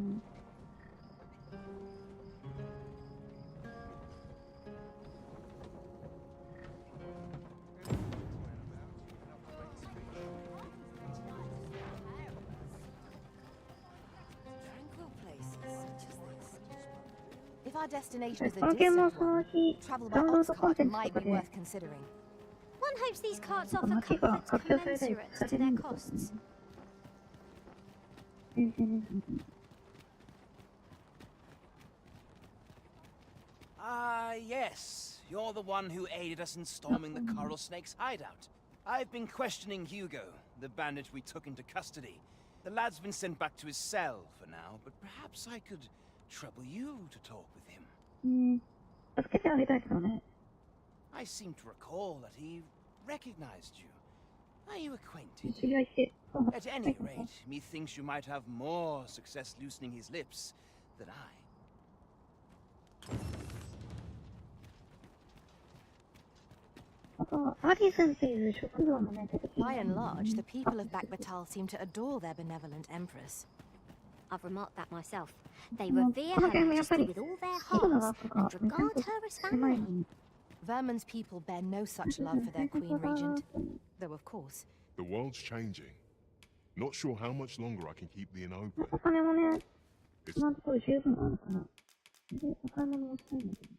If our destination is a このゲームを distant その one, 日、 travel ダウ by ンロー ox ドコン cart テンツと might か be で、 worth considering. One hopes these carts offer 街が comforts 活用されたり commensurate さ to れる their んだけどね。 costs. 全然ですね。 Ah, yes. You're the one who aided us in storming the Coral Snake's hideout. I've been questioning Hugo, the bandit we took into custody. The lad's been sent back to his cell for now, but perhaps I could trouble you to talk with him. 助けてあげたいけどね。 I seem to recall that he recognized you. Are you acquainted? 知り合いして。 At any rate, methinks you might have more success loosening his lips than I. By and large, the people of Batal seem to adore their benevolent empress. I've remarked that myself. They revere Her Majesty with all their hearts and regard her as family. Vermon's people bear no such love for their Queen Regent, though of course... The world's changing. Not sure how much longer I can keep the inn open. お金もね、今のところ十分あるから。で、お買い物をしたいんだけど。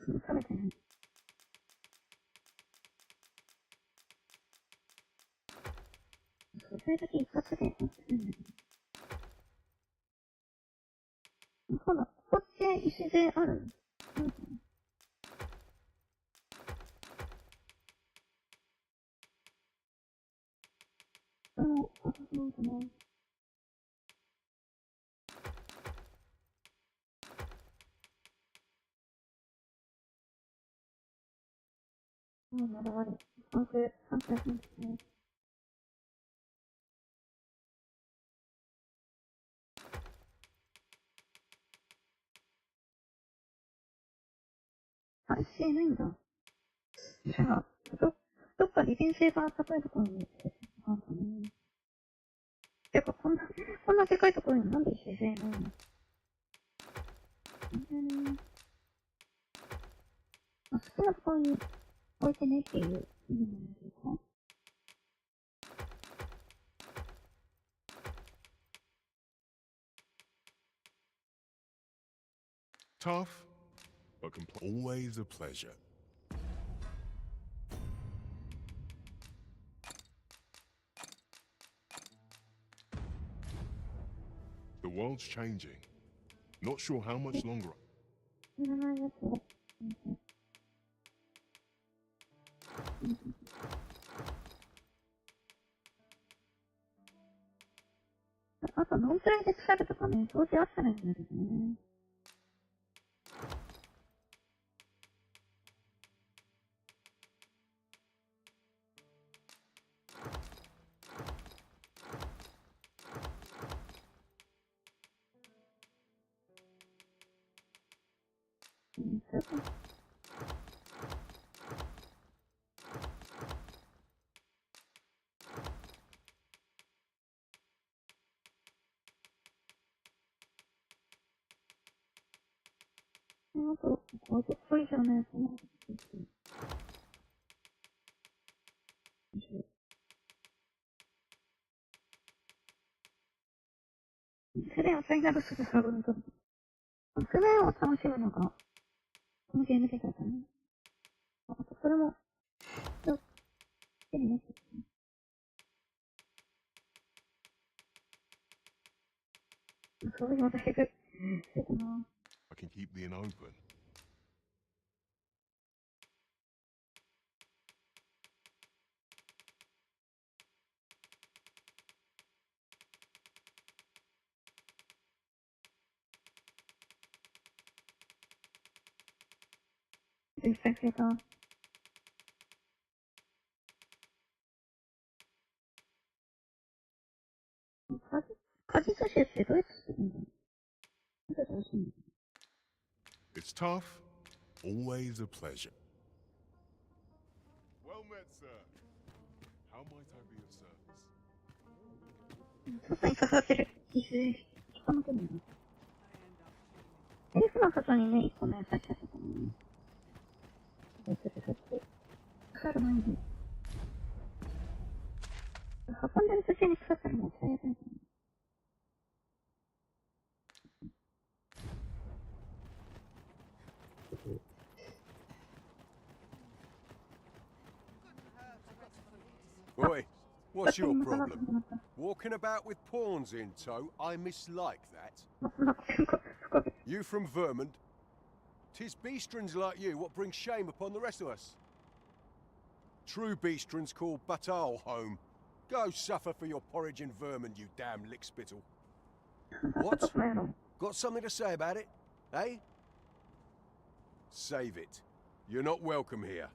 食べてない。それだけ一発でやってるんだけど。そうだ、ここって石である？あ、そうだな。だわり。3区休みですね。あ、してないんだ。じゃあ、どっか利便性が高いところになんかね。てか、こんなでかいところになんで自然ないの？好きなところに置いてねっていう意味なんですか？Tough, but always a pleasure. The world's changing. Not sure how much longer. いらないやつを。あと、ノンプライで腐るとかね、掃除あったらいいんだけどね。あと、50個以上のやつも。それを最大のすぐサブのと。それを楽しむのが、このゲームでだったね。あと、それも、手に持ってきて。そういうのだいぶ、してたな。I can keep being open. It's tough, always a pleasure. Well met, sir. How might I be of service? 外に刺さってる。人の手に。エリフの外にね、一個ね、刺しちゃったかな。そって。腐る前に。運んでる途中に腐ったらもう最悪だよね。Oi, what's your problem? Walking about with pawns in tow? I mislike that. You from Vermont? 'Tis beastrons like you what bring shame upon the rest of us. True beastrons call Batal home. Go suffer for your porridge in Vermont, you damn lickspittle. What? Got something to say about it? Eh? Save it. You're not welcome here.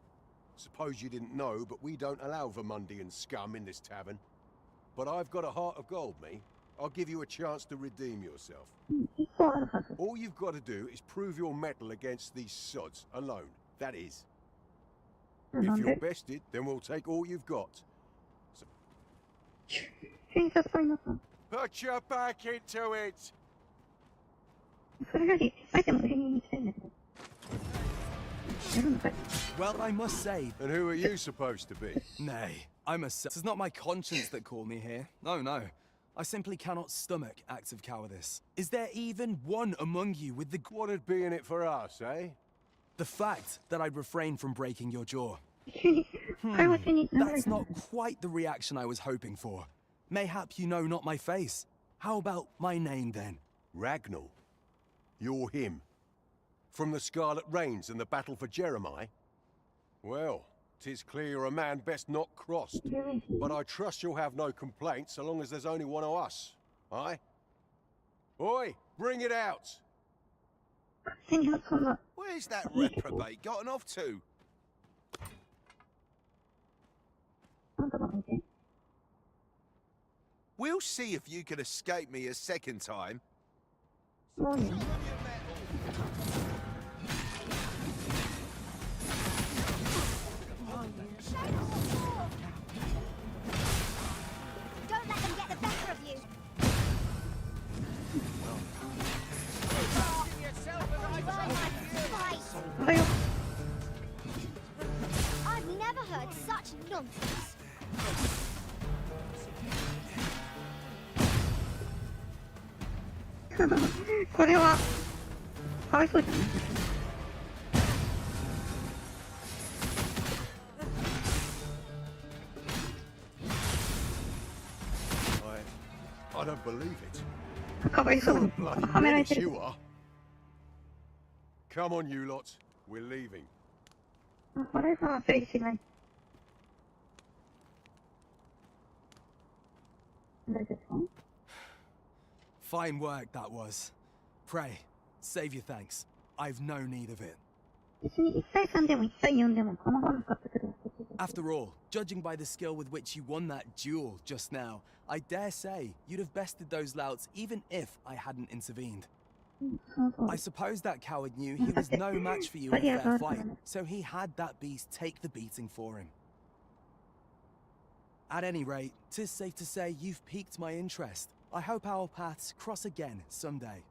Suppose you didn't know, but we don't allow Vermundian scum in this tavern. But I've got a heart of gold, me. I'll give you a chance to redeem yourself. All you've got to do is prove your mettle against these sods alone. That is. If you're bested, then we'll take all you've got. So... Put your back into it! Well, I must say... And who are you supposed to be? Nay, I must say... It's not my conscience that called me here. No. I simply cannot stomach acts of cowardice. Is there even one among you with the... What'd be in it for us, eh? The fact that I'd refrain from breaking your jaw. That's not quite the reaction I was hoping for. Mayhap you know not my face. How about my name, then? Ragnall. You're him. From the Scarlet Rains and the battle for Jeremiah? Well, 'tis clear you're a man best not crossed. But I trust you'll have no complaints so long as there's only one of us. Aye? Oi, bring it out! Where's that reprobate gotten off to? We'll see if you can escape me a second time. Don't let them get the better of you. I've never heard such nonsense. これはかわいそうじゃない？ I don't believe it. かわいそうにはめられてる。 You are. Come on, you lot. We're leaving. これはプレイしない。大丈夫か？ Fine work that was. Pray, save your thanks. I've no need of it. 別に1対3でも1対4でも構わなかったけど。 After all, judging by the skill with which you won that duel just now, I dare say you'd have bested those louts even if I hadn't intervened. I suppose that coward knew he was no match for you in a fair fight, so he had that beast take the beating for him. At any rate, 'tis safe to say you've piqued my interest. I hope our paths cross again someday.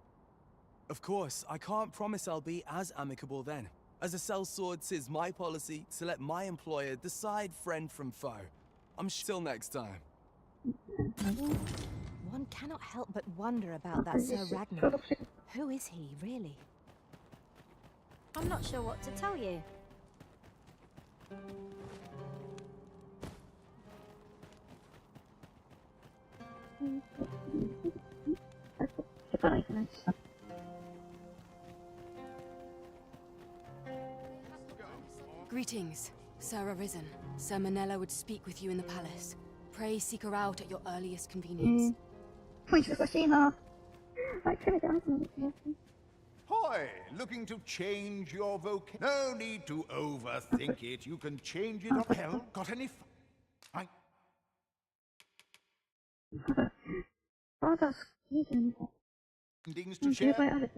Of course, I can't promise I'll be as amicable then. As a sellsword, 'tis my policy to let my employer decide friend from foe. I'm till next time. One cannot help but wonder about that Sir Ragnar. Who is he, really? I'm not sure what to tell you. Greetings, Sir Arisen. Sir Manella would speak with you in the palace. Pray seek her out at your earliest convenience. Hi, looking to change your voc? No need to overthink it. You can change it on hell. Got any things to share?